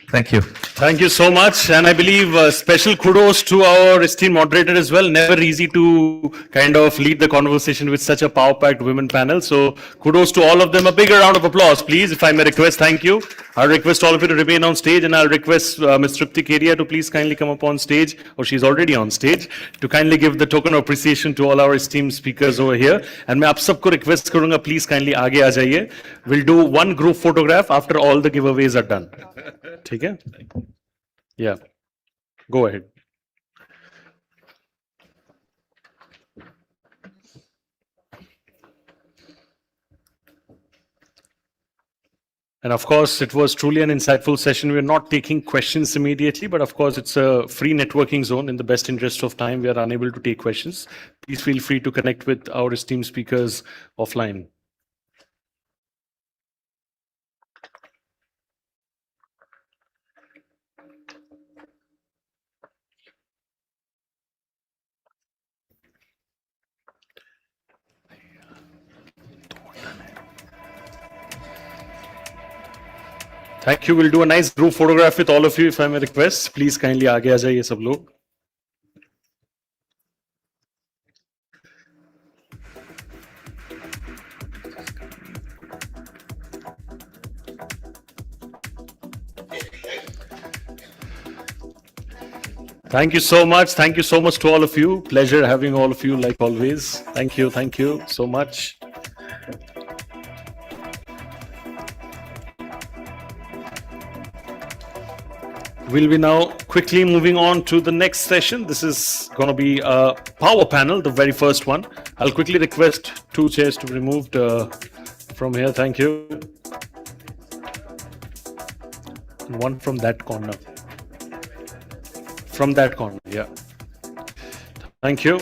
Thank you. Thank you so much. And I believe special kudos to our esteemed moderator as well. Never easy to kind of lead the conversation with such a power-packed women panel. So kudos to all of them. A bigger round of applause, please, if I may request. Thank you. I'll request all of you to remain on stage, and I'll request Ms. Tripti Kedia to please kindly come up on stage, or she's already on stage, to kindly give the token of appreciation to all our esteemed speakers over here. And मैं आप सबको request करूँगा, please kindly आगे आ जाइए. We'll do one group photograph after all the giveaways are done. ठीक है? Yeah. Go ahead. And of course, it was truly an insightful session. We're not taking questions immediately, but of course, it's a free networking zone. In the best interest of time, we are unable to take questions. Please feel free to connect with our esteemed speakers offline. Thank you. We'll do a nice group photograph with all of you, if I may request. Please kindly आगे आ जाइए सब लोग. Thank you so much. Thank you so much to all of you. Pleasure having all of you like always. Thank you. Thank you so much. We'll be now quickly moving on to the next session. This is going to be a power panel, the very first one. I'll quickly request 2 chairs to be removed from here. Thank you. And one from that corner. From that corner, yeah. Thank you.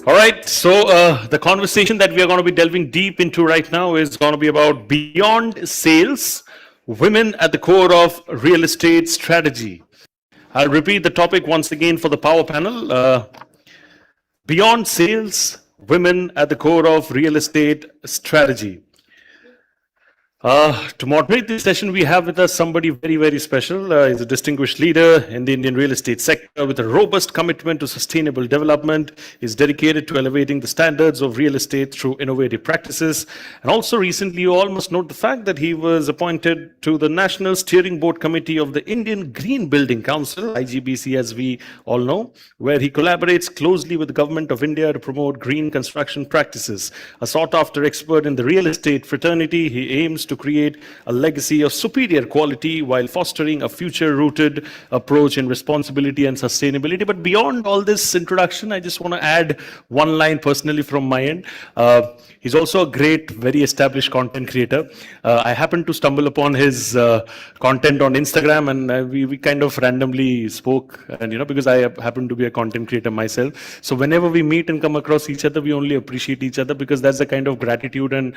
All right, so the conversation that we are going to be delving deep into right now is going to be about beyond sales, women at the core of real estate strategy. I'll repeat the topic once again for the power panel. Beyond sales, women at the core of real estate strategy. To moderate this session, we have with us somebody very, very special. He's a distinguished leader in the Indian real estate sector with a robust commitment to sustainable development. He's dedicated to elevating the standards of real estate through innovative practices. And also recently, you all must note the fact that he was appointed to the National Steering Board Committee of the Indian Green Building Council, IGBC as we all know, where he collaborates closely with the Government of India to promote green construction practices. A sought-after expert in the real estate fraternity, he aims to create a legacy of superior quality while fostering a future-rooted approach in responsibility and sustainability. But beyond all this introduction, I just want to add one line personally from my end. He's also a great, very established content creator. I happened to stumble upon his content on Instagram, and we kind of randomly spoke, and because I happen to be a content creator myself. So whenever we meet and come across each other, we only appreciate each other because that's the kind of gratitude and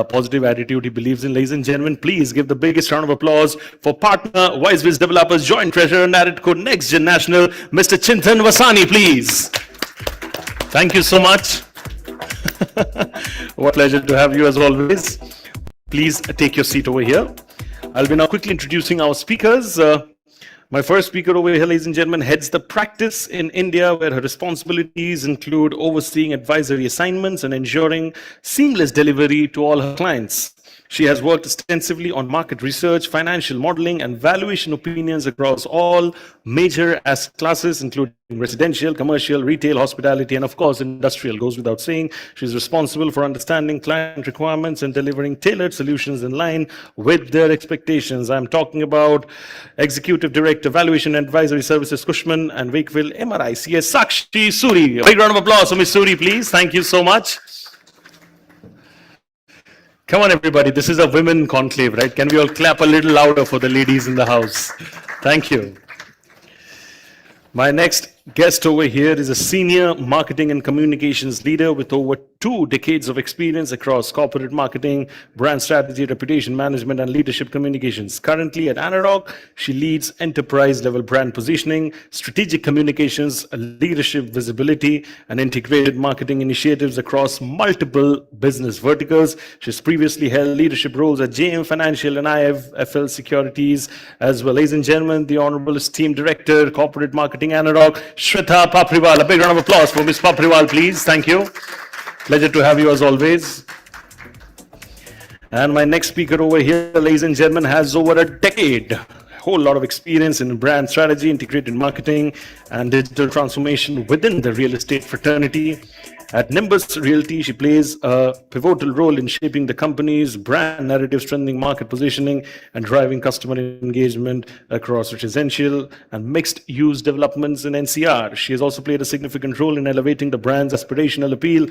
positive attitude he believes in. Ladies and gentlemen, please give the biggest round of applause for partner, WiseWiz Developers, Joint Treasurer, Narrative Next Gen National, Mr. Chintan Vasani, please. Thank you so much. What a pleasure to have you as always. Please take your seat over here. I'll be now quickly introducing our speakers. My first speaker over here, ladies and gentlemen, heads the practice in India, where her responsibilities include overseeing advisory assignments and ensuring seamless delivery to all her clients. She has worked extensively on market research, financial modeling, and valuation opinions across all major asset classes, including residential, commercial, retail, hospitality, and of course, industrial. Goes without saying, she's responsible for understanding client requirements and delivering tailored solutions in line with their expectations. I'm talking about Executive Director, Valuation and Advisory Services, Cushman and Wakefield, MRI, CS Sakshi Suri. A big round of applause for Ms. Suri, please. Thank you so much. Come on, everybody. This is a women conclave, right? Can we all clap a little louder for the ladies in the house? Thank you. My next guest over here is a senior marketing and communications leader with over 2 decades of experience across corporate marketing, brand strategy, reputation management, and leadership communications. Currently at Anarock, she leads enterprise-level brand positioning, strategic communications, leadership visibility, and integrated marketing initiatives across multiple business verticals. She's previously held leadership roles at JM Financial and IFL Securities as well. Ladies and gentlemen, the Honorable Esteemed Director, Corporate Marketing, Anarock, Shweta Papriwal. A big round of applause for Ms. Papriwal, please. Thank you. Pleasure to have you as always. And my next speaker over here, ladies and gentlemen, has over a decade, a whole lot of experience in brand strategy, integrated marketing, and digital transformation within the real estate fraternity. At Nimbus Realty, she plays a pivotal role in shaping the company's brand narrative, strengthening market positioning, and driving customer engagement across residential and mixed-use developments in NCR. She has also played a significant role in elevating the brand's aspirational appeal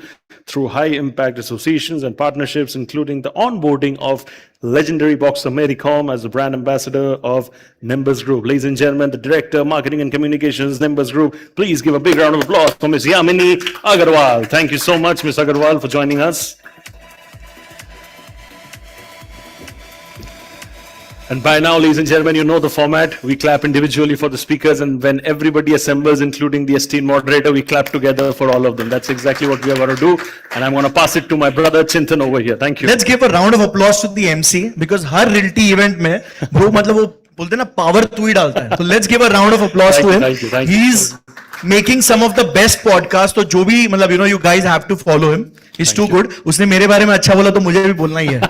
through high-impact associations and partnerships, including the onboarding of legendary boxer Mary Kom as the brand ambassador of Nimbus Group. Ladies and gentlemen, the Director, Marketing and Communications, Nimbus Group. Please give a big round of applause for Ms. Yamini Agarwal. Thank you so much, Ms. Agarwal, for joining us. And by now, ladies and gentlemen, you know the format. We clap individually for the speakers, and when everybody assembles, including the esteemed moderator, we clap together for all of them. That's exactly what we are going to do. And I'm going to pass it to my brother Chintan over here. Thank you. Let's give a round of applause to the MC because her realty event में bro मतलब वो बोलते हैं ना power तू ही डालता है. So let's give a round of applause to him. Thank you. He's making some of the best podcasts. तो जो भी मतलब you guys have to follow him. He's too good. उसने मेरे बारे में अच्छा बोला तो मुझे भी बोलना ही है.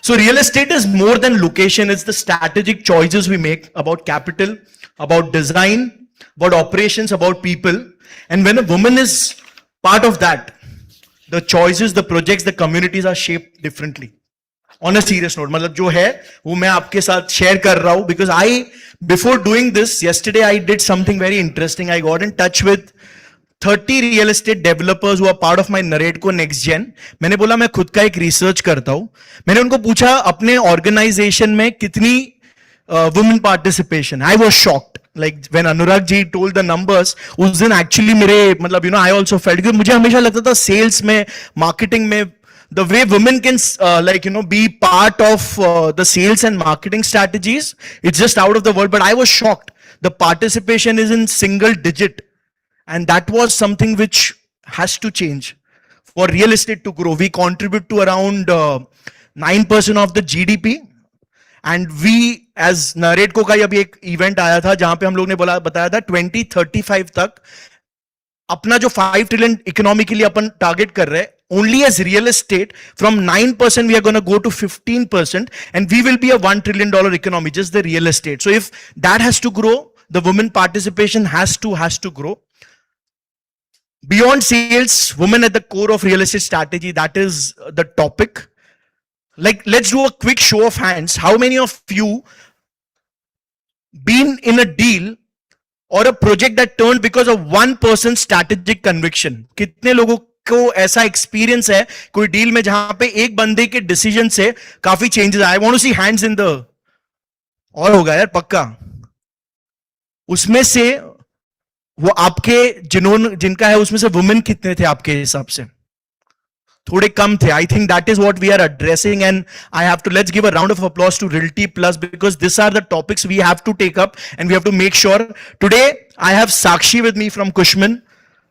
So real estate is more than location. It's the strategic choices we make about capital, about design, about operations, about people. And when a woman is part of that, the choices, the projects, the communities are shaped differently. On a serious note, मतलब जो है वो मैं आपके साथ share कर रहा हूँ because before doing this, yesterday I did something very interesting. I got in touch with 30 real estate developers who are part of my Narrateco Next Gen. मैंने बोला मैं खुद का एक research करता हूँ. मैंने उनको पूछा अपने organization में कितनी women participation. I was shocked. Like when Anurag ji told the numbers, उस दिन actually मेरे मतलब I also felt because मुझे हमेशा लगता था sales में, marketing में, the way women can be part of the sales and marketing strategies, it's just out of the world. But I was shocked. The participation is in single digit. And that was something which has to change for real estate to grow. We contribute to around 9% of the GDP. And we as Narrateco का अभी एक event आया था जहां पे हम लोग ने बताया था 2035 तक अपना जो 5 trillion economy के लिए अपन target कर रहे हैं, only as real estate from 9% we are going to go to 15% and we will be a $1 trillion economy, just the real estate. So if that has to grow, the women participation has to grow. Beyond sales, women at the core of real estate strategy, that is the topic. Like, let's do a quick show of hands. How many of you been in a deal or a project that turned because of one person's strategic conviction? कितने लोगों को ऐसा experience है कोई deal में जहां पे एक बंदे के decision से काफी changes आए? I want to see hands in the और होगा यार पक्का. उसमें से वो आपके जिनका है उसमें से वुमेन कितने थे आपके हिसाब से? थोड़े कम थे. I think that is what we are addressing and let's give a round of applause to Realty Plus because these are the topics we have to take up and we have to make sure. Today I have Sakshi with me from Cushman,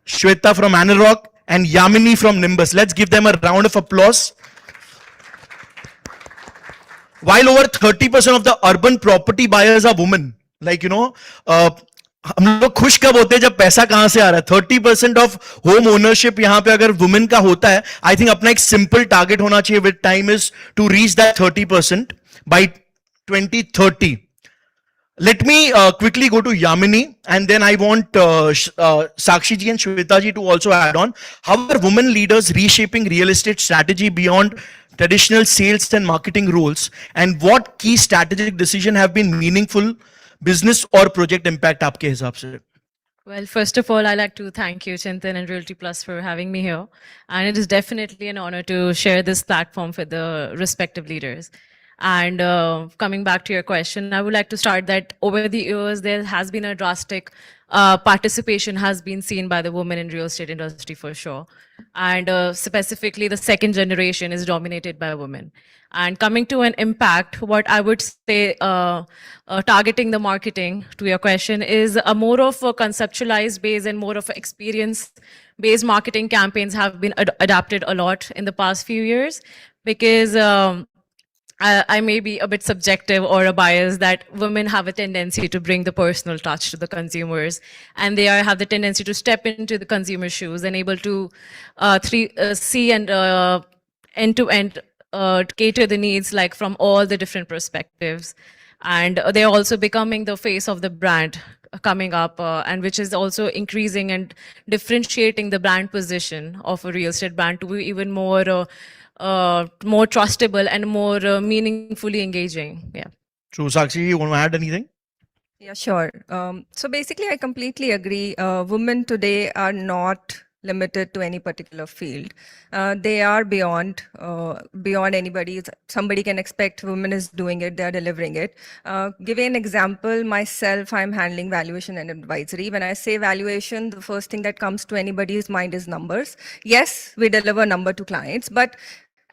Shweta from Anarok and Yamini from Nimbus. Let's give them a round of applause. While over 30% of the urban property buyers are women, हम लोग खुश कब होते हैं जब पैसा कहां से आ रहा है? 30% ऑफ होम ओनरशिप यहां पे अगर वुमेन का होता है, आई थिंक अपना एक सिंपल टारगेट होना चाहिए with time is to reach that 30% by 2030. Let me quickly go to Yamini and then I want Sakshi ji and Shweta ji to also add on. How are women leaders reshaping real estate strategy beyond traditional sales and marketing roles and what key strategic decisions have been meaningful business or project impact आपके हिसाब से? Well, first of all, I'd like to thank you, Chintan and Realty Plus, for having me here. And it is definitely an honor to share this platform with the respective leaders. And coming back to your question, I would like to start that over the years, there has been a drastic participation has been seen by the women in real estate industry for sure. And specifically, the second generation is dominated by women. And coming to an impact, what I would say, targeting the marketing to your question is a more of a conceptualized base and more of experience-based marketing campaigns have been adapted a lot in the past few years because I may be a bit subjective or a bias that women have a tendency to bring the personal touch to the consumers and they have the tendency to step into the consumer shoes and able to see and end to end cater the needs like from all the different perspectives. And they're also becoming the face of the brand coming up, and which is also increasing and differentiating the brand position of a real estate brand to be even more trustable and more meaningfully engaging. Yeah. True. Sakshi, you want to add anything? Yeah, sure. So basically, I completely agree. Women today are not limited to any particular field. They are beyond anybody. Somebody can expect women is doing it, they are delivering it. Give an example, myself, I'm handling valuation and advisory. When I say valuation, the first thing that comes to anybody's mind is numbers. Yes, we deliver number to clients, but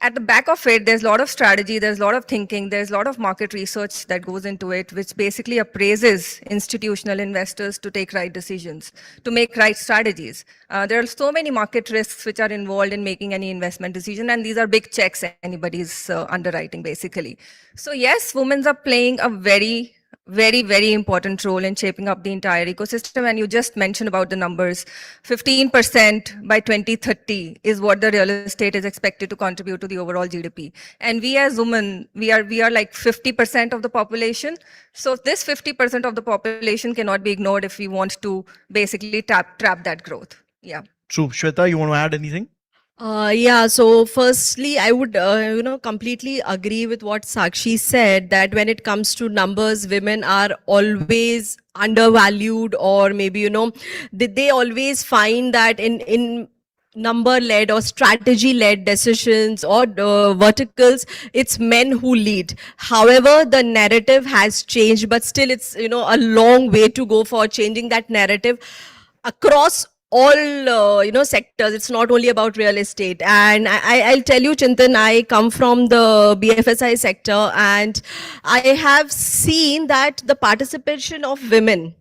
at the back of it, there's a lot of strategy, there's a lot of thinking, there's a lot of market research that goes into it, which basically appraises institutional investors to take right decisions, to make right strategies. There are so many market risks which are involved in making any investment decision, and these are big checks anybody's underwriting, basically. So yes, women are playing a very, very important role in shaping up the entire ecosystem. And you just mentioned about the numbers. 15% by 2030 is what the real estate is expected to contribute to the overall GDP. And we as women, we are like 50% of the population. So this 50% of the population cannot be ignored if we want to basically trap that growth. Yeah. True. Shweta, you want to add anything? Yeah, so firstly, I would, completely agree with what Sakshi said, that when it comes to numbers, women are always undervalued, or maybe, they always find that in number-led or strategy-led decisions or verticals, it's men who lead. However, the narrative has changed, but still it's, a long way to go for changing that narrative across all sectors. It's not only about real estate. And I'll tell you, Chintan, I come from the BFSI sector, and I have seen that the participation of women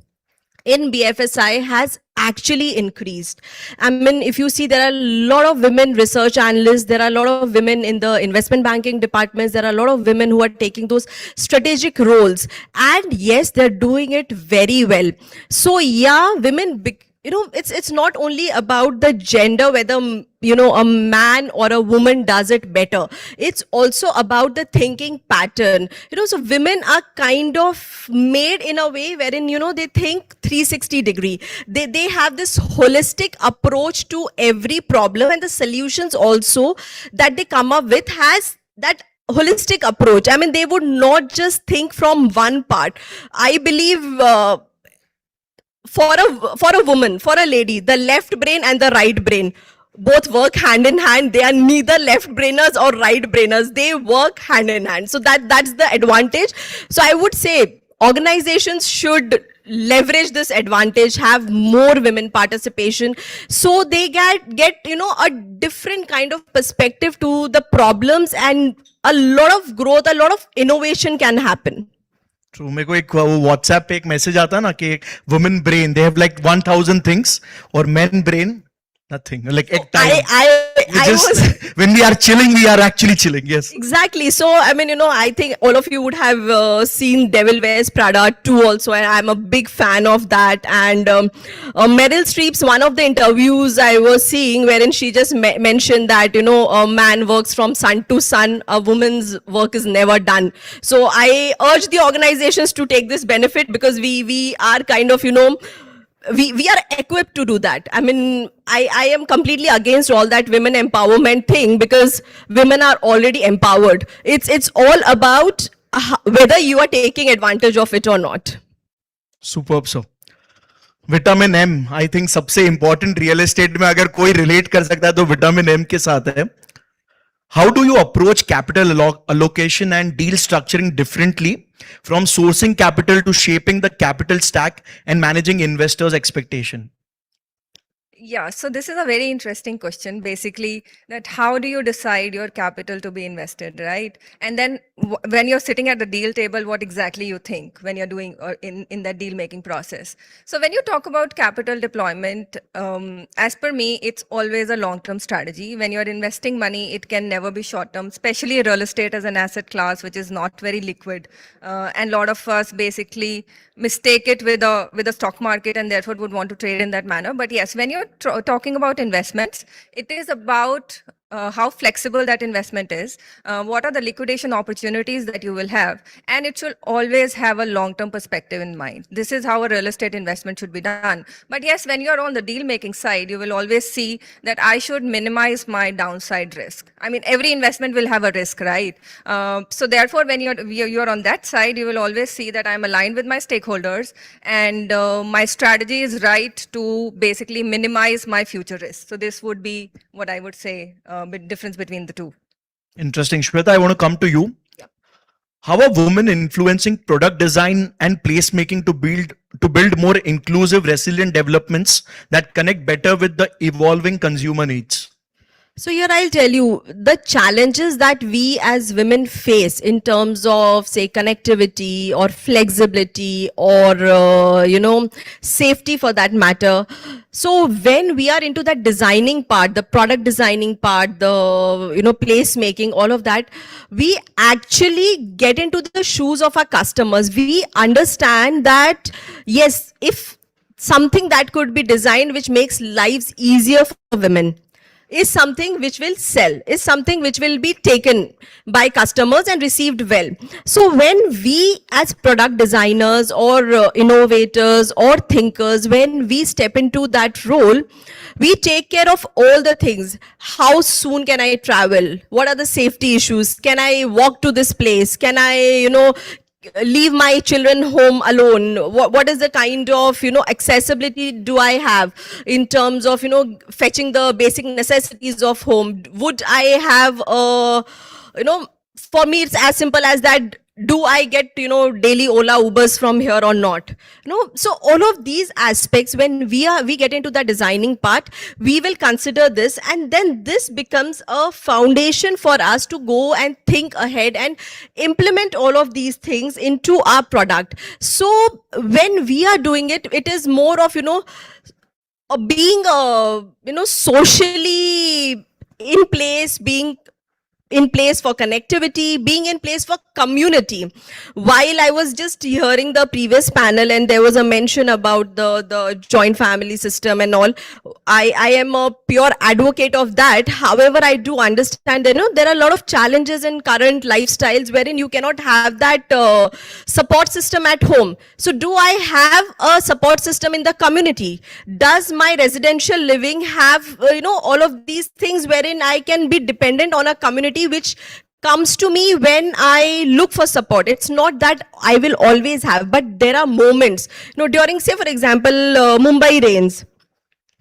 in BFSI has actually increased. I mean, if you see, there are a lot of women research analysts, there are a lot of women in the investment banking departments, there are a lot of women who are taking those strategic roles. And yes, they're doing it very well. So yeah, women, it's not only about the gender, whether a man or a woman does it better. It's also about the thinking pattern. So women are kind of made in a way wherein they think 360 degree. They have this holistic approach to every problem, and the solutions also that they come up with has that holistic approach. I mean, they would not just think from one part. I believe for a woman, for a lady, the left brain and the right brain both work hand in hand. They are neither left brainers or right brainers. They work hand in hand. So that's the advantage. So I would say organizations should leverage this advantage, have more women participation, so they get a different kind of perspective to the problems, and a lot of growth, a lot of innovation can happen. True. मेरे को एक WhatsApp पे एक message आता है ना कि women brain they have like 1000 things और men brain nothing, like at time when we are chilling, we are actually chilling. Yes, exactly. So I mean, I think all of you would have seen Devil Wears Prada 2 also, and I'm a big fan of that. And Meryl Streep's one of the interviews I was seeing, wherein she just mentioned that a man works from sun to sun, a woman's work is never done. So I urge the organizations to take this benefit, because we are kind of we are equipped to do that. I mean, I am completely against all that women empowerment thing, because women are already empowered. It's all about whether you are taking advantage of it or not. Superb, sir. Vitamin M, I think सबसे important real estate में अगर कोई relate कर सकता है तो vitamin M के साथ है. How do you approach capital allocation and deal structuring differently, from sourcing capital to shaping the capital stack and managing investors' expectation? Yeah, so this is a very interesting question, basically, that how do you decide your capital to be invested, right? And then when you're sitting at the deal table, what exactly you think when you're doing in that deal making process. So when you talk about capital deployment, as per me, it's always a long-term strategy. When you're investing money, it can never be short-term, especially real estate as an asset class, which is not very liquid. And a lot of us basically mistake it with a stock market, and therefore would want to trade in that manner. But yes, when you're talking about investments, it is about how flexible that investment is, what are the liquidation opportunities that you will have, and it should always have a long-term perspective in mind. This is how a real estate investment should be done. But yes, when you're on the deal-making side, you will always see that I should minimize my downside risk. I mean, every investment will have a risk, right? So therefore, when you're on that side, you will always see that I'm aligned with my stakeholders, and my strategy is right to basically minimize my future risk. So this would be what I would say, bit difference between the two. Interesting. Shweta, I want to come to you. How are women influencing product design and placemaking to build more inclusive, resilient developments that connect better with the evolving consumer needs? So here I'll tell you the challenges that we as women face in terms of, say, connectivity or flexibility or safety for that matter. So when we are into that designing part, the product designing part, the placemaking, all of that, we actually get into the shoes of our customers. We understand that yes, if something that could be designed which makes lives easier for women is something which will sell, is something which will be taken by customers and received well. So when we as product designers or innovators or thinkers, when we step into that role, we take care of all the things. How soon can I travel? What are the safety issues? Can I walk to this place? Can I, leave my children home alone? What is the kind of accessibility do I have in terms of fetching the basic necessities of home? Would I have for me it's as simple as that, do I get daily Ola Ubers from here or not? So all of these aspects, when we get into the designing part, we will consider this, and then this becomes a foundation for us to go and think ahead and implement all of these things into our product. So when we are doing it, it is more of being socially in place, being in place for connectivity, being in place for community. While I was just hearing the previous panel and there was a mention about the joint family system and all, I am a pure advocate of that. However, I do understand that there are a lot of challenges in current lifestyles wherein you cannot have that support system at home. So do I have a support system in the community? Does my residential living have all of these things wherein I can be dependent on a community which comes to me when I look for support? It's not that I will always have, but there are moments, during, say, for example, Mumbai rains.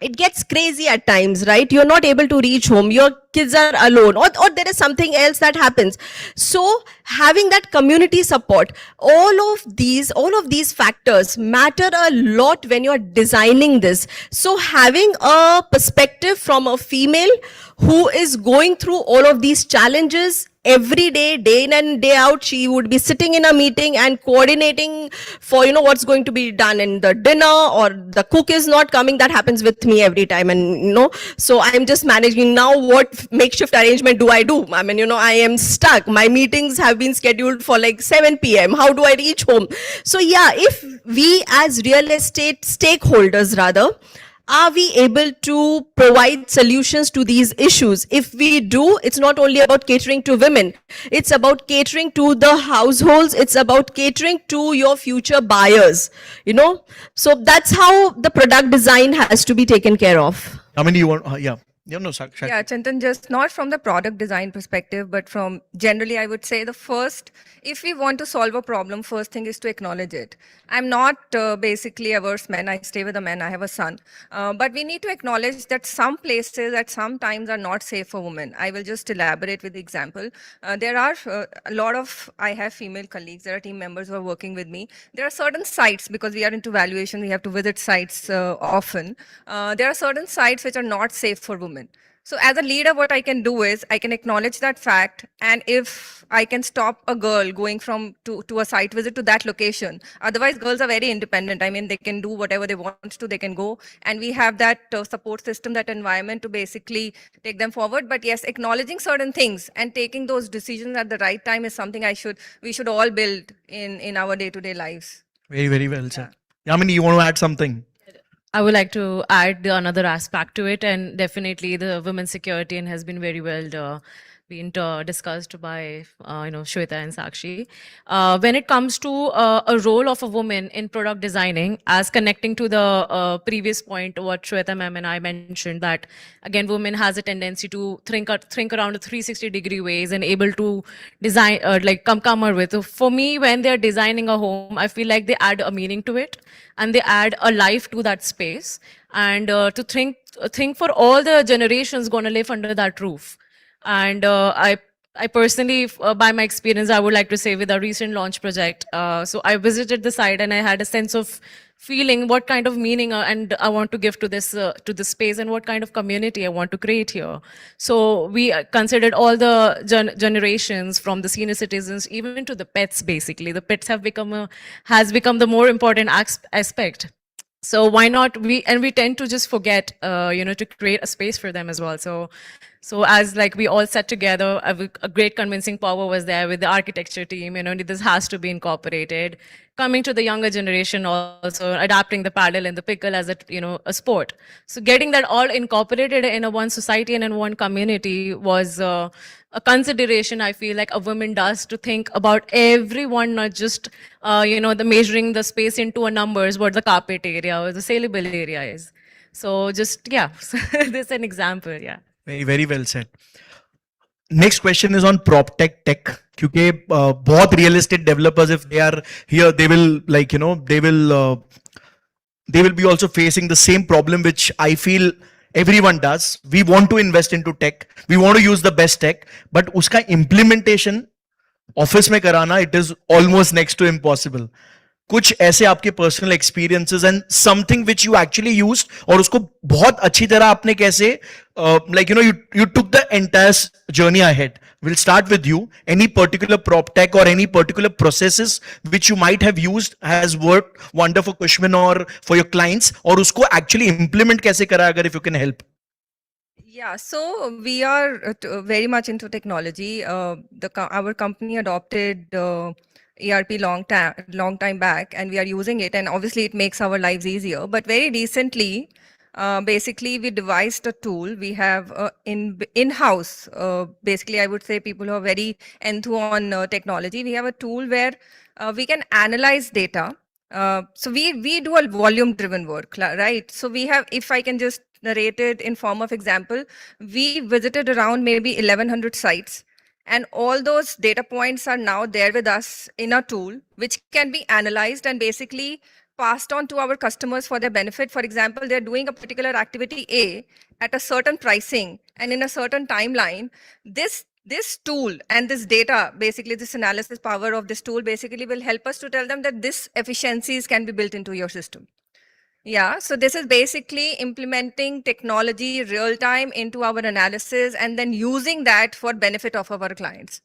It gets crazy at times, right? You're not able to reach home. Your kids are alone, or there is something else that happens. So having that community support, all of these factors matter a lot when you're designing this. So having a perspective from a female who is going through all of these challenges every day, day in and day out, she would be sitting in a meeting and coordinating for what's going to be done in the dinner, or the cook is not coming. That happens with me every time, and so I'm just managing now. What makeshift arrangement do I do? I mean, I am stuck. My meetings have been scheduled for like 7 p.m. How do I reach home? So yeah, if we as real estate stakeholders rather, are we able to provide solutions to these issues? If we do, it's not only about catering to women, it's about catering to the households, it's about catering to your future buyers, So that's how the product design has to be taken care of. I mean, you want, yeah. No, Sakshi. Yeah, Chintan, just not from the product design perspective, but from generally, I would say the first, if we want to solve a problem, first thing is to acknowledge it. I'm not basically averse men. I stay with a man. I have a son. But we need to acknowledge that some places at some times are not safe for women. I will just elaborate with the example. There are a lot of, I have female colleagues, there are team members who are working with me. There are certain sites, because we are into valuation, we have to visit sites often. There are certain sites which are not safe for women. So as a leader, what I can do is I can acknowledge that fact, and if I can stop a girl going from to a site visit to that location. Otherwise, girls are very independent. I mean, they can do whatever they want to, they can go, and we have that support system, that environment to basically take them forward. But yes, acknowledging certain things and taking those decisions at the right time is something we should all build in our day-to-day lives. Very, very well said. Yeah. I mean, you want to add something? I would like to add another aspect to it, and definitely the women's security and has been very well been discussed by Shweta and Sakshi. When it comes to a role of a woman in product designing, as connecting to the previous point, what Shweta ma'am and I mentioned, that again, women has a tendency to think around a 360-degree ways and able to design like come up with. So for me, when they're designing a home, I feel like they add a meaning to it and they add a life to that space, and to think for all the generations going to live under that roof. And I personally, by my experience, I would like to say with our recent launch project, so I visited the site and I had a sense of feeling what kind of meaning and I want to give to this space, and what kind of community I want to create here. So we considered all the generations, from the senior citizens even to the pets. Basically, the pets have become the more important aspect. So why not we tend to just forget to create a space for them as well. So as like we all sat together, a great convincing power was there with the architecture team. This has to be incorporated. Coming to the younger generation, also adapting the paddle and the pickle as a sport. So getting that all incorporated in a one society and in one community was a consideration I feel like a woman does, to think about everyone, not just the measuring the space into a numbers, what the carpet area or the saleable area is. So just this is an example. Yeah. Very, very well said. Next question is on prop tech. क्योंकि बहुत real estate developers, if they are here, they will they will be also facing the same problem, which I feel everyone does. We want to invest into tech, we want to use the best tech, but uska implementation office में कराना, it is almost next to impossible. कुछ ऐसे आपके personal experiences and something which you actually used, और उसको बहुत अच्छी तरह आपने कैसे you took the entire journey ahead. We'll start with you. Any particular prop tech or any particular processes which you might have used has worked wonder for Kushman or for your clients, और उसको actually implement कैसे करा, अगर if you can help. Yeah, so we are very much into technology. Our company adopted ERP long time back, and we are using it, and obviously it makes our lives easier. But very recently, basically we devised a tool. We have in-house, basically I would say people who are very enthused on technology. We have a tool where we can analyze data. So we do a volume driven work, right? So we have, if I can just narrate it in form of example, we visited around maybe 1100 sites. And all those data points are now there with us in a tool, which can be analyzed and basically passed on to our customers for their benefit. For example, they're doing a particular activity A at a certain pricing and in a certain timeline. This tool and this data, basically this analysis power of this tool basically will help us to tell them that this efficiencies can be built into your system. Yeah, so this is basically implementing technology real time into our analysis and then using that for benefit of our clients.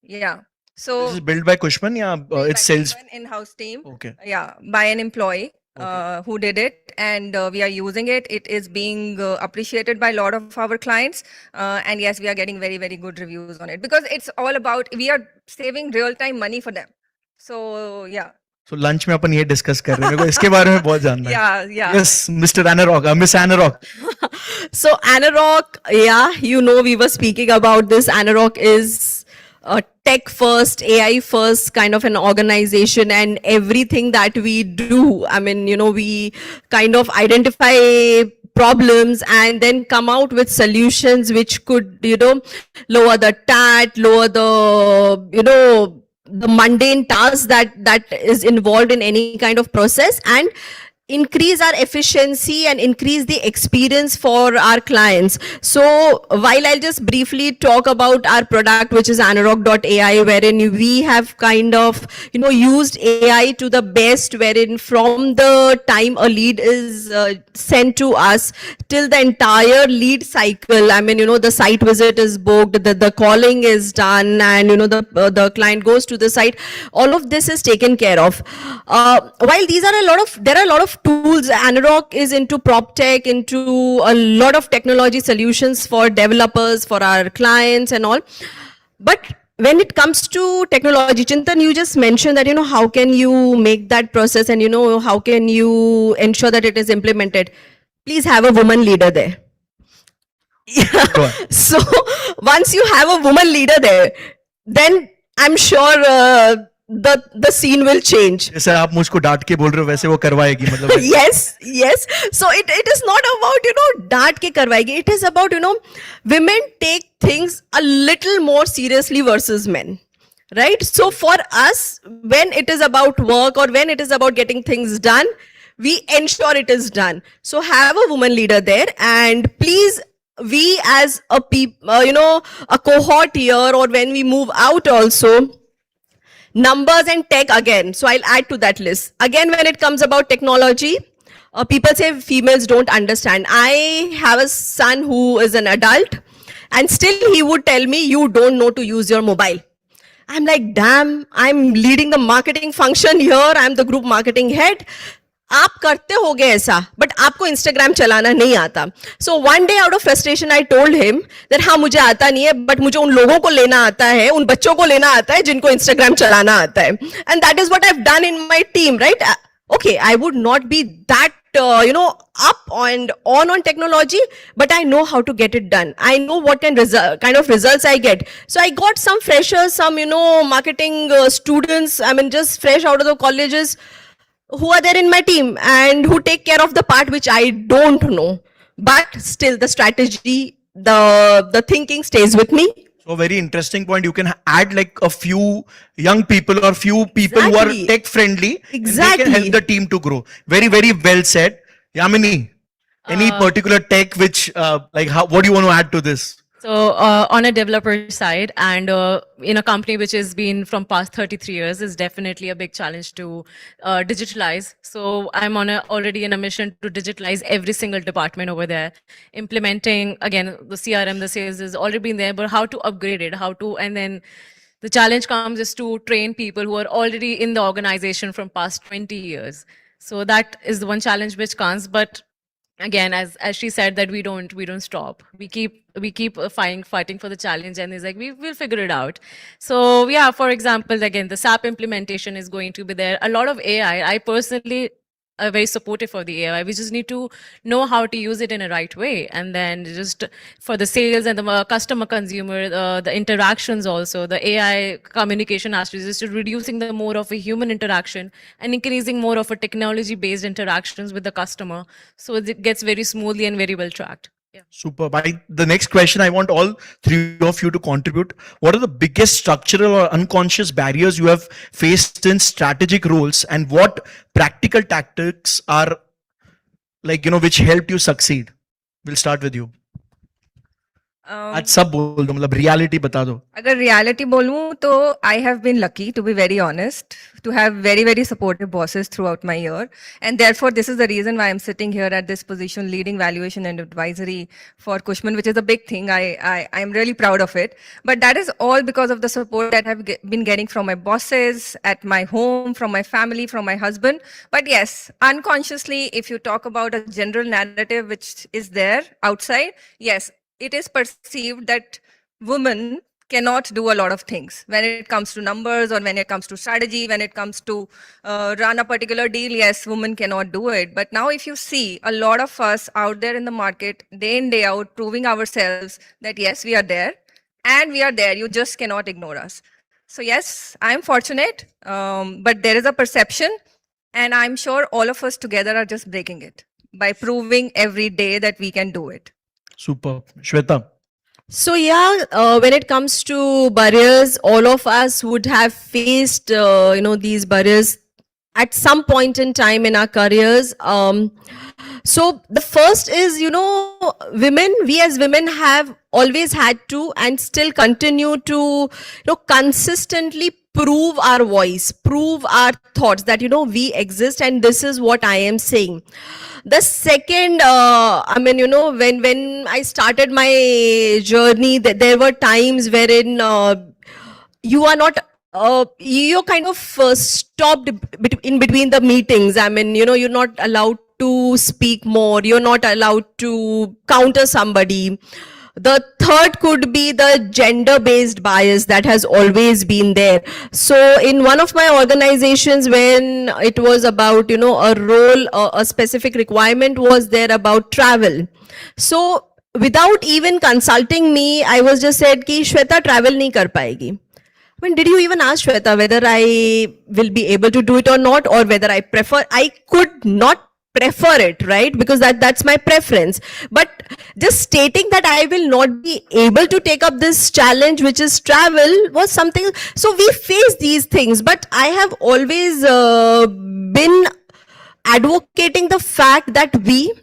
Yeah. So this is built by Kushman, it's sales in-house team. Okay. Yeah, by an employee who did it, and we are using it. It is being appreciated by a lot of our clients, and yes, we are getting very, very good reviews on it, because it's all about, we are saving real time money for them. So yeah. So lunch में अपन ये discuss कर रहे हैं, मेरे को इसके बारे में बहुत जानना है. Yeah. Yes, Mr. Anarok, Miss Anarok. So Anarok, we were speaking about this. Anarok is a tech first, AI first kind of an organization, and everything that we do, I mean, we kind of identify problems and then come out with solutions which could, lower the TAT, lower the, the mundane tasks that is involved in any kind of process, and increase our efficiency and increase the experience for our clients. So while I'll just briefly talk about our product, which is Anarok.ai, wherein we have kind of, used AI to the best, wherein from the time a lead is sent to us till the entire lead cycle, I mean, the site visit is booked, the calling is done, and, the client goes to the site, all of this is taken care of. While there are a lot of tools. Anarok is into prop tech, into a lot of technology solutions for developers, for our clients and all. But when it comes to technology, Chintan, you just mentioned that, how can you make that process and, how can you ensure that it is implemented? Please have a woman leader there. So once you have a woman leader there, then I'm sure the scene will change. जैसे आप मुझको डांट के बोल रहे हो वैसे वो करवाएगी मतलब Yes. So it is not about, डांट के करवाएगी. It is about, women take things a little more seriously versus men. Right? So for us, when it is about work or when it is about getting things done, we ensure it is done. So have a woman leader there, and please, we as a a cohort here, or when we move out also, numbers and tech again. So I'll add to that list. Again, when it comes about technology, people say females don't understand. I have a son who is an adult, and still he would tell me, you don't know to use your mobile. I'm like, damn, I'm leading the marketing function here. I'm the group marketing head. आप करते होगे ऐसा, but आपको Instagram चलाना नहीं आता. So one day out of frustration, I told him that हाँ मुझे आता नहीं है, but मुझे उन लोगों को लेना आता है, उन बच्चों को लेना आता है जिनको Instagram चलाना आता है. And that is what I've done in my team, right? Okay, I would not be that up and on technology, but I know how to get it done. I know what kind of results I get. So I got some freshers, some marketing students, just fresh out of the colleges, who are there in my team and who take care of the part which I don't know. But still the strategy, the thinking stays with me. So very interesting point. You can add like a few young people or few people who are tech friendly. Exactly. And they can help the team to grow. Very, very well said. Yamini, any particular tech which what do you want to add to this? So on a developer side, and in a company which has been from past 33 years, is definitely a big challenge to digitalize. So I'm already in a mission to digitalize every single department over there. Implementing, again, the CRM, the sales has already been there, but how to upgrade it, and then the challenge comes is to train people who are already in the organization from past 20 years. So that is the one challenge which comes, but again, as she said, that we don't stop. We keep fighting for the challenge, and it's like we'll figure it out. So yeah, for example, again, the SAP implementation is going to be there. A lot of AI. I personally are very supportive for the AI. We just need to know how to use it in a right way, and then just for the sales and the customer consumer, the interactions also, the AI communication aspects, just reducing the more of a human interaction and increasing more of a technology based interactions with the customer, so it gets very smoothly and very well tracked. Yeah. Super. The next question, I want all three of you to contribute. What are the biggest structural or unconscious barriers you have faced in strategic roles, and what practical tactics are which helped you succeed? We'll start with you. आज सब बोल दो, मतलब reality बता दो. अगर reality बोलूं तो I have been lucky, to be very honest, to have very, very supportive bosses throughout my year, and therefore this is the reason why I'm sitting here at this position, leading valuation and advisory for Cushman, which is a big thing. I'm really proud of it, but that is all because of the support that I've been getting from my bosses, at my home, from my family, from my husband. But yes, unconsciously, if you talk about a general narrative which is there outside, yes, it is perceived that women cannot do a lot of things when it comes to numbers, or when it comes to strategy, when it comes to run a particular deal. Yes, women cannot do it. But now if you see a lot of us out there in the market, day in, day out, proving ourselves that yes, we are there, and we are there. You just cannot ignore us. So yes, I'm fortunate, but there is a perception, and I'm sure all of us together are just breaking it by proving every day that we can do it. Super. Shweta. So yeah, when it comes to barriers, all of us would have faced, these barriers at some point in time in our careers. So the first is, we as women have always had to and still continue to, consistently prove our voice, prove our thoughts that, we exist and this is what I am saying. The second, when I started my journey, there were times wherein you are not, you're kind of stopped in between the meetings. You're not allowed to speak more. You're not allowed to counter somebody. The third could be the gender-based bias that has always been there. So in one of my organizations, when it was about, a role, a specific requirement was there about travel. So without even consulting me, I was just said ki Shweta travel nahi kar payegi. I mean, did you even ask Shweta whether I will be able to do it or not, or whether I prefer? I could not prefer it, right? Because that's my preference. But just stating that I will not be able to take up this challenge, which is travel, was something. So we face these things, but I have always been advocating the fact that we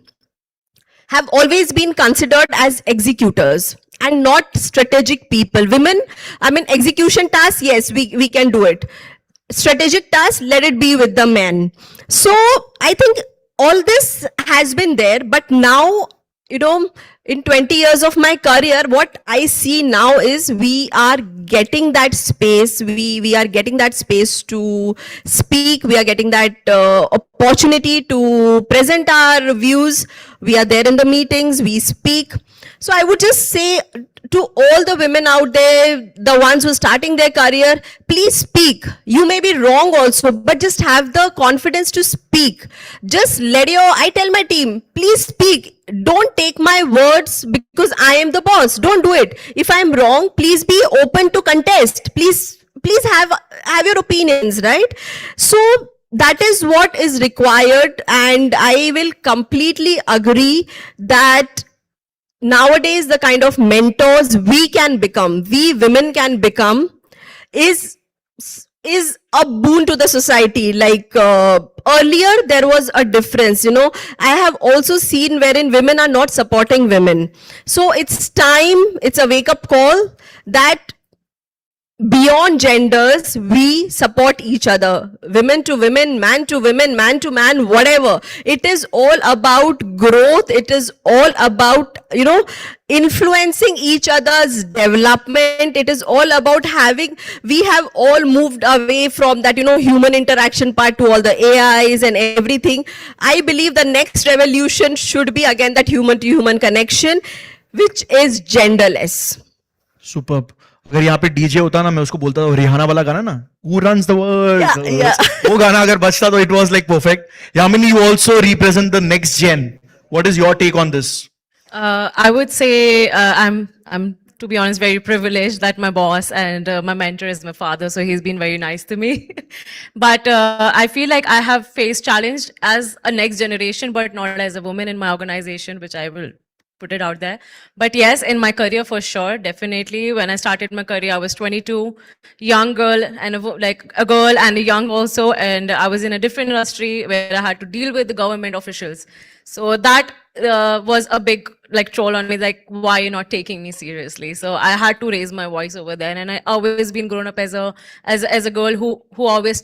have always been considered as executors and not strategic people. Women, I mean, execution tasks, yes, we can do it. Strategic tasks, let it be with the men. So I think all this has been there, but now, in 20 years of my career, what I see now is we are getting that space. We are getting that space to speak. We are getting that opportunity to present our views. We are there in the meetings. We speak. So I would just say to all the women out there, the ones who are starting their career, please speak. You may be wrong also, but just have the confidence to speak. Just I tell my team, please speak. Don't take my words because I am the boss. Don't do it. If I'm wrong, please be open to contest. Please have your opinions, right? So that is what is required, and I will completely agree that nowadays the kind of mentors we can become, we women can become, is a boon to the society. Like earlier there was a difference, I have also seen wherein women are not supporting women. So it's time, it's a wake up call that beyond genders, we support each other. Women to women, man to women, man to man, whatever. It is all about growth. It is all about, influencing each other's development. It is all about we have all moved away from that, human interaction part to all the AIs and everything. I believe the next revolution should be again that human to human connection, which is genderless. Superb. अगर यहाँ पे DJ होता ना, मैं उसको बोलता था Rihanna वाला गाना ना, Who Runs the World, वो गाना अगर बजता तो it was like perfect. Yamini, you also represent the next gen. What is your take on this? I would say I'm to be honest very privileged that my boss and my mentor is my father, so he's been very nice to me. But I feel like I have faced challenge as a next generation, but not as a woman in my organization, which I will put it out there. But yes, in my career for sure, definitely. When I started my career, I was 22, young girl, and a girl and a young also, and I was in a different industry where I had to deal with the government officials. So that was a big troll on me, like, why you're not taking me seriously? So I had to raise my voice over there, and I always been grown up as a girl who always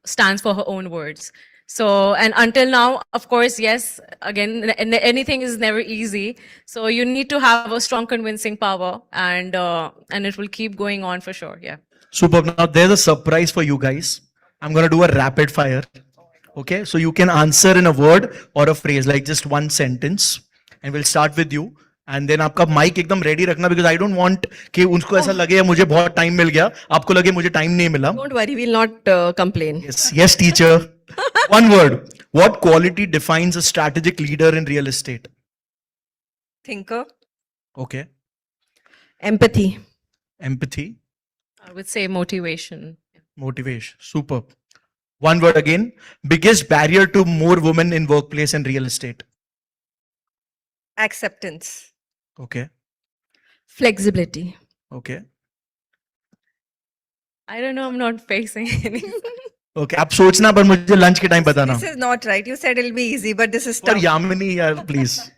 stands for her own words. So, and until now, of course, yes, again, anything is never easy. So you need to have a strong convincing power, and it will keep going on for sure. Yeah. Superb. Now there's a surprise for you guys. I'm going to do a rapid fire. Okay. So you can answer in a word or a phrase, like just one sentence, and we'll start with you. And then आपका mic एकदम ready रखना, because I don't want कि उनको ऐसा लगे मुझे बहुत time मिल गया, आपको लगे मुझे time नहीं मिला. Don't worry, we'll not complain. Yes, teacher. One word. What quality defines a strategic leader in real estate? Thinker. Okay. Empathy. Empathy. I would say motivation. Motivation. Superb. One word again. Biggest barrier to more women in workplace and real estate. Acceptance. Okay. Flexibility. Okay. I don't know, I'm not facing any. Okay, आप सोचना, पर मुझे lunch के time बताना. This is not right. You said it'll be easy, but this is For tough. Yamini, yaar, please.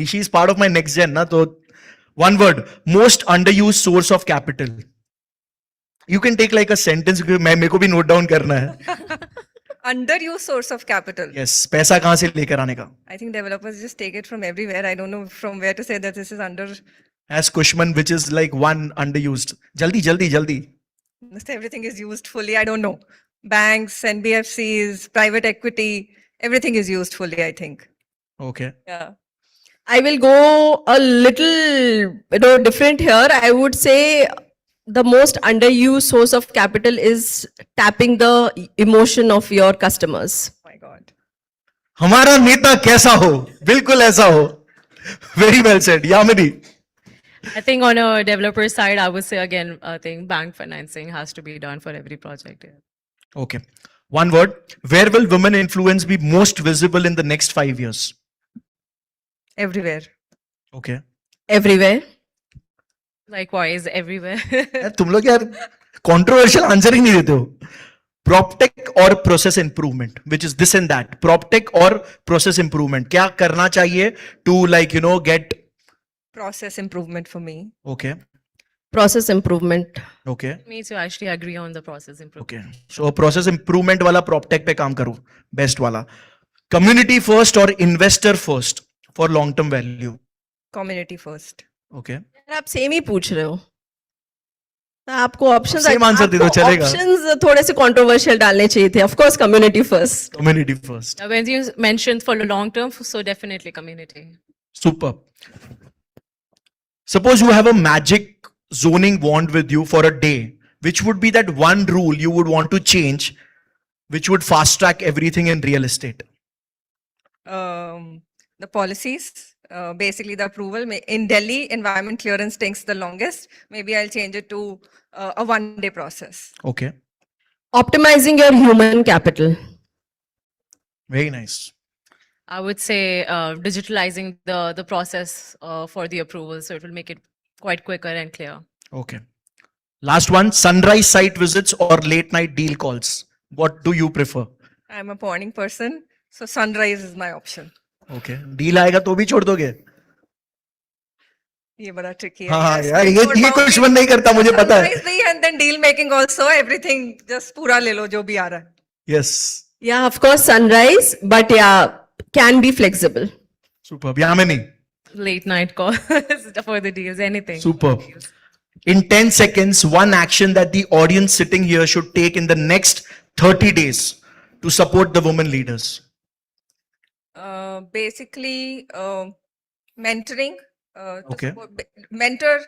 She's part of my next gen, na? So, one word. Most underused source of capital. You can take like a sentence. मेरे को भी note down करना है. Underused source of capital. Yes. पैसा कहाँ से लेकर आने का? I think developers just take it from everywhere. I don't know from where to say that this is under. As Kushman, which is like one underused. Jaldi. Everything is used fully. I don't know. Banks, NBFCs, private equity, everything is used fully, I think. Okay. Yeah. I will go a little different here. I would say the most underused source of capital is tapping the emotion of your customers. My God. हमारा नेता कैसा हो, बिल्कुल ऐसा हो. Very well said. Yamini. I think on a developer side, I would say again, I think bank financing has to be done for every project. Yeah. Okay. One word. Where will women influence be most visible in the next 5 years? Everywhere. Okay. Everywhere. Likewise, everywhere. यार तुम लोग यार controversial answer ही नहीं देते हो. PropTech or process improvement, which is this and that. PropTech or process improvement. क्या करना चाहिए to get. Process improvement for me. Okay. Process improvement. Okay. Me too, actually agree on the process improvement. Okay. So process improvement वाला PropTech पे काम करो. Best वाला. Community first or investor first for long term value. Community first. Okay. यार आप same ही पूछ रहे हो. आपको ऑप्शंस Same answer दे दो, चलेगा. ऑप्शंस थोड़े से कंट्रोवर्शियल डालने चाहिए थे. Of course community first. Community first. When you mentioned for the long term, so definitely community. Super. Suppose you have a magic zoning wand with you for a day. Which would be that one rule you would want to change, which would fast track everything in real estate? The policies, basically the approval. In Delhi, environment clearance takes the longest. Maybe I'll change it to a one-day process. Okay. Optimizing your human capital. Very nice. I would say digitalizing the process for the approval, so it will make it quite quicker and clear. Okay. Last one, sunrise site visits or late night deal calls. What do you prefer? I'm a morning person, so sunrise is my option. Okay. Deal आएगा तो भी छोड़ दोगे? ये बड़ा tricky है. हाँ Yes, यार I ये thought about कुछ it. मन नहीं करता मुझे पता है. Sunrise नहीं, and then deal making also, everything just पूरा ले लो जो भी आ रहा है. Yes. Yeah, of course, sunrise, but yeah, can be flexible. Superb. Yamini. Late night calls for the deals, anything. Superb. In 10 seconds, one action that the audience sitting here should take in the next 30 days to support the women leaders. Basically, mentoring. To Okay. mentor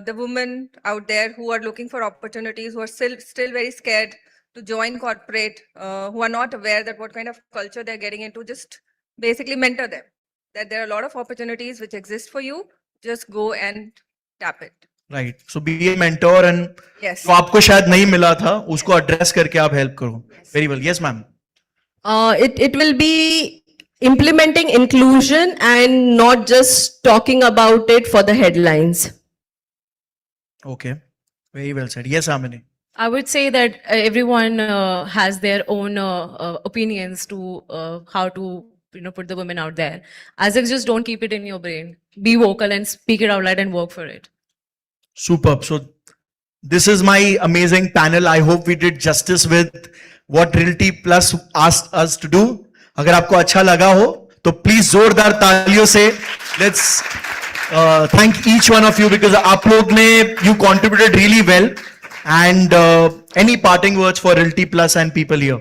the women out there who are looking for opportunities, who are still very scared to join corporate, who are not aware that what kind of culture they're getting into. Just basically mentor them. That there are a lot of opportunities which exist for you. Just go and tap it. Right. So be a mentor and Yes. जो आपको शायद नहीं मिला था उसको address करके आप help करो. Very well. Yes, ma'am. It will be implementing inclusion and not just talking about it for the headlines. Okay. Very well said. Yes, Amini. I would say that everyone has their own opinions to how to put the women out there. As if just don't keep it in your brain. Be vocal and speak it out loud and work for it. Superb. So this is my amazing panel. I hope we did justice with what Realty Plus asked us to do. अगर आपको अच्छा लगा हो तो please जोरदार तालियों से let's thank each one of you because आप लोग ने you contributed really well. And any parting words for Realty Plus and people here?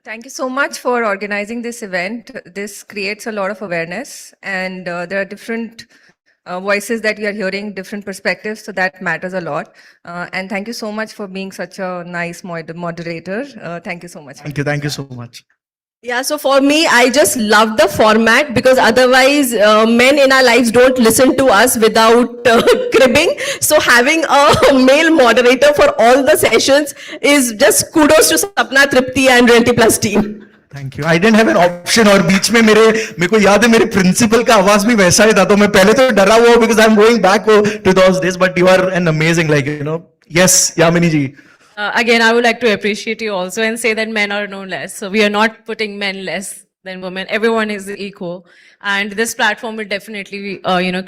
Thank you so much for organizing this event. This creates a lot of awareness, and there are different voices that we are hearing, different perspectives, so that matters a lot. And thank you so much for being such a nice moderator. Thank you so much. Thank you so much. Yeah, so for me, I just love the format because otherwise men in our lives don't listen to us without cribbing. So having a male moderator for all the sessions is just kudos to Sapna, Tripti and Realty Plus team. Thank you. I didn't have an option और बीच में मेरे को याद है मेरे principal का आवाज भी वैसा ही था तो मैं पहले तो डरा हुआ because I'm going back to those days, but you are an amazing, yes, Yamini ji. Again, I would like to appreciate you also and say that men are no less. So we are not putting men less than women. Everyone is equal. And this platform will definitely,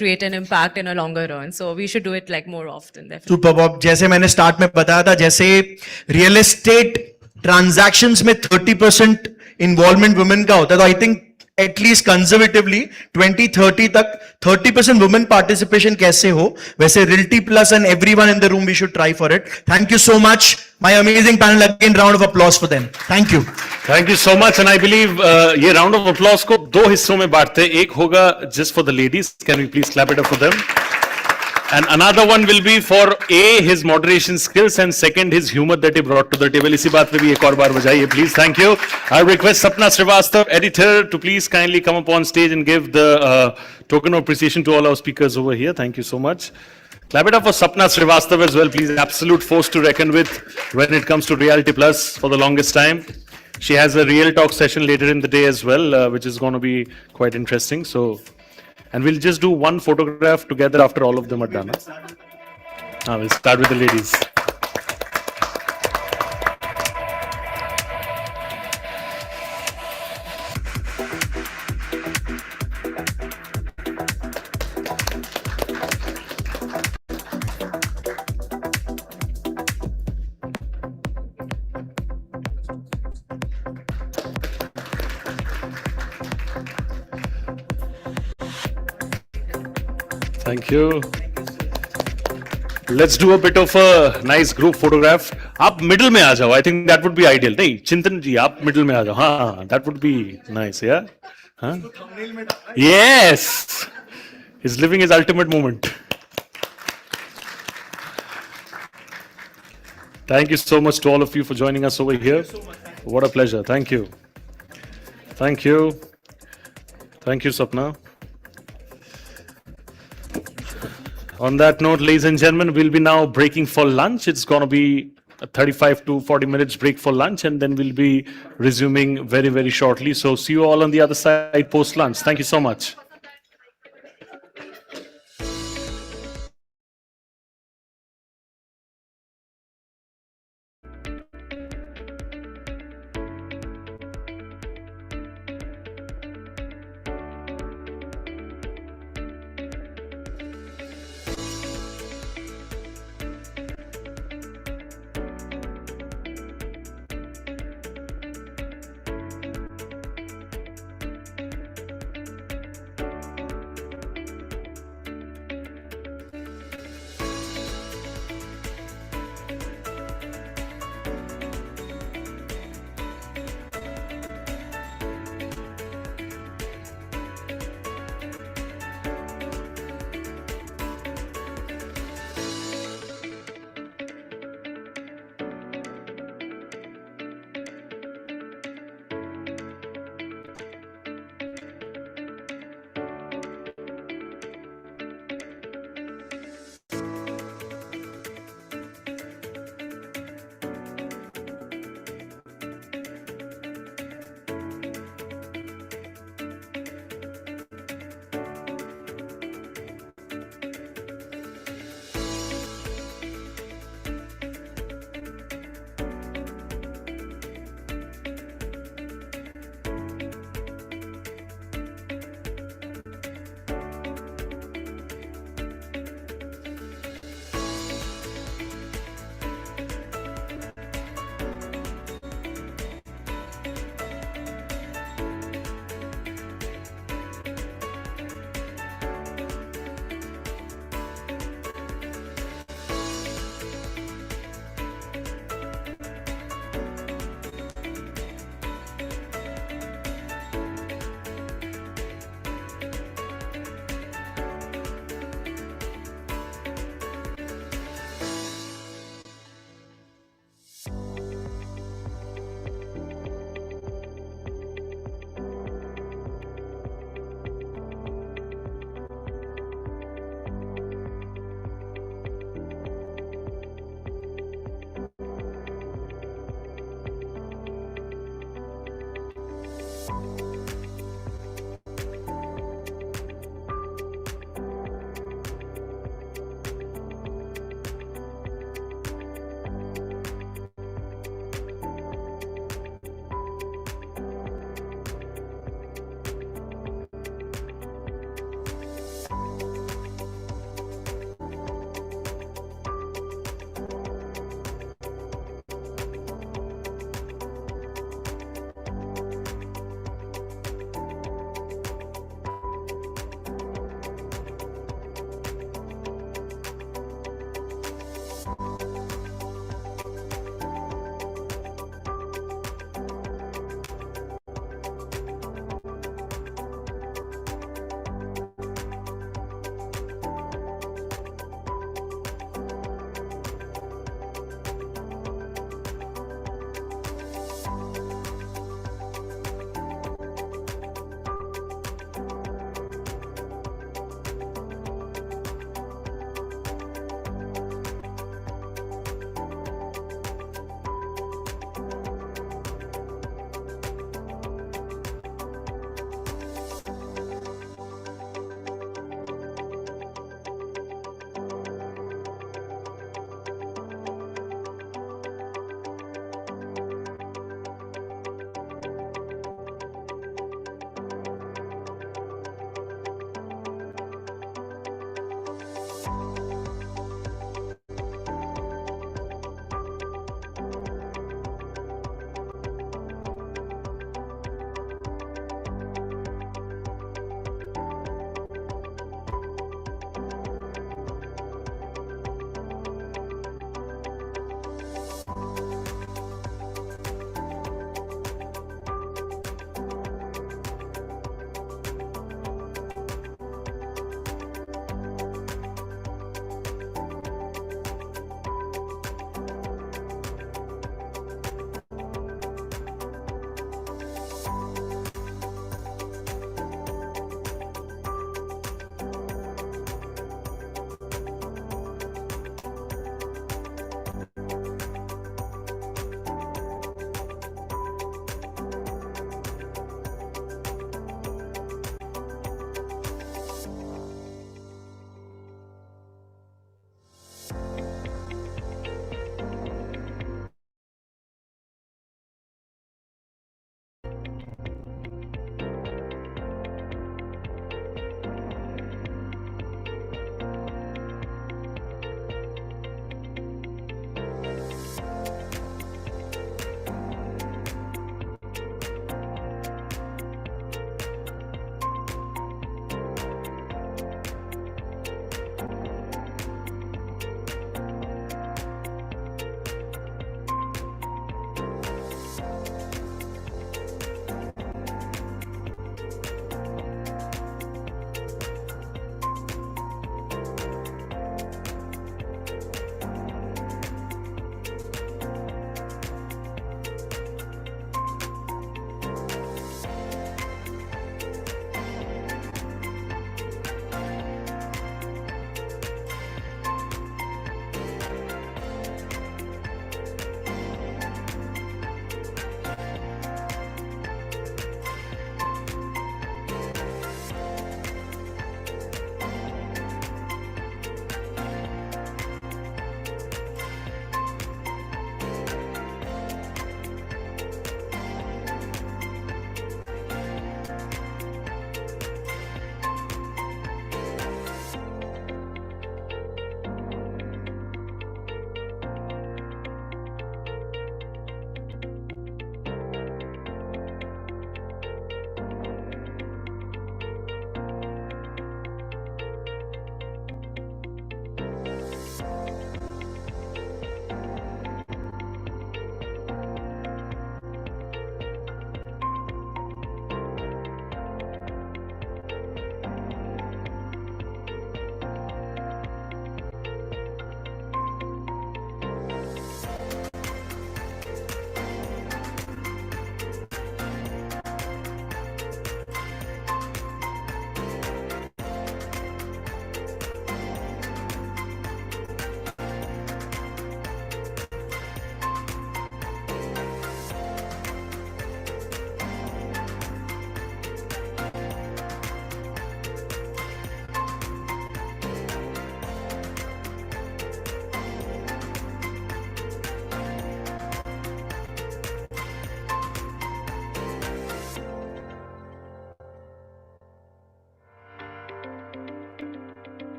create an impact in a longer run. So we should do it more often. Definitely. Super Bob. जैसे मैंने start में बताया था, जैसे real estate transactions में 30% involvement women का होता है, तो I think at least conservatively 2030 तक 30% women participation कैसे हो, वैसे Realty Plus and everyone in the room we should try for it. Thank you so much. My amazing panel, again round of applause for them. Thank you. Thank you so much, and I believe ये round of applause को दो हिस्सों में बांटते हैं. एक होगा just for the ladies. Can we please clap it up for them? And another one will be for A, his moderation skills, and second, his humor that he brought to the table. इसी बात पे भी एक और बार बजाइए, please. Thank you. I request Sapna Srivastav, editor, to please kindly come up on stage and give the token of appreciation to all our speakers over here. Thank you so much. Clap it up for Sapna Srivastav as well, please. Absolute force to reckon with when it comes to Realty Plus for the longest time. She has a real talk session later in the day as well, which is going to be quite interesting. So, and we'll just do one photograph together after all of them are done. We'll start with the ladies. Thank you. Let's do a bit of a nice group photograph. आप middle में आ जाओ. I think that would be ideal. नहीं, चिंतन जी, आप middle में आ जाओ. हाँ, that would be nice, yeah. हाँ? Yes. He's living his ultimate moment. Thank you so much to all of you for joining us over here. What a pleasure. Thank you. Thank you. Thank you, Sapna. On that note, ladies and gentlemen, we'll be now breaking for lunch. It's going to be a 35 to 40 minutes break for lunch, and then we'll be resuming very, very shortly. So see you all on the other side post lunch. Thank you so much.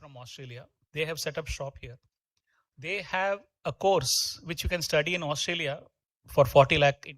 from Australia. They have set up shop here. They have a course which you can study in Australia for 40 lakh.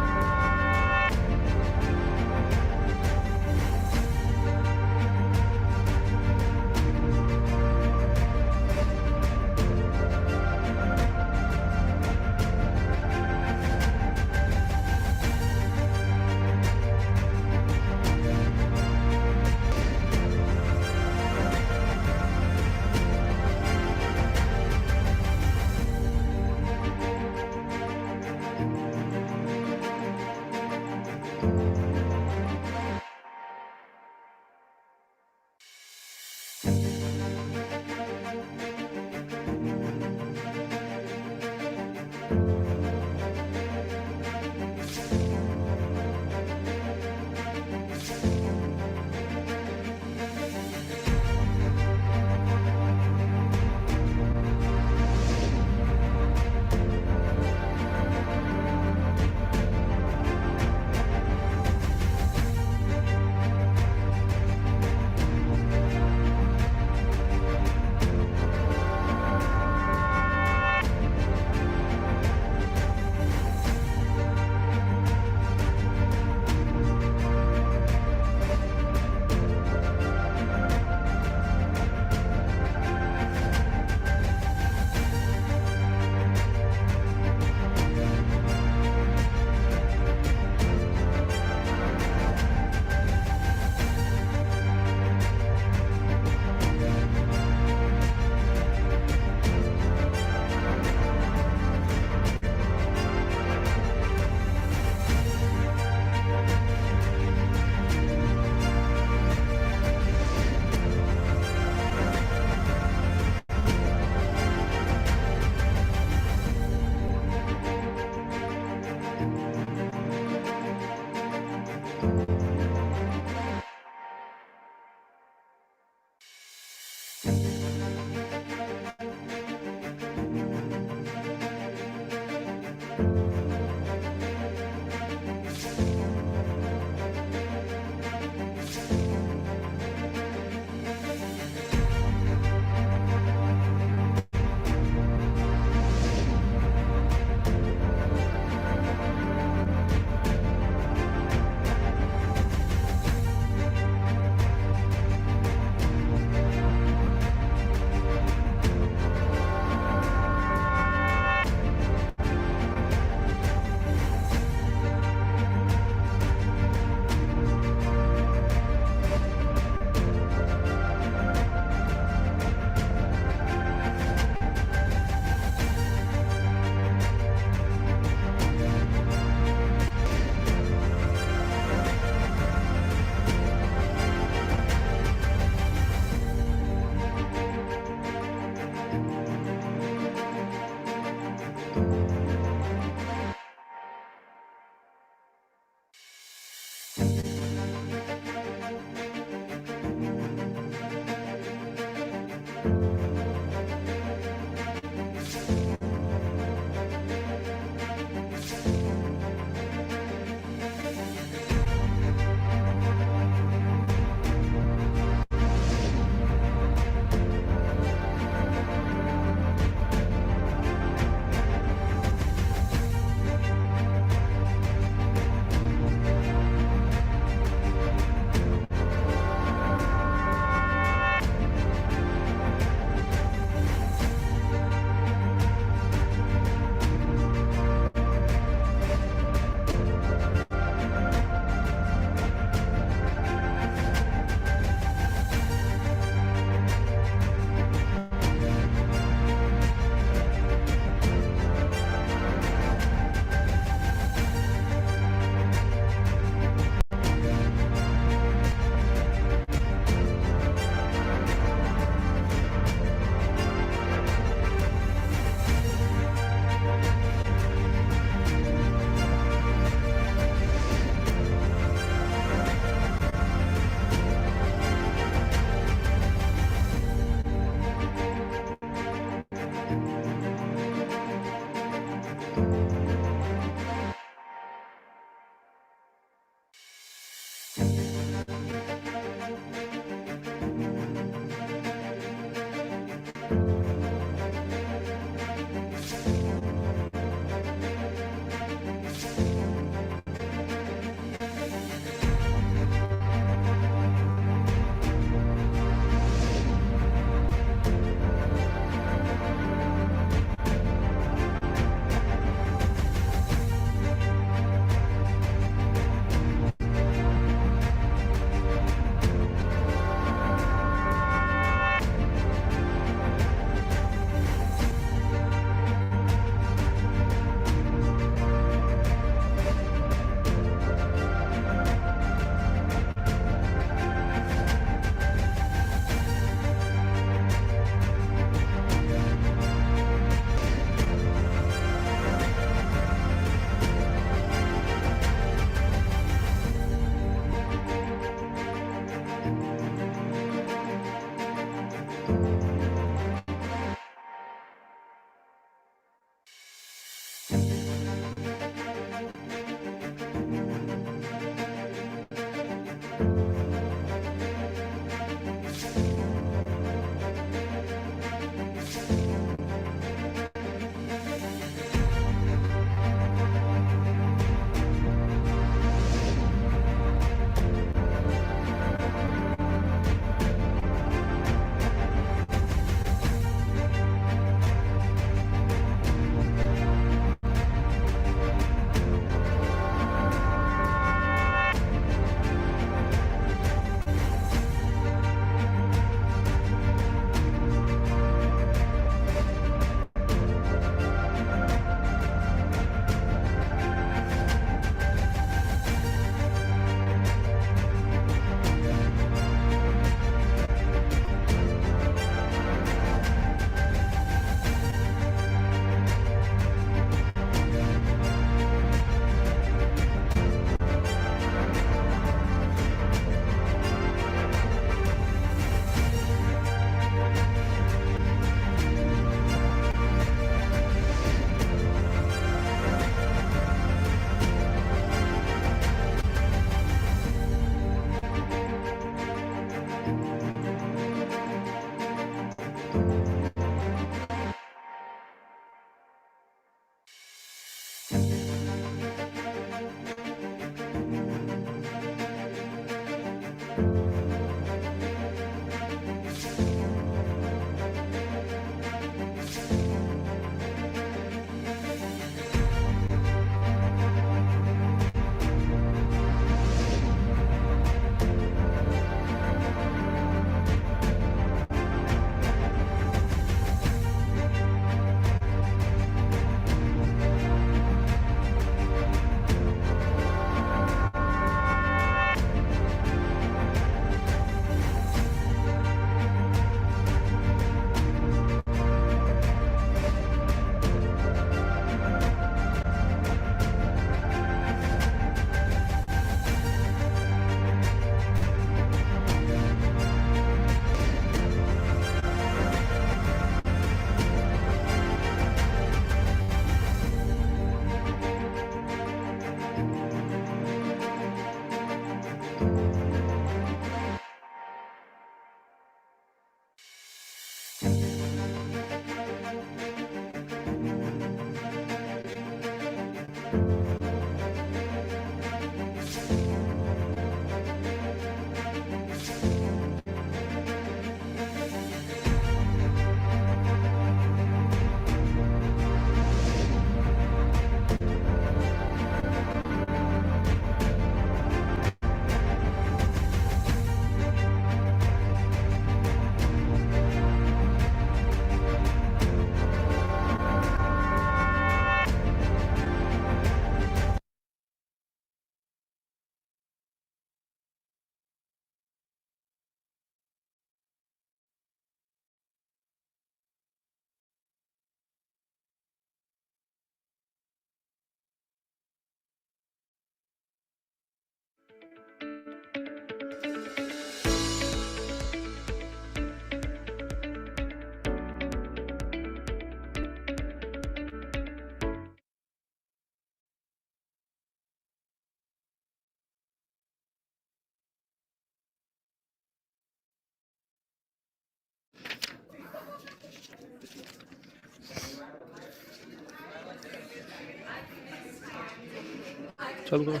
चालू करो.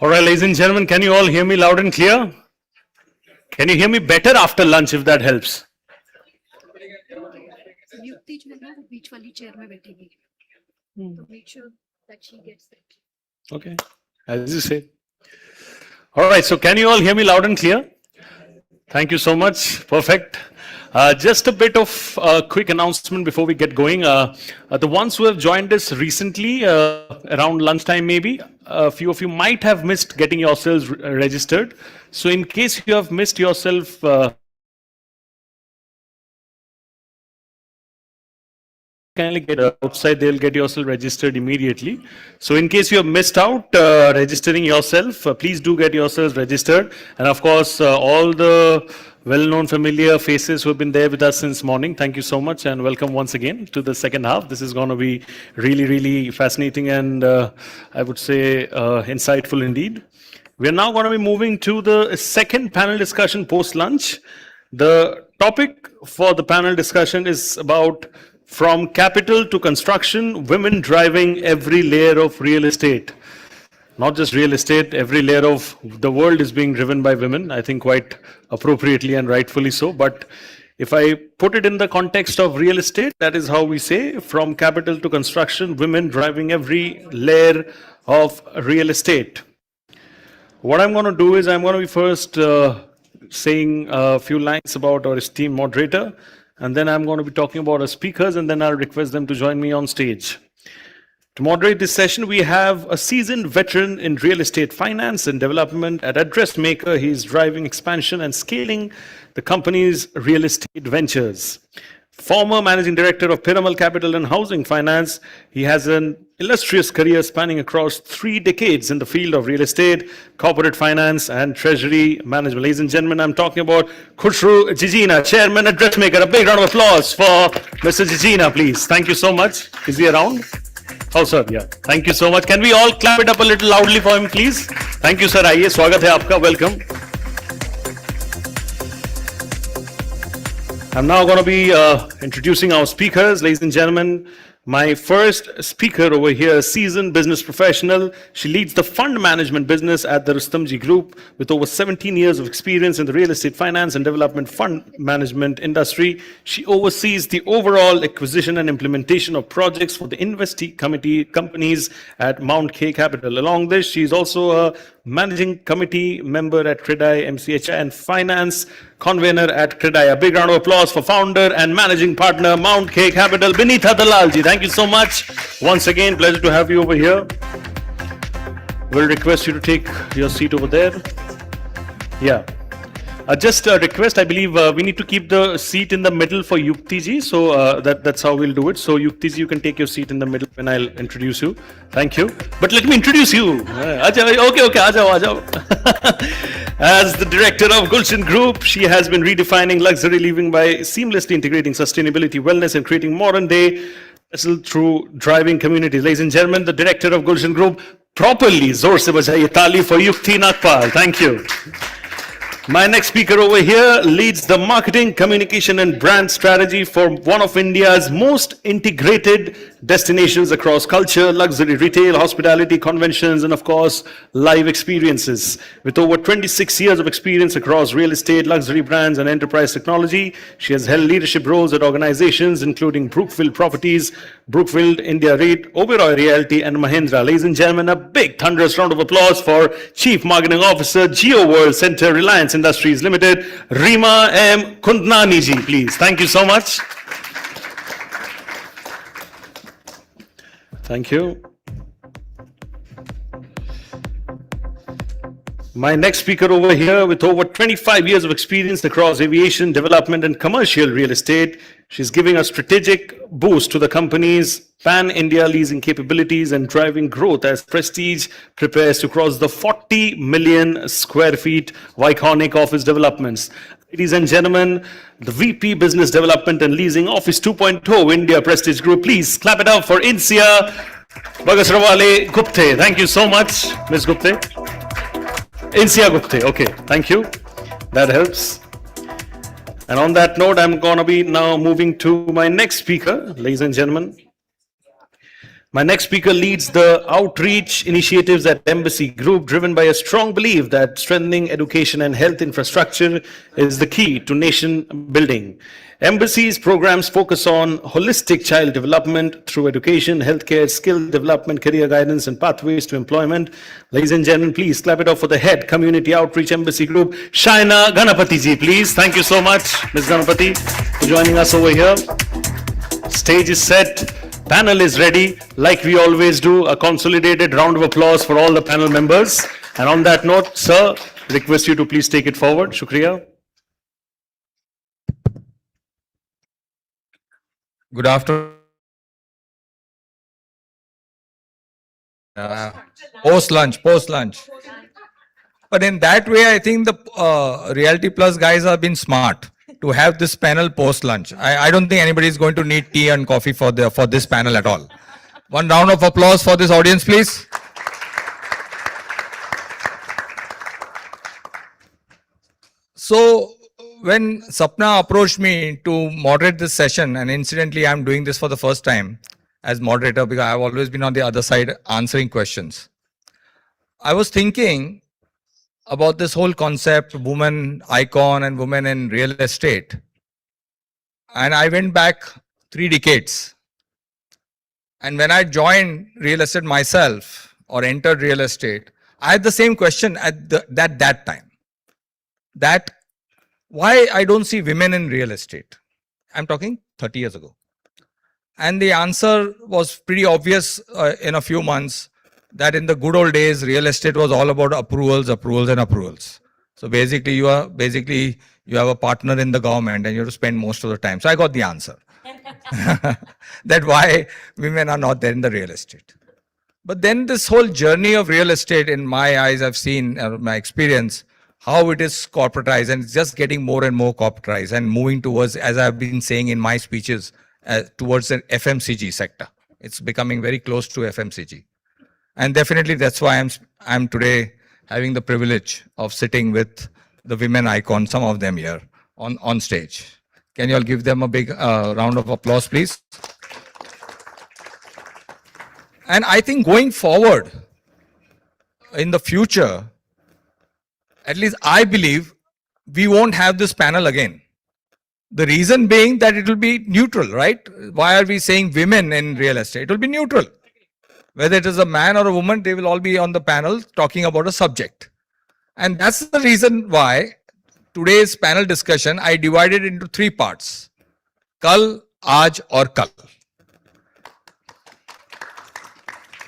All right, ladies and gentlemen, can you all hear me loud and clear? Can you hear me better after lunch if that helps? युक्ति जो है ना वो बीच वाली chair में बैठेगी तो make sure that she gets that. Okay, as you say. All right, so can you all hear me loud and clear? Thank you so much. Perfect. Just a bit of quick announcement before we get going. The ones who have joined us recently, around lunchtime maybe, a few of you might have missed getting yourselves registered. So in case you have missed yourself, kindly get outside, they'll get yourself registered immediately. So in case you have missed out registering yourself, please do get yourselves registered. And of course, all the well-known familiar faces who have been there with us since morning, thank you so much and welcome once again to the second half. This is going to be really, really fascinating and I would say insightful indeed. We're now going to be moving to the second panel discussion post-lunch. The topic for the panel discussion is about from capital to construction, women driving every layer of real estate. Not just real estate, every layer of the world is being driven by women, I think quite appropriately and rightfully so. But if I put it in the context of real estate, that is how we say from capital to construction, women driving every layer of real estate. What I'm going to do is I'm going to be first saying a few lines about our esteemed moderator, and then I'm going to be talking about our speakers, and then I'll request them to join me on stage. To moderate this session, we have a seasoned veteran in real estate finance and development at Address Maker. He's driving expansion and scaling the company's real estate ventures. Former managing director of Piramal Capital and Housing Finance, he has an illustrious career spanning across 3 decades in the field of real estate, corporate finance, and treasury management. Ladies and gentlemen, I'm talking about Khushru Jijina, Chairman at Address Maker. A big round of applause for Mr. Jijina, please. Thank you so much. Is he around? Oh, sir, yeah. Thank you so much. Can we all clap it up a little loudly for him, please? Thank you, sir. Aaiye, swagat hai aapka. Welcome. I'm now going to be introducing our speakers. Ladies and gentlemen, my first speaker over here, a seasoned business professional. She leads the fund management business at the Rustomjee Group with over 17 years of experience in the real estate finance and development fund management industry. She oversees the overall acquisition and implementation of projects for the investee committee companies at Mount K Capital. Along this, she is also a managing committee member at Credai MCHI and finance convener at Credai. A big round of applause for founder and managing partner, Mount K Capital, Benita Dalalji. Thank you so much. Once again, pleasure to have you over here. We'll request you to take your seat over there. Yeah. Just a request, I believe we need to keep the seat in the middle for Yukti ji, so that's how we'll do it. So Yukti ji, you can take your seat in the middle when I'll introduce you. Thank you. But let me introduce you. Okay, aajao. As the director of Gulshan Group, she has been redefining luxury living by seamlessly integrating sustainability, wellness, and creating modern-day through driving communities. Ladies and gentlemen, the director of Gulshan Group, properly, zor se bajaiye taali for Yukti Nagpal. Thank you. My next speaker over here leads the marketing, communication, and brand strategy for one of India's most integrated destinations across culture, luxury retail, hospitality, conventions, and of course, live experiences. With over 26 years of experience across real estate, luxury brands, and enterprise technology, she has held leadership roles at organizations including Brookfield Properties, Brookfield India REIT, Oberoi Realty, and Mahindra. Ladies and gentlemen, a big thunderous round of applause for Chief Marketing Officer, Geo World Center, Reliance Industries Limited, Rima M. Kundnani ji, please. Thank you so much. Thank you. My next speaker over here with over 25 years of experience across aviation, development, and commercial real estate. She's giving a strategic boost to the company's pan-India leasing capabilities and driving growth as Prestige prepares to cross the 40 million square feet of iconic office developments. Ladies and gentlemen, the VP Business Development and Leasing Office 2.0 India Prestige Group. Please clap it up for Insia Bagasrawale Gupte. Thank you so much, Ms. Gupte. Insia Gupte. Okay, thank you. That helps. And on that note, I'm going to be now moving to my next speaker, ladies and gentlemen. My next speaker leads the outreach initiatives at Embassy Group, driven by a strong belief that strengthening education and health infrastructure is the key to nation building. Embassy's programs focus on holistic child development through education, healthcare, skill development, career guidance, and pathways to employment. Ladies and gentlemen, please clap it up for the head Community Outreach Embassy Group, Shaina Ganapati ji, please. Thank you so much, Ms. Ganapati, for joining us over here. Stage is set. Panel is ready. Like we always do, a consolidated round of applause for all the panel members. And on that note, sir, request you to please take it forward. Shukriya. Good afternoon. Post lunch. But in that way, I think the Realty Plus guys have been smart to have this panel post lunch. I don't think anybody is going to need tea and coffee for this panel at all. One round of applause for this audience, please. So when Sapna approached me to moderate this session, and incidentally, I'm doing this for the first time as moderator because I've always been on the other side answering questions. I was thinking about this whole concept, woman icon and women in real estate. And I went back 3 decades. And when I joined real estate myself or entered real estate, I had the same question at that time. That why I don't see women in real estate. I'm talking 30 years ago. And the answer was pretty obvious in a few months, that in the good old days, real estate was all about approvals, and approvals. So basically you have a partner in the government and you have to spend most of the time. So I got the answer. That why women are not there in the real estate. But then this whole journey of real estate, in my eyes, I've seen, my experience, how it is corporatized, and it's just getting more and more corporatized and moving towards, as I've been saying in my speeches, towards an FMCG sector. It's becoming very close to FMCG. And definitely that's why I'm today having the privilege of sitting with the women icons, some of them here on stage. Can you all give them a big round of applause, please? And I think going forward in the future, at least I believe, we won't have this panel again. The reason being that it will be neutral, right? Why are we saying women in real estate? It will be neutral. Whether it is a man or a woman, they will all be on the panel talking about a subject. And that's the reason why today's panel discussion, I divided into 3 parts. Kal, Aaj or Kal.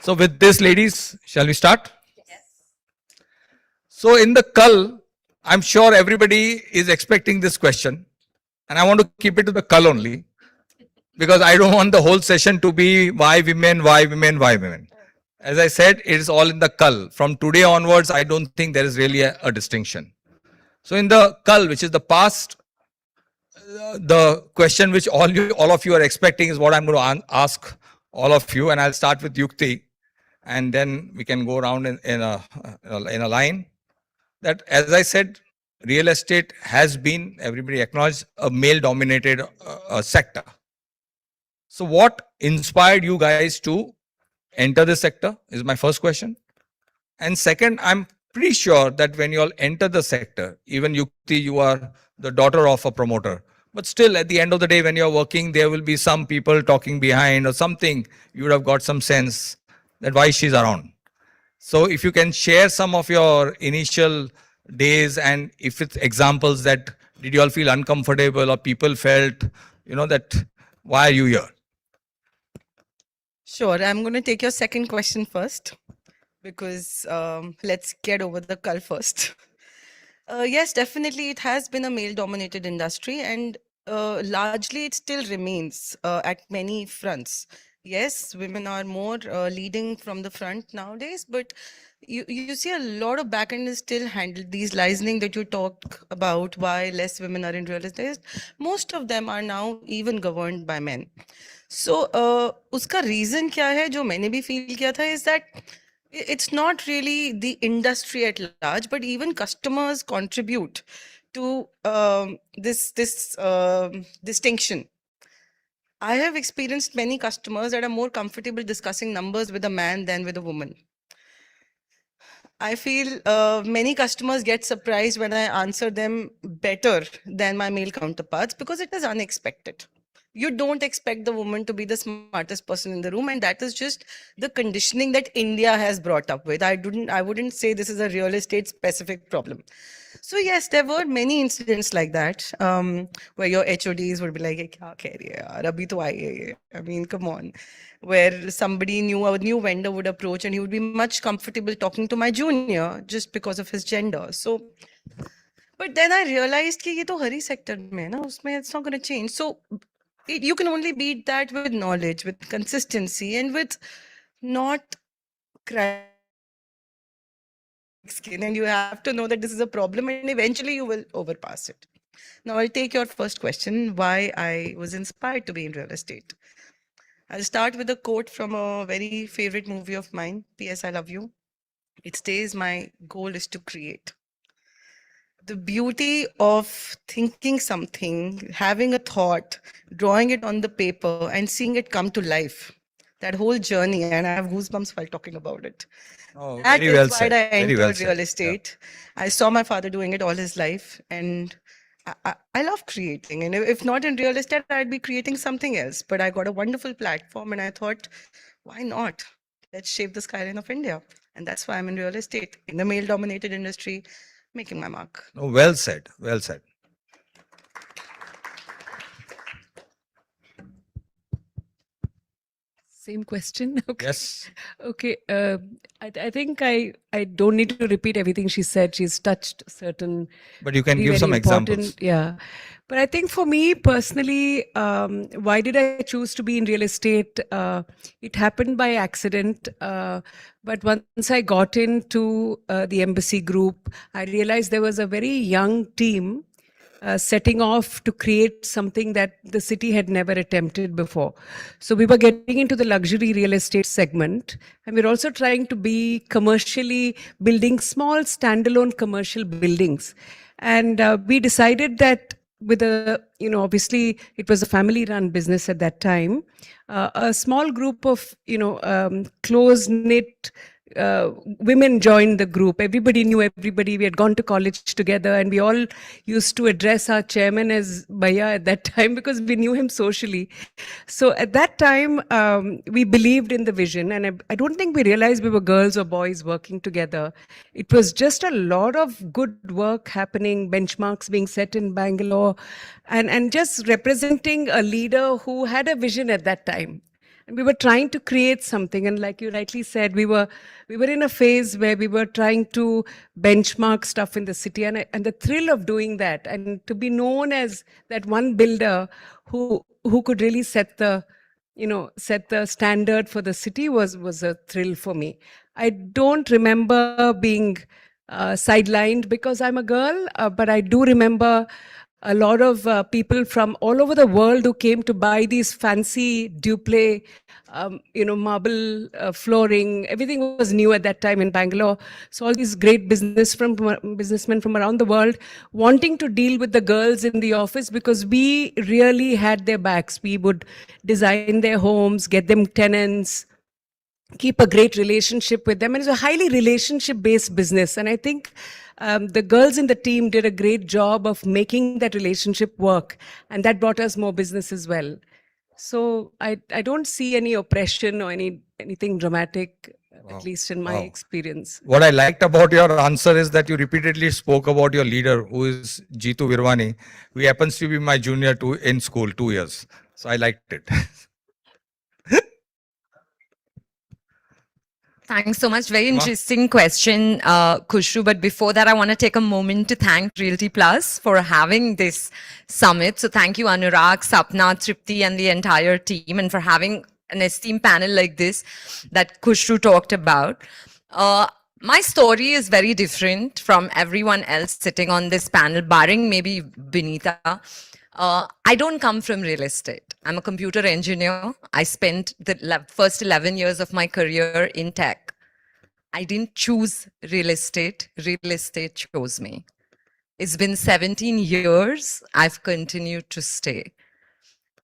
So with this, ladies, shall we start? Yes. So in the Kal, I'm sure everybody is expecting this question. And I want to keep it to the Kal only, because I don't want the whole session to be why women, why women, why women. As I said, it is all in the Kal. From today onwards, I don't think there is really a distinction. So in the Kal, which is the past, the question which all of you are expecting is what I'm going to ask all of you. And I'll start with Yukti. And then we can go around in a line. That, as I said, real estate has been, everybody acknowledged, a male dominated sector. So what inspired you guys to enter this sector is my first question. And second, I'm pretty sure that when you all enter the sector, even Yukti, you are the daughter of a promoter. But still, at the end of the day, when you're working, there will be some people talking behind or something. You would have got some sense that why she's around. So if you can share some of your initial days, and if it's examples that did you all feel uncomfortable or people felt, that why are you here? Sure, I'm going to take your second question first because let's get over the cull first. Yes, definitely, it has been a male-dominated industry, and largely it still remains at many fronts. Yes, women are more leading from the front nowadays, but you see a lot of back end is still handled. These licensing that you talk about, why less women are in real estate, most of them are now even governed by men. So uska reason kya hai jo maine bhi feel kiya tha is that it's not really the industry at large, but even customers contribute to this distinction. I have experienced many customers that are more comfortable discussing numbers with a man than with a woman. I feel many customers get surprised when I answer them better than my male counterparts because it is unexpected. You don't expect the woman to be the smartest person in the room, and that is just the conditioning that India has brought up with. I wouldn't say this is a real estate specific problem. So yes, there were many incidents like that where your HODs would be like, "Kya keh rahi hai yaar? Abhi to aayi hai ye." I mean, come on. Where somebody new, a new vendor would approach and he would be much comfortable talking to my junior just because of his gender. So, but then I realized कि ये तो हर ही sector में है ना, उसमें it's not going to change. So you can only beat that with knowledge, with consistency, and with not crying skin. And you have to know that this is a problem, and eventually you will overpass it. Now I'll take your first question, why I was inspired to be in real estate. I'll start with a quote from a very favorite movie of mine, P.S. I Love You. It stays, my goal is to create. The beauty of thinking something, having a thought, drawing it on the paper and seeing it come to life. That whole journey, and I have goosebumps while talking about it. Oh, That very is well why said. I Very entered well said. real estate. I saw my father doing it all his life, and I love creating. And if not in real estate, I'd be creating something else. But I got a wonderful platform, and I thought, why not? Let's shape the skyline of India. And that's why I'm in real estate, in the male-dominated industry, making my mark. Oh, well said. Well said. Same question. Okay. Yes. Okay. I think I don't need to repeat everything she said. She's touched certain. But you can very, give some very important- examples. Yeah. But I think for me personally, why did I choose to be in real estate? It happened by accident. But once I got into the embassy group, I realized there was a very young team setting off to create something that the city had never attempted before. So we were getting into the luxury real estate segment, and we're also trying to be commercially building small standalone commercial buildings. And we decided that with obviously it was a family run business at that time, a small group of, close knit women joined the group. Everybody knew everybody. We had gone to college together, and we all used to address our chairman as Bhaiya at that time because we knew him socially. So at that time, we believed in the vision, and I don't think we realized we were girls or boys working together. It was just a lot of good work happening, benchmarks being set in Bangalore, and just representing a leader who had a vision at that time. And we were trying to create something, and like you rightly said, we were in a phase where we were trying to benchmark stuff in the city, and the thrill of doing that, and to be known as that one builder who could really set the standard for the city was a thrill for me. I don't remember being sidelined because I'm a girl, but I do remember a lot of people from all over the world who came to buy these fancy duple, marble flooring. Everything was new at that time in Bangalore. So all these great businessmen from around the world wanting to deal with the girls in the office because we really had their backs. We would design their homes, get them tenants, keep a great relationship with them. And it's a highly relationship-based business. And I think the girls in the team did a great job of making that relationship work. And that brought us more business as well. So I don't see any oppression or anything dramatic, at least in my experience. What I liked about your answer is that you repeatedly spoke about your leader, who is Jeetu Virwani, who happens to be my junior in school, 2 years. So I liked it. Thanks so much. Very interesting question, Khushru. But before that, I want to take a moment to thank Realty Plus for having this summit. So thank you, Anurag, Sapna, Tripti, and the entire team, and for having an esteemed panel like this that Khushru talked about. My story is very different from everyone else sitting on this panel, barring maybe Vinita. I don't come from real estate. I'm a computer engineer. I spent the first 11 years of my career in tech. I didn't choose real estate chose me. It's been 17 years. I've continued to stay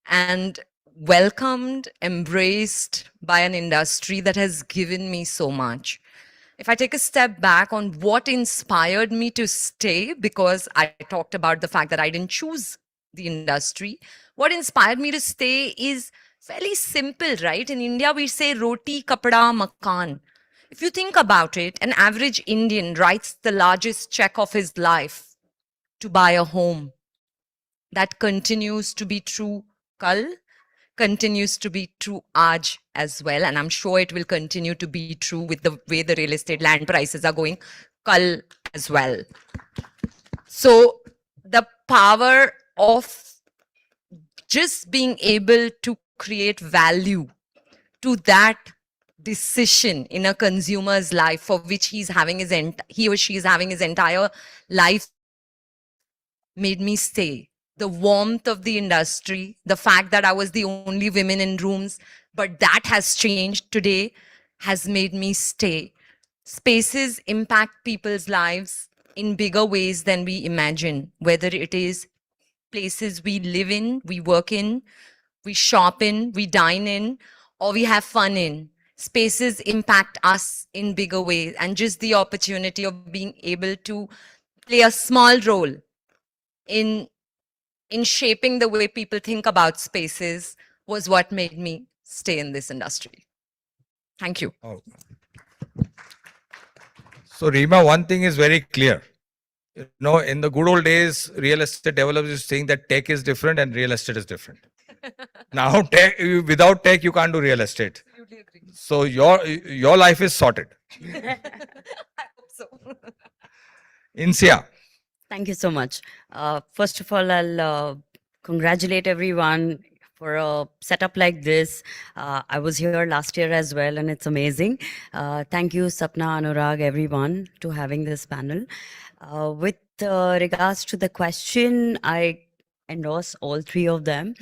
and welcomed, embraced by an industry that has given me so much. If I take a step back on what inspired me to stay, because I talked about the fact that I didn't choose the industry, what inspired me to stay is fairly simple, right? In India, we say roti, kapda, makan. If you think about it, an average Indian writes the largest check of his life to buy a home. That continues to be true kal, continues to be true aaj as well. And I'm sure it will continue to be true with the way the real estate land prices are going kal as well. So the power of just being able to create value to that decision in a consumer's life for which he or she is having his entire life made me stay. The warmth of the industry, the fact that I was the only woman in rooms, but that has changed today, has made me stay. Spaces impact people's lives in bigger ways than we imagine, whether it is places we live in, we work in, we shop in, we dine in, or we have fun in. Spaces impact us in bigger ways, and just the opportunity of being able to play a small role in shaping the way people think about spaces was what made me stay in this industry. Thank you. Oh. So Reema, one thing is very clear. You know, in the good old days, real estate developers used to saying that tech is different and real estate is different. Now, without tech, you can't do real estate. So your life is sorted. I hope so. Insia. Thank you so much. First of all, I'll congratulate everyone for a setup like this. I was here last year as well, and it's amazing. Thank you, Sapna, Anurag, everyone, to having this panel. With regards to the question, I endorse all three of them.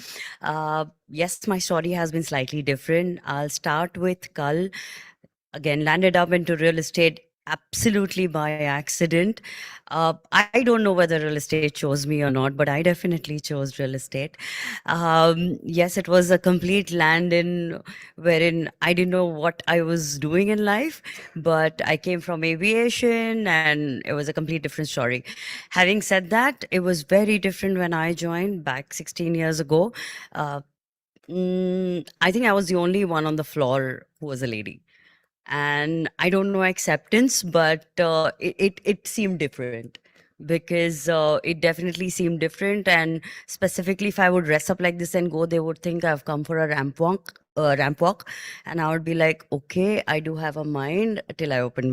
Yes, my story has been slightly different. I'll start with Kal. Again, landed up into real estate absolutely by accident. I don't know whether real estate chose me or not, but I definitely chose real estate. Yes, it was a complete land-in wherein I didn't know what I was doing in life, but I came from aviation and it was a complete different story. Having said that, it was very different when I joined back 16 years ago. I think I was the only one on the floor who was a lady. And I don't know acceptance, but it seemed different because it definitely seemed different. And specifically, if I would dress up like this and go, they would think I've come for a ramp walk, and I would be like, okay, I do have a mind till I open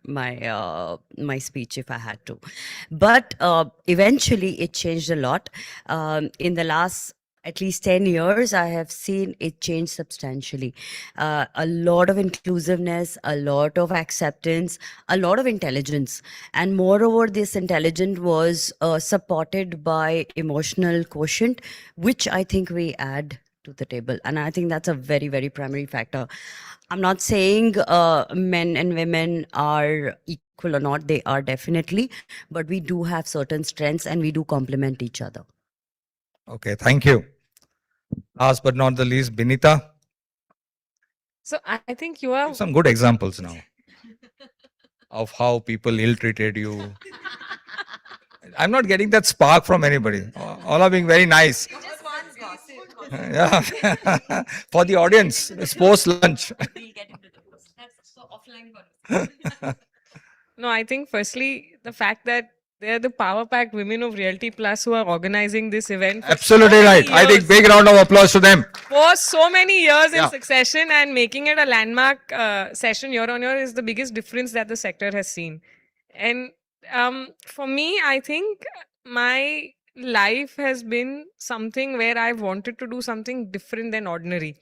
my speech if I had to. But eventually, it changed a lot. In the last at least 10 years, I have seen it change substantially. A lot of inclusiveness, a lot of acceptance, a lot of intelligence. And moreover, this intelligence was supported by emotional quotient, which I think we add to the table. And I think that's a very, very primary factor. I'm not saying men and women are equal or not, they are definitely, but we do have certain strengths and we do complement each other. Okay, thank you. Last but not the least, Binita. So I think you are Give some good examples now of how people ill-treated you. I'm not getting that spark from anybody. All are being very nice. Yeah. For the audience, it's post lunch. No, I think firstly, the fact that they're the power packed women of Realty Plus who are organizing this event. For Absolutely so many right. I think years. big round of applause to them. For so many years Yeah. in succession and making it a landmark session year on year is the biggest difference that the sector has seen. And for me, I think my life has been something where I've wanted to do something different than ordinary.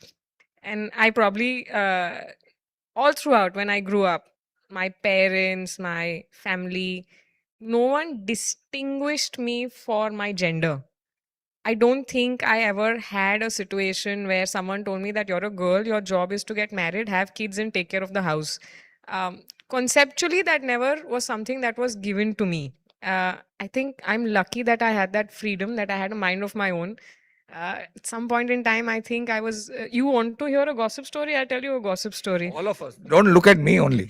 And I probably, all throughout when I grew up, my parents, my family, no one distinguished me for my gender. I don't think I ever had a situation where someone told me that you're a girl, your job is to get married, have kids, and take care of the house. Conceptually, that never was something that was given to me. I think I'm lucky that I had that freedom, that I had a mind of my own. At some point in time, I think I was. You want to hear a gossip story? I'll tell you a gossip story. All of us. Don't look at me only.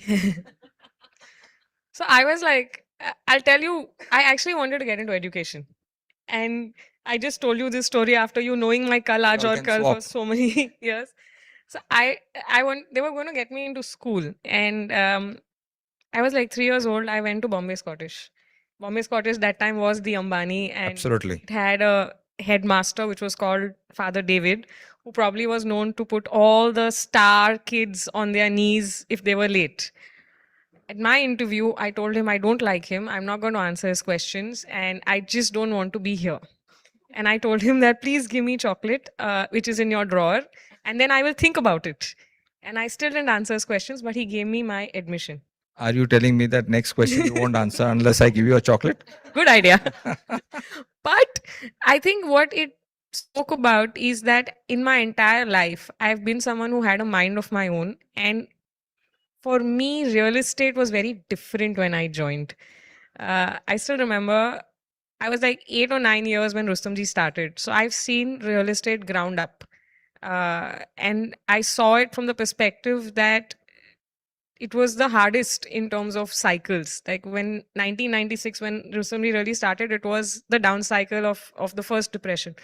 So I was like, I'll tell you, I actually wanted to get into education. And I just told you this story after you knowing my Kal Aaj Now we Aur can Kal swap. for so many years. So they were going to get me into school. And I was like 3 years old. I went to Bombay Scottish. Bombay Scottish that time was the Ambani. And Absolutely. it had a headmaster, which was called Father David, who probably was known to put all the star kids on their knees if they were late. At my interview, I told him I don't like him. I'm not going to answer his questions. And I just don't want to be here. And I told him that please give me chocolate, which is in your drawer, and then I will think about it. And I still didn't answer his questions, but he gave me my admission. Are you telling me that next question you won't answer unless I give you a chocolate? Good idea. But I think what it spoke about is that in my entire life, I've been someone who had a mind of my own. And for me, real estate was very different when I joined. I still remember I was like 8 or 9 years when Rustomji started. So I've seen real estate ground up. And I saw it from the perspective that it was the hardest in terms of cycles. Like when 1996, when Rustomji really started, it was the down cycle of the first depression.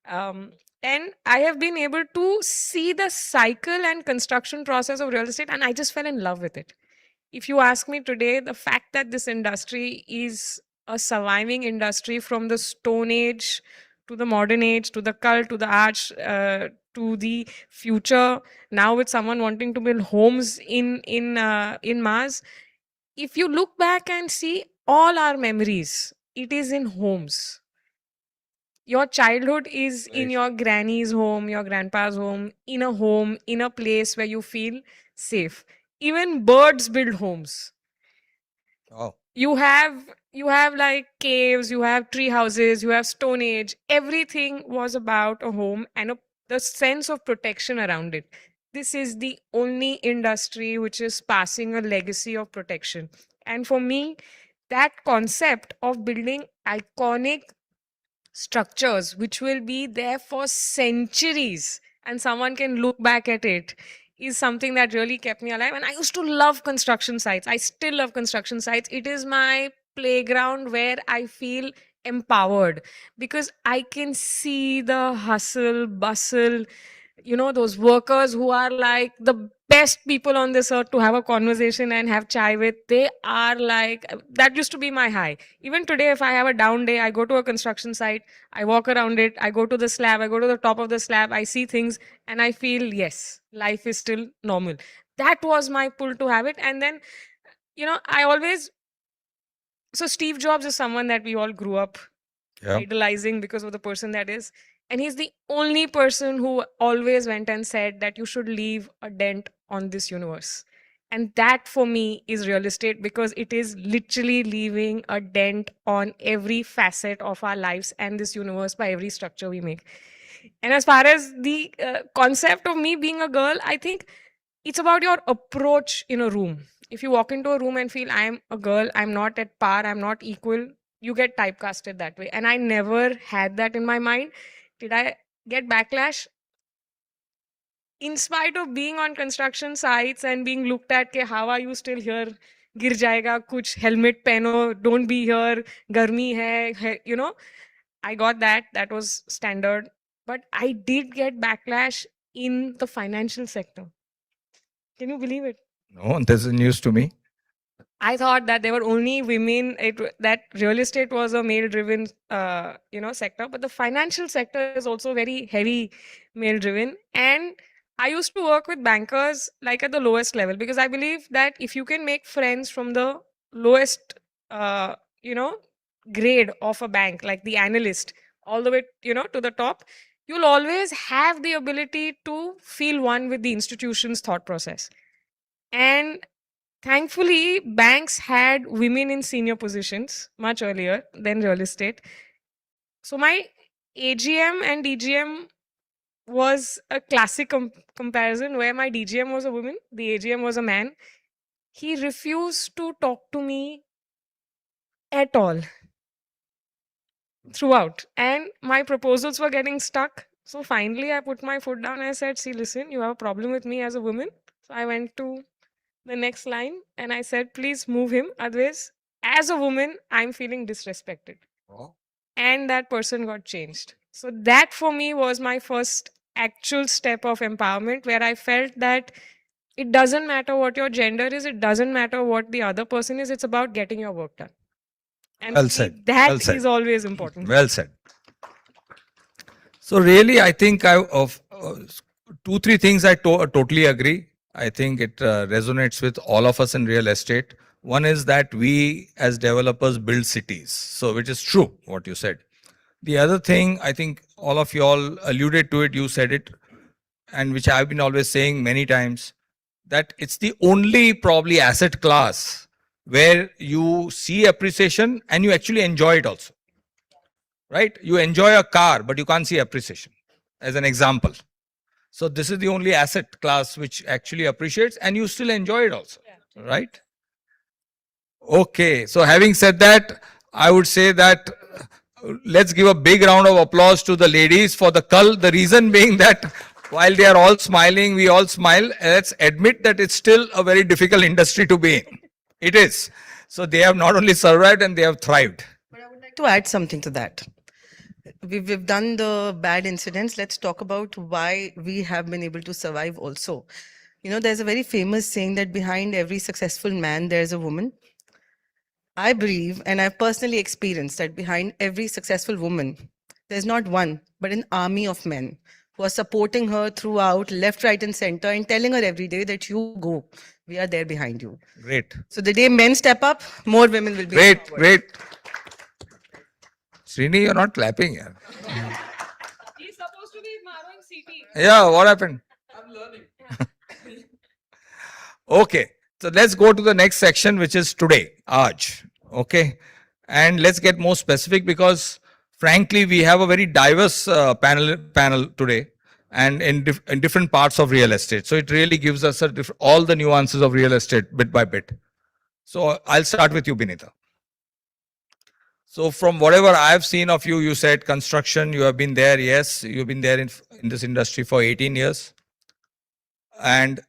And I have been able to see the cycle and construction process of real estate, and I just fell in love with it. If you ask me today, the fact that this industry is a surviving industry from the Stone Age to the modern age to the cult to the arch to the future, now with someone wanting to build homes in Mars, if you look back and see all our memories, it is in homes. Your childhood is in your granny's home, your grandpa's home, in a place where you feel safe. Even birds build homes. Oh. You have like caves, you have tree houses, you have Stone Age. Everything was about a home and the sense of protection around it. This is the only industry which is passing a legacy of protection. And for me, that concept of building iconic structures which will be there for centuries and someone can look back at it is something that really kept me alive. And I used to love construction sites. I still love construction sites. It is my playground where I feel empowered because I can see the hustle, bustle, those workers who are like the best people on this earth to have a conversation and have chai with. They are like, that used to be my high. Even today, if I have a down day, I go to a construction site, I walk around it, I go to the slab, I go to the top of the slab, I see things, and I feel, yes, life is still normal. That was my pull to have it. And then, I always, so Steve Jobs is someone that we all grew up idolizing because of the person that is. And he's the only person who always went and said that you should leave a dent on this universe. And that for me is real estate, because it is literally leaving a dent on every facet of our lives and this universe by every structure we make. And as far as the concept of me being a girl, I think it's about your approach in a room. If you walk into a room and feel I'm a girl, I'm not at par, I'm not equal, you get typecasted that way. And I never had that in my mind. Did I get backlash? In spite of being on construction sites and being looked at, ke, how are you still here? Gir jayega, kuch helmet pehno, don't be here, garmi hai, you know. I got that. That was standard. But I did get backlash in the financial sector. Can you believe it? No, this is news to me. I thought that there were only women, that real estate was a male-driven, sector, but the financial sector is also very heavy male-driven. And I used to work with bankers like at the lowest level, because I believe that if you can make friends from the lowest, grade of a bank, like the analyst, all the way, to the top, you'll always have the ability to feel one with the institution's thought process. And thankfully, banks had women in senior positions much earlier than real estate. So my AGM and DGM was a classic comparison, where my DGM was a woman, the AGM was a man. He refused to talk to me at all throughout. And my proposals were getting stuck. So finally, I put my foot down and I said, see, listen, you have a problem with me as a woman. So I went to the next line and I said, please move him. Otherwise, as a woman, I'm feeling disrespected. And that person got changed. So that for me was my first actual step of empowerment, where I felt that it doesn't matter what your gender is, it doesn't matter what the other person is, it's about getting your work done. And Well for me, said. that Well said. is always important. Well said. So really, I think of two, three things I totally agree. I think it resonates with all of us in real estate. One is that we as developers build cities. So which is true, what you said. The other thing, I think all of you all alluded to it, you said it, and which I've been always saying many times, that it's the only probably asset class where you see appreciation and you actually enjoy it also. Right? You enjoy a car, but you can't see appreciation, as an example. So this is the only asset class which actually appreciates and you still enjoy it also. Right? Okay. So having said that, I would say that let's give a big round of applause to the ladies for the cull. The reason being that while they are all smiling, we all smile. Let's admit that it's still a very difficult industry to be in. It is. So they have not only survived and they have thrived. To add something to that. We've done the bad incidents. Let's talk about why we have been able to survive also. You know, there's a very famous saying that behind every successful man, there's a woman. I believe, and I've personally experienced, that behind every successful woman, there's not one, but an army of men who are supporting her throughout, left, right, and center, and telling her every day that you go. We are there behind you. Great. So the day men step up, more women will be. Great, empowered. great. Srini, you're not clapping here. He's supposed to be Maroing CT. Yeah, what happened? I'm learning. Okay, so let's go to the next section, which is today, Aaj. Okay, and let's get more specific, because frankly, we have a very diverse panel today, and in different parts of real estate. So it really gives us all the nuances of real estate bit by bit. So I'll start with you, Binita. So from whatever I've seen of you, you said construction, you have been there. Yes, you've been there in this industry for 18 years. And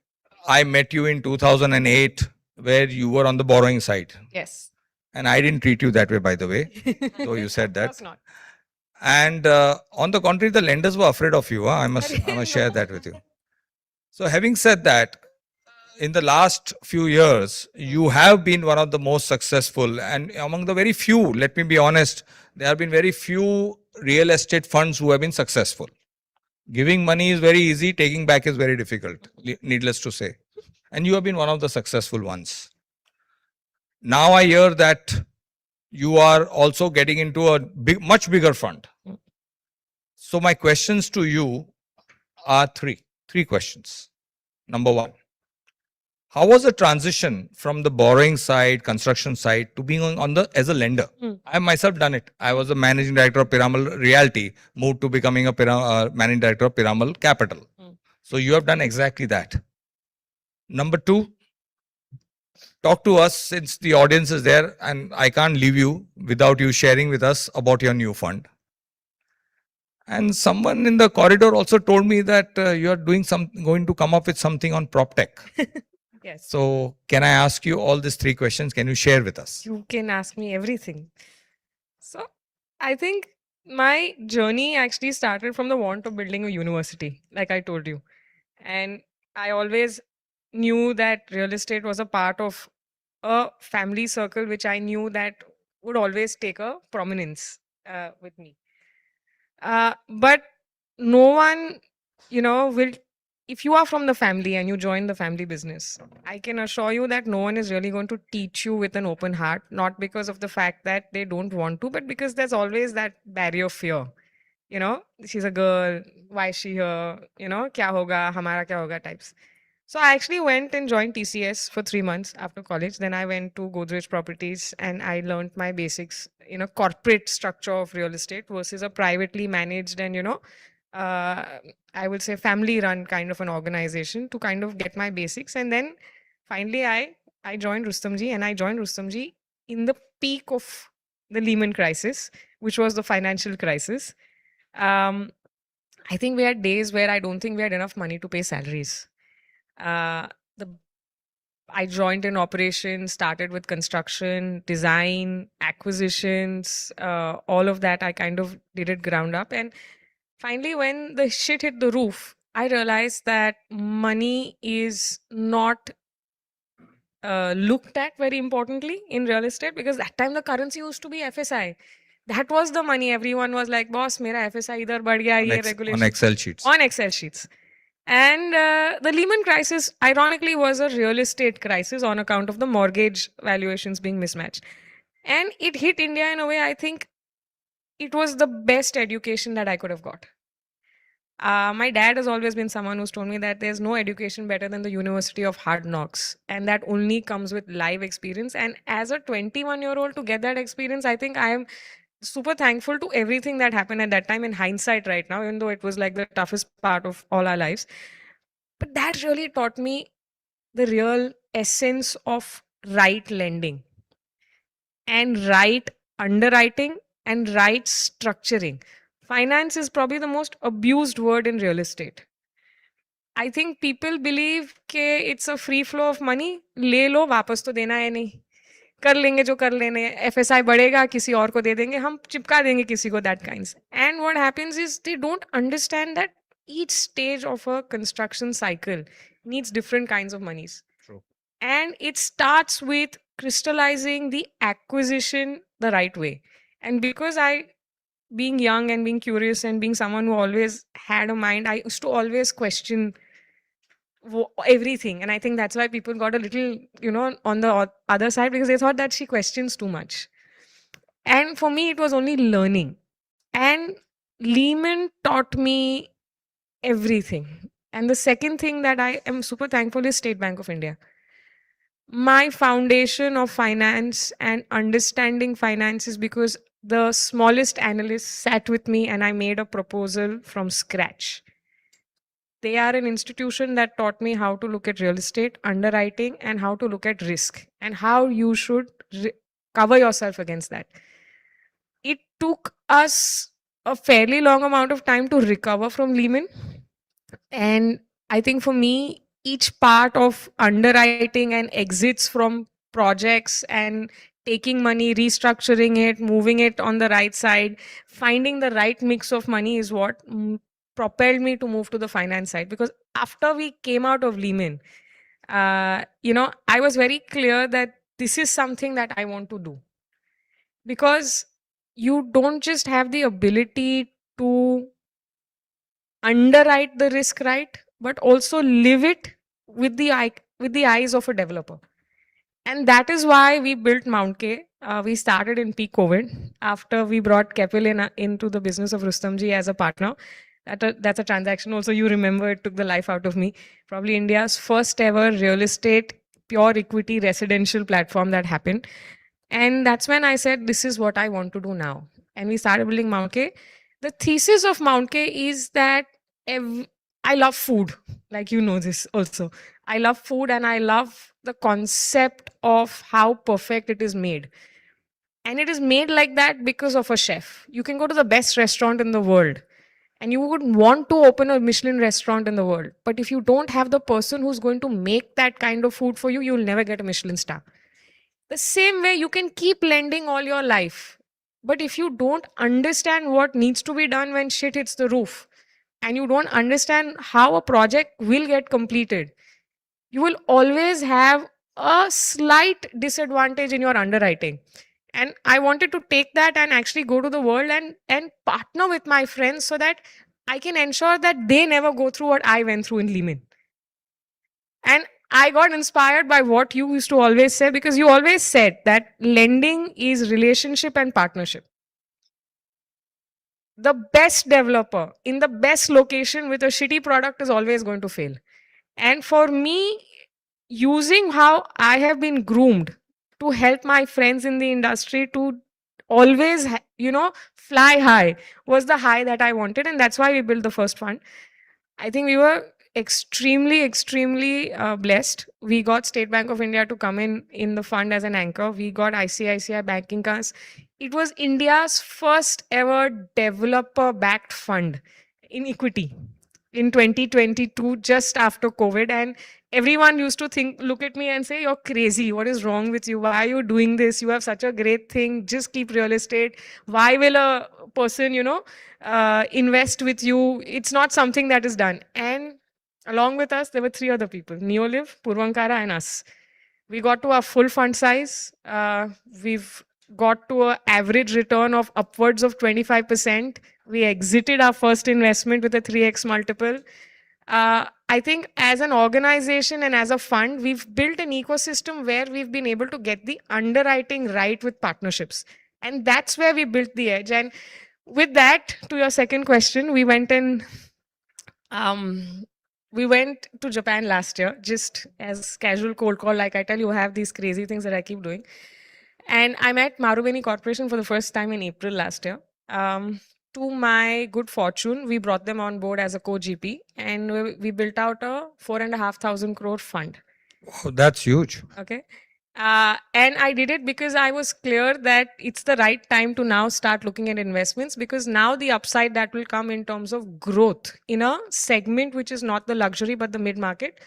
I met you in 2008, where you were on the borrowing side. Yes. And I didn't treat you that way, by the way. So you said that. Of course not. And on the contrary, the lenders were afraid of you. Huh? I must share that with you. So having said that, in the last few years, you have been one of the most successful, and among the very few, let me be honest, there have been very few real estate funds who have been successful. Giving money is very easy, taking back is very difficult, needless to say. And you have been one of the successful ones. Now I hear that you are also getting into a much bigger fund. So my questions to you are three questions. Number one, how was the transition from the borrowing side, construction side to being on the as a lender? I myself done it. I was a managing director of Piramal Realty, moved to becoming a managing director of Piramal Capital. So you have done exactly that. Number two, talk to us since the audience is there, and I can't leave you without you sharing with us about your new fund. And someone in the corridor also told me that you are going to come up with something on prop tech. Yes. So can I ask you all these three questions? Can you share with us? You can ask me everything. So I think my journey actually started from the want of building a university, like I told you. And I always knew that real estate was a part of a family circle, which I knew that would always take a prominence with me. But no one, will, if you are from the family and you join the family business, I can assure you that no one is really going to teach you with an open heart, not because of the fact that they don't want to, but because there's always that barrier of fear. She's a girl, why is she here? Kya hoga, hamara kya hoga types. So I actually went and joined TCS for 3 months after college. Then I went to Godrej Properties and I learned my basics in a corporate structure of real estate versus a privately managed and, I would say family run kind of an organization to kind of get my basics. And then finally I joined Rustomji, and I joined Rustomji in the peak of the Lehman crisis, which was the financial crisis. I think we had days where I don't think we had enough money to pay salaries. The I joined in operations, started with construction, design, acquisitions, all of that. I kind of did it ground up. And finally, when the shit hit the roof, I realized that money is not looked at very importantly in real estate, because that time the currency used to be FSI. That was the money. Everyone was like, boss, mera FSI idhar badh gaya, ye regulation. On Excel sheets. On Excel sheets. And the Lehman crisis, ironically, was a real estate crisis on account of the mortgage valuations being mismatched. And it hit India in a way, I think it was the best education that I could have got. My dad has always been someone who's told me that there's no education better than the University of Hard Knocks. And that only comes with live experience. And as a 21-year-old to get that experience, I think I am super thankful to everything that happened at that time in hindsight right now, even though it was like the toughest part of all our lives. But that really taught me the real essence of right lending and right underwriting and right structuring. Finance is probably the most abused word in real estate. I think people believe that it's a free flow of money. ले लो, वापस तो देना है नहीं. कर लेंगे जो कर लेने, FSI बढ़ेगा, किसी और को दे देंगे, हम चिपका देंगे किसी को, that kinds. And what happens is they don't understand that each stage of a construction cycle needs different kinds of monies. True. And it starts with crystallizing the acquisition the right way. And because being young and being curious and being someone who always had a mind, I used to always question everything. And I think that's why people got a little, on the other side, because they thought that she questions too much. And for me, it was only learning. And Lehman taught me everything. And the second thing that I am super thankful is State Bank of India. My foundation of finance and understanding finance is because the smallest analyst sat with me and I made a proposal from scratch. They are an institution that taught me how to look at real estate, underwriting, and how to look at risk and how you should cover yourself against that. It took us a fairly long amount of time to recover from Lehman. And I think for me, each part of underwriting and exits from projects and taking money, restructuring it, moving it on the right side, finding the right mix of money is what propelled me to move to the finance side. Because after we came out of Lehman, I was very clear that this is something that I want to do. Because you don't just have the ability to underwrite the risk right, but also live it with the eyes of a developer. And that is why we built Mount K. We started in peak COVID after we brought Kepil into the business of Rustamji as a partner. That's a transaction also you remember, it took the life out of me. Probably India's first ever real estate pure equity residential platform that happened. And that's when I said, this is what I want to do now. And we started building Mount K. The thesis of Mount K is that I love food, like you know this also. I love food and I love the concept of how perfect it is made. And it is made like that because of a chef. You can go to the best restaurant in the world and you would want to open a Michelin restaurant in the world. But if you don't have the person who's going to make that kind of food for you, you'll never get a Michelin star. The same way you can keep lending all your life. But if you don't understand what needs to be done when shit hits the roof, and you don't understand how a project will get completed, you will always have a slight disadvantage in your underwriting. And I wanted to take that and actually go to the world and partner with my friends so that I can ensure that they never go through what I went through in Lehman. And I got inspired by what you used to always say, because you always said that lending is relationship and partnership. The best developer in the best location with a shitty product is always going to fail. And for me, using how I have been groomed to help my friends in the industry to always, fly high was the high that I wanted. And that's why we built the first fund. I think we were extremely blessed. We got State Bank of India to come in the fund as an anchor. We got ICICI banking cars. It was India's first ever developer backed fund in equity in 2022, just after COVID. And everyone used to look at me and say, you're crazy. What is wrong with you? Why are you doing this? You have such a great thing. Just keep real estate. Why will a person, invest with you? It's not something that is done. And along with us, there were 3 other people, Neolive, Purvankara, and us. We got to our full fund size. We've got to an average return of upwards of 25%. We exited our first investment with a 3x multiple. I think as an organization and as a fund, we've built an ecosystem where we've been able to get the underwriting right with partnerships. And that's where we built the edge. And with that, to your second question, we went to Japan last year, just as casual cold call. Like I tell you, I have these crazy things that I keep doing. And I met Marubeni Corporation for the first time in April last year. To my good fortune, we brought them on board as a co-GP, and we built out a 4,500 crore fund. Oh, that's huge. Okay. And I did it because I was clear that it's the right time to now start looking at investments, because now the upside that will come in terms of growth in a segment which is not the luxury but the mid-market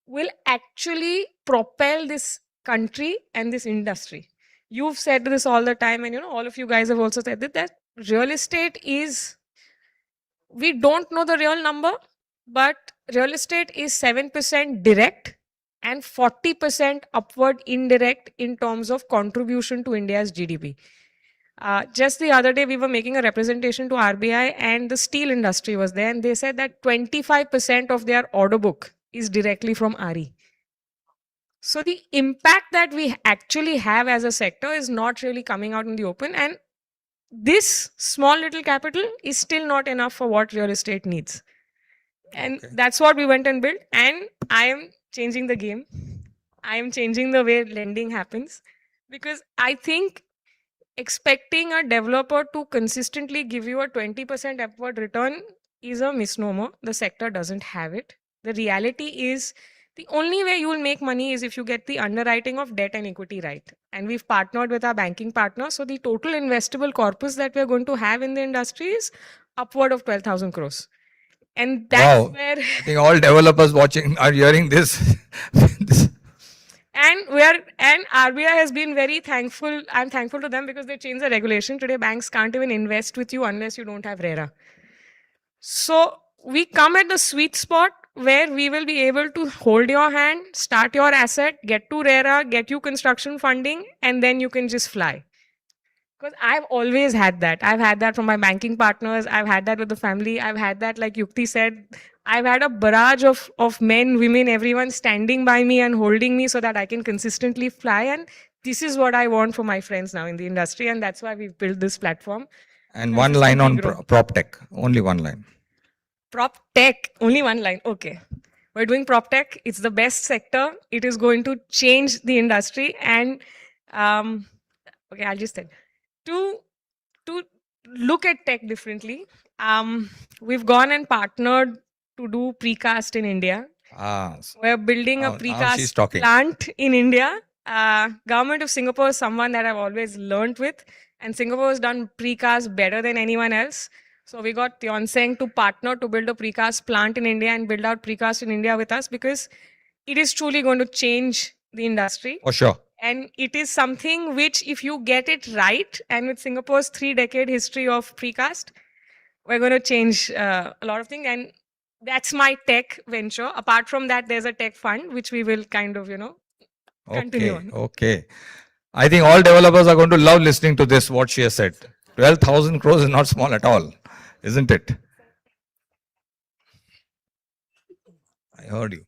will actually propel this country and this industry. You've said this all the time, and all of you guys have also said that real estate is, we don't know the real number, but real estate is 7% direct and 40% upward indirect in terms of contribution to India's GDP. Just the other day, we were making a representation to RBI, and the steel industry was there, and they said that 25% of their order book is directly from RE. So the impact that we actually have as a sector is not really coming out in the open, and this small little capital is still not enough for what real estate needs. And that's what we went and built. And I am changing the game. I am changing the way lending happens, because I think expecting a developer to consistently give you a 20% upward return is a misnomer. The sector doesn't have it. The reality is, the only way you will make money is if you get the underwriting of debt and equity right. And we've partnered with our banking partner. So the total investable corpus that we're going to have in the industry is upward of 12,000 crores. And that's where I think all developers watching are hearing this. And RBI has been very thankful. I'm thankful to them, because they changed the regulation. Today, banks can't even invest with you unless you don't have RERA. So we come at the sweet spot where we will be able to hold your hand, start your asset, get to RERA, get you construction funding, and then you can just fly. Because I've always had that. I've had that from my banking partners. I've had that with the family. I've had that, like Yukti said, I've had a barrage of men, women, everyone standing by me and holding me so that I can consistently fly. And this is what I want for my friends now in the industry. And that's why we've built this platform. And one line on prop tech, only one line. Prop tech, only one line. Okay. We're doing prop tech. It's the best sector. It is going to change the industry. And okay, I'll just tell. To look at tech differently, we've gone and partnered to do precast in India. We're building a Now she's precast talking. plant in India. Government of Singapore is someone that I've always learned with, and Singapore has done precast better than anyone else. So we got Teonseng to partner to build a precast plant in India and build out precast in India with us, because it is truly going to change the industry. For sure. And it is something which, if you get it right, and with Singapore's 3-decade history of precast, we're going to change a lot of things. And that's my tech venture. Apart from that, there's a tech fund, which we will kind of, continue on. Okay. I think all developers are going to love listening to this, what she has said. 12,000 crores is not small at all, isn't it? I heard you.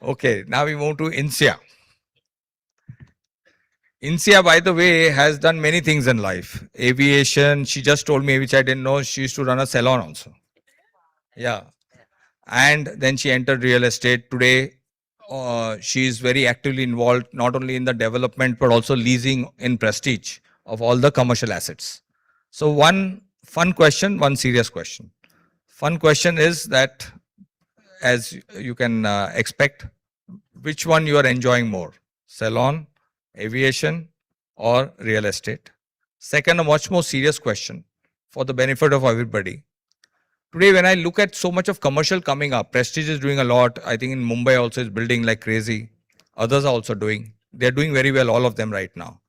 Okay, now we move to Insia. Insia, by the way, has done many things in life. Aviation, she just told me, which I didn't know, she used to run a salon also. Yeah. And then she entered real estate. Today, she is very actively involved, not only in the development, but also leasing in Prestige of all the commercial assets. So one fun question, one serious question. Fun question is that, as you can expect, which one you are enjoying more? Salon, aviation, or real estate? Second, a much more serious question for the benefit of everybody. Today, when I look at so much of commercial coming up, Prestige is doing a lot. I think in Mumbai also is building like crazy. Others are also doing. They're doing very well, all of them right now.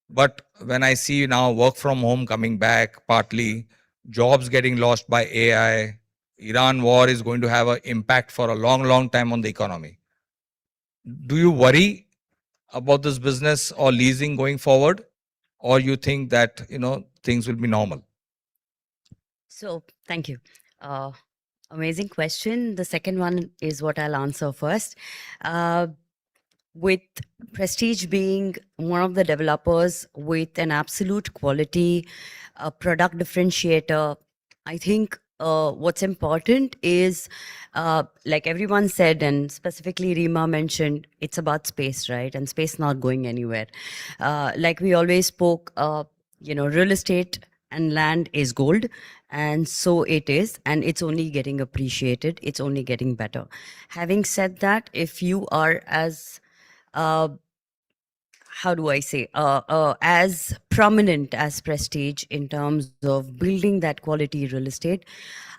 But when I see now work from home coming back, partly, jobs getting lost by AI, Iran war is going to have an impact for a long, long time on the economy. Do you worry about this business or leasing going forward? Or you think that, things will be normal? So, thank you. Amazing question. The second one is what I'll answer first. With Prestige being one of the developers with an absolute quality product differentiator, I think what's important is, like everyone said, and specifically Rima mentioned, it's about space, right? And space not going anywhere. Like we always spoke, real estate and land is gold, and so it is, and it's only getting appreciated, it's only getting better. Having said that, if you are as how do I say, as prominent as Prestige in terms of building that quality real estate,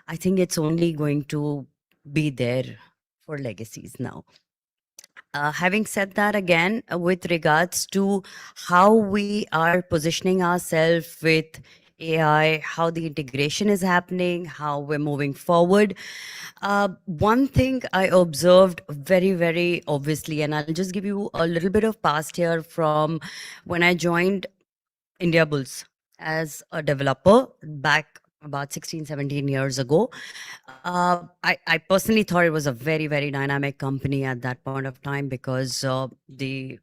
I think it's only going to be there for legacies now. Having said that, again, with regards to how we are positioning ourselves with AI, how the integration is happening, how we're moving forward. One thing I observed very, very obviously, and I'll just give you a little bit of past here from when I joined India Bulls as a developer back about 16, 17 years ago. I personally thought it was a very, very dynamic company at that point of time, because they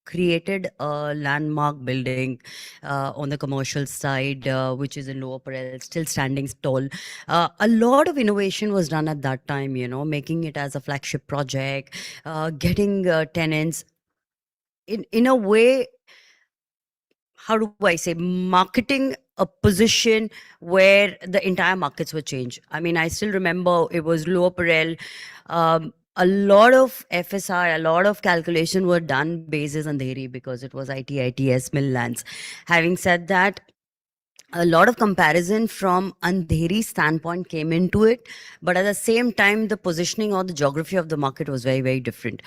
created a landmark building on the commercial side, which is in Lower Parel, still standing tall. A lot of innovation was done at that time, making it as a flagship project, getting tenants in a way, how do I say, marketing a position where the entire markets were changed. I mean, I still remember it was Lower Parel. A lot of FSI, a lot of calculation were done basis on Andheri because it was IT, ITS, mill lands. Having said that, a lot of comparison from Andheri standpoint came into it, but at the same time, the positioning or the geography of the market was very, very different.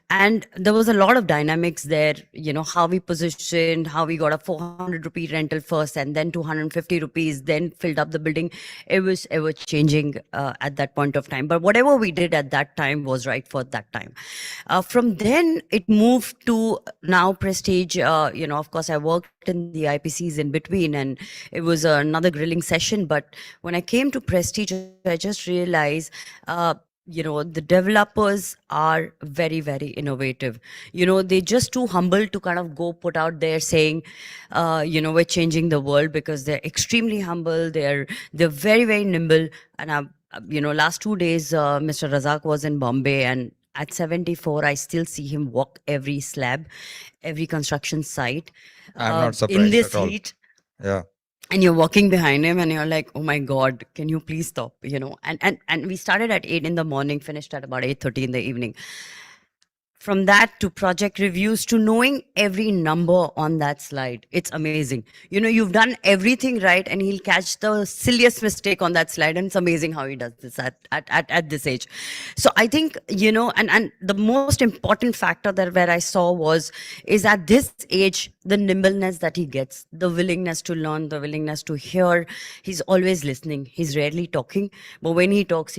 And there was a lot of dynamics there, you know, how we positioned, how we got a 400 rupee rental first and then 250 rupees, then filled up the building. It was ever changing at that point of time. But whatever we did at that time was right for that time. From then, it moved to now Prestige. You know, of course, I worked in the IPCs in between, and it was another grilling session. But when I came to Prestige, I just realized, you know, the developers are very, very innovative. You know, they're just too humble to kind of go put out there saying, you know, we're changing the world, because they're extremely humble. They're very, very nimble. And you know, last 2 days, Mr. Razak was in Bombay, and at 74, I still see him walk every slab, every construction site. I'm not In surprised this at all. heat. Yeah. And you're walking behind him and you're like, oh my God, can you please stop? You know, and we started at 8 in the morning, finished at about 8:30 in the evening. From that to project reviews to knowing every number on that slide, it's amazing. You know, you've done everything right, and he'll catch the silliest mistake on that slide, and it's amazing how he does this at this age. So I think, you know, and the most important factor that where I saw is at this age, the nimbleness that he gets, the willingness to learn, the willingness to hear. He's always listening. He's rarely talking, but when he talks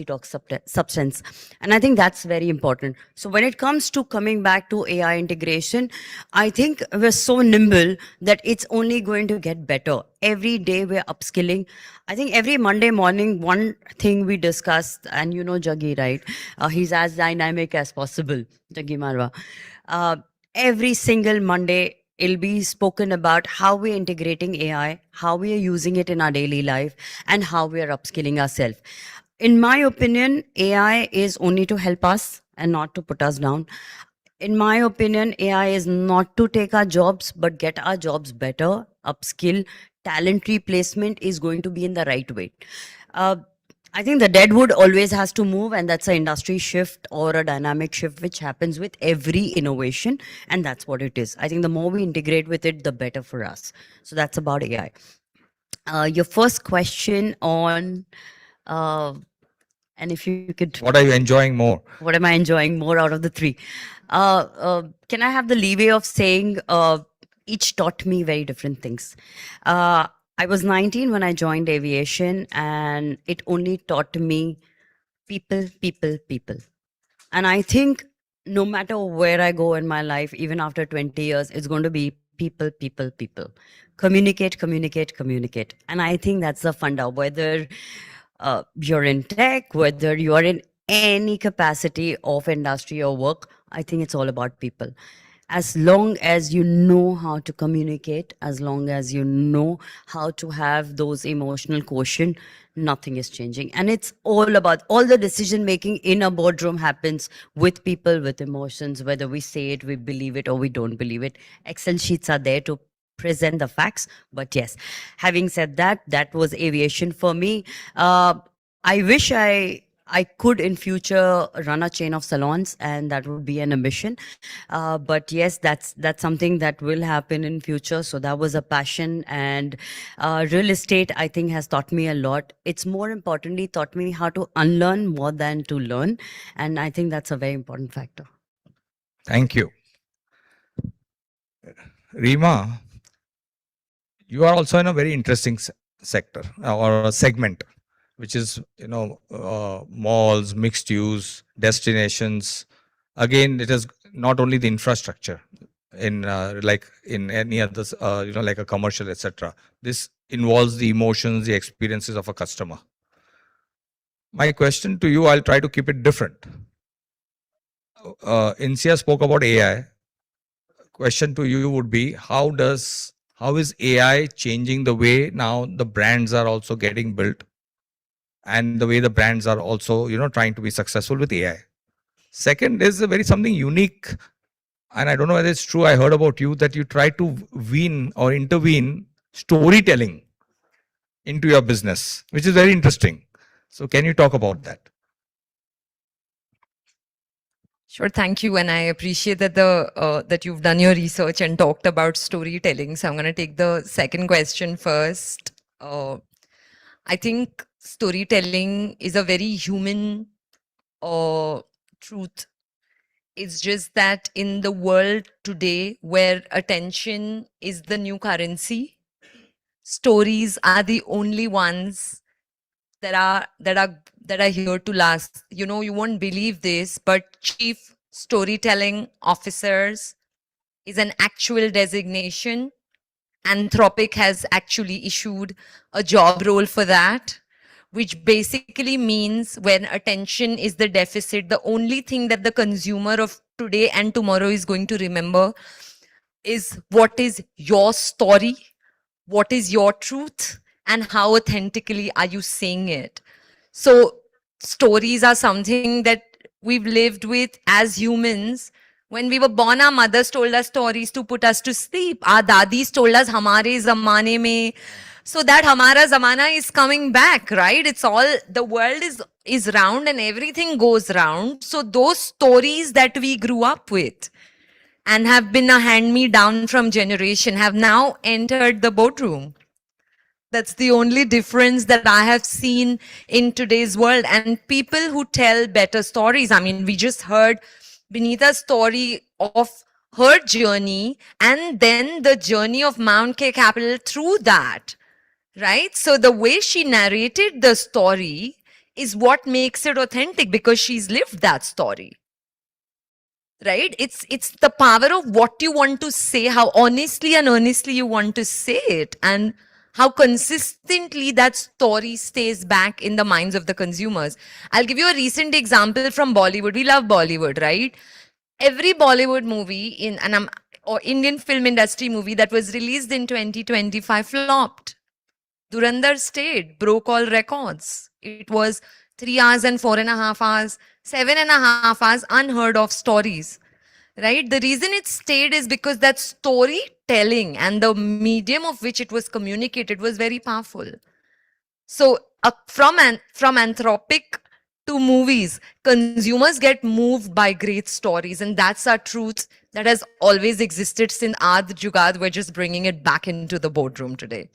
substance. And I think that's very important. So when it comes to coming back to AI integration, I think we're so nimble that it's only going to get better. Every day we're upskilling. I think every Monday morning, one thing we discussed, and you know Jaggi, right? He's as dynamic as possible, Jaggi Marwa. Every single Monday, it'll be spoken about how we're integrating AI, how we are using it in our daily life, and how we are upskilling ourselves. In my opinion, AI is only to help us and not to put us down. In my opinion, AI is not to take our jobs, but get our jobs better, upskill. Talent replacement is going to be in the right way. I think the deadwood always has to move, and that's an industry shift or a dynamic shift which happens with every innovation, and that's what it is. I think the more we integrate with it, the better for us. So that's about AI. Your first question on, and if you could, What are you enjoying more? what am I enjoying more out of the three? Can I have the leeway of saying each taught me very different things? I was 19 when I joined aviation, and it only taught me people, people, people. And I think no matter where I go in my life, even after 20 years, it's going to be people, people, people. Communicate, communicate, communicate. And I think that's the funda, whether you're in tech, whether you are in any capacity of industry or work, I think it's all about people. As long as you know how to communicate, as long as you know how to have those emotional quotient, nothing is changing. And it's all about all the decision making in a boardroom happens with people, with emotions, whether we say it, we believe it, or we don't believe it. Excel sheets are there to present the facts. But yes, having said that, that was aviation for me. I wish I could in future run a chain of salons, and that would be an ambition. But yes, that's something that will happen in future. So that was a passion, and real estate, I think, has taught me a lot. It's more importantly taught me how to unlearn more than to learn, and I think that's a very important factor. Thank you. Rima, you are also in a very interesting sector or a segment, which is, you know, malls, mixed use, destinations. Again, it is not only the infrastructure in like in any other, you know, like a commercial, etc. This involves the emotions, the experiences of a customer. My question to you, I'll try to keep it different. Insia spoke about AI. Question to you would be, how is AI changing the way now the brands are also getting built, and the way the brands are also, you know, trying to be successful with AI? Second is a very something unique, and I don't know whether it's true. I heard about you that you try to wean or intervene storytelling into your business, which is very interesting. So can you talk about that? Sure, thank you, and I appreciate that that you've done your research and talked about storytelling. So I'm going to take the second question first. I think storytelling is a very human truth. It's just that in the world today where attention is the new currency, stories are the only ones that are here to last. You know, you won't believe this, but chief storytelling officers is an actual designation. Anthropic has actually issued a job role for that, which basically means when attention is the deficit, the only thing that the consumer of today and tomorrow is going to remember is what is your story, what is your truth, and how authentically are you saying it. So stories are something that we've lived with as humans. When we were born, our mothers told us stories to put us to sleep. Our dadis told us hamare zamane mein. So that hamara zamana is coming back, right? It's all, the world is round and everything goes round. So those stories that we grew up with and have been a hand-me-down from generation have now entered the boardroom. That's the only difference that I have seen in today's world. And people who tell better stories, I mean, we just heard Benita's story of her journey and then the journey of Mount K Capital through that, right? So the way she narrated the story is what makes it authentic because she's lived that story. Right? It's the power of what you want to say, how honestly and earnestly you want to say it, and how consistently that story stays back in the minds of the consumers. I'll give you a recent example from Bollywood. We love Bollywood, right? Every Bollywood movie or Indian film industry movie that was released in 2025 flopped. Durandar stayed, broke all records. It was 3 hours and 4.5 hours, 7.5 hours, unheard of stories. Right? The reason it stayed is because that storytelling and the medium of which it was communicated was very powerful. So from Anthropic to movies, consumers get moved by great stories, and that's our truth that has always existed since Aad Jugad. We're just bringing it back into the boardroom today.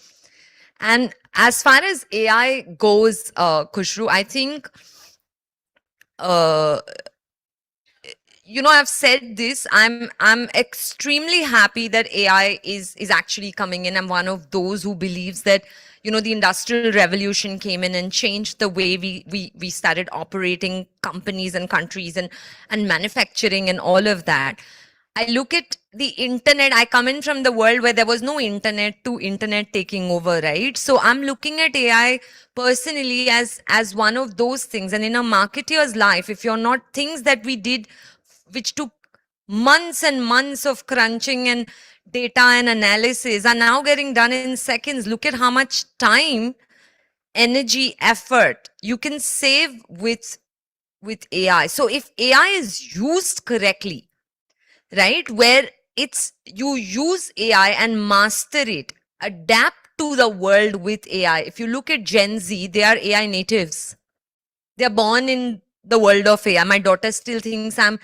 And as far as AI goes, Khushru, I think, you know, I've said this, I'm extremely happy that AI is actually coming in. I'm one of those who believes that, you know, the industrial revolution came in and changed the way we started operating companies and countries and manufacturing and all of that. I look at the internet, I come in from the world where there was no internet to internet taking over, right? So I'm looking at AI personally as one of those things. And in a marketeer's life, if you're not things that we did, which took months and months of crunching and data and analysis, are now getting done in seconds. Look at how much time, energy, effort you can save with AI. So if AI is used correctly, right, where it's you use AI and master it, adapt to the world with AI. If you look at Gen Z, they are AI natives. They're born in the world of AI. My daughter still thinks I'm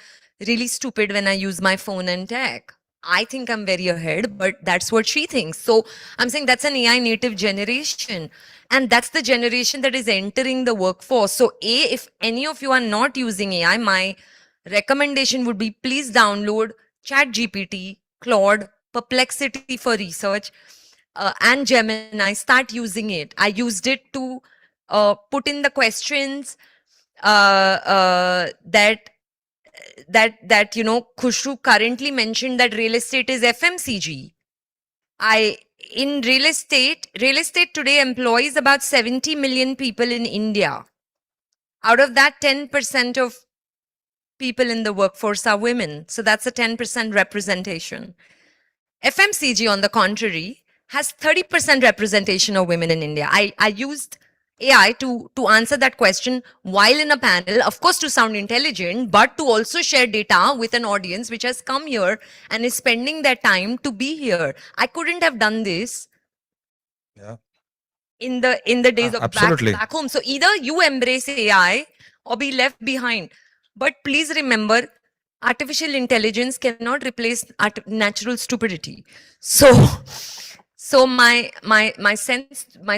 really stupid when I use my phone and tech. I think I'm very ahead, but that's what she thinks. So I'm saying that's an AI native generation. And that's the generation that is entering the workforce. So if any of you are not using AI, my recommendation would be please download ChatGPT, Claude, Perplexity for research, and Gemini. Start using it. I used it to put in the questions that you know, Khushru currently mentioned that real estate is FMCG. In real estate today employs about 70 million people in India. Out of that, 10% of people in the workforce are women. So that's a 10% representation. FMCG, on the contrary, has 30% representation of women in India. I used AI to answer that question while in a panel, of course, to sound intelligent, but to also share data with an audience which has come here and is spending their time to be here. I couldn't have done this in the days of back home. So either you embrace AI or be left behind. But please remember, artificial intelligence cannot replace natural stupidity. So So my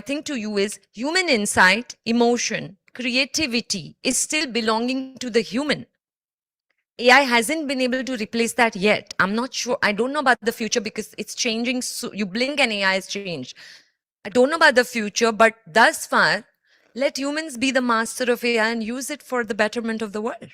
thing to you is human insight, emotion, creativity is still belonging to the human. AI hasn't been able to replace that yet. I'm not sure. I don't know about the future because it's changing. So you blink and AI has changed. I don't know about the future, but thus far, let humans be the master of AI and use it for the betterment of the world.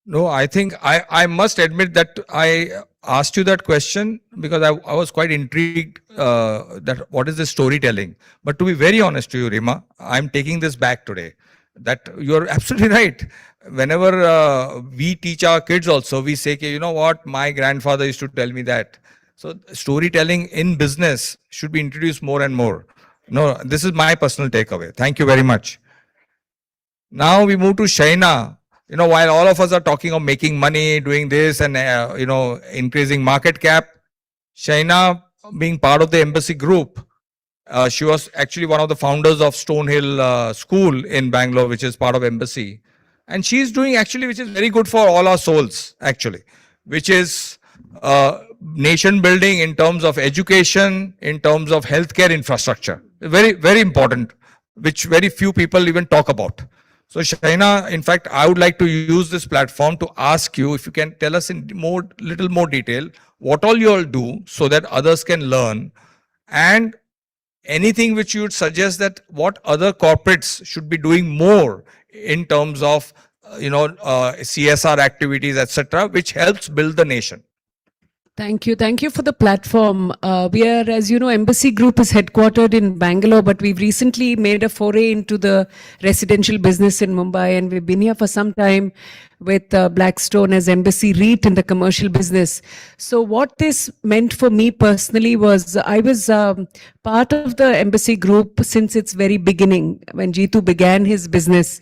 No, I think I must admit that I asked you that question because I was quite intrigued that what is this storytelling. But to be very honest to you, Rima, I'm taking this back today. That you're absolutely right. Whenever we teach our kids also, we say, you know what, my grandfather used to tell me that. So storytelling in business should be introduced more and more. No, this is my personal takeaway. Thank you very much. Now we move to Shaina. You know, while all of us are talking of making money, doing this and, you know, increasing market cap, Shaina being part of the embassy group, she was actually one of the founders of Stonehill School in Bangalore, which is part of embassy. And she's doing actually, which is very good for all our souls, actually, which is nation building in terms of education, in terms of healthcare infrastructure. Very, very important, which very few people even talk about. So Shaina, in fact, I would like to use this platform to ask you if you can tell us in little more detail what all you all do so that others can learn, and anything which you would suggest that what other corporates should be doing more in terms of CSR activities, etc., which helps build the nation. Thank you. Thank you for the platform. We are, as you know, Embassy Group is headquartered in Bangalore, but we've recently made a foray into the residential business in Mumbai, and we've been here for some time with Blackstone as Embassy REIT in the commercial business. So what this meant for me personally was I was part of the Embassy Group since its very beginning, when Jeetu began his business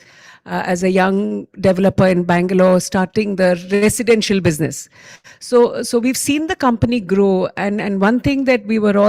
as a young developer in Bangalore, starting the residential business. So we've seen the company grow, and one thing that we were all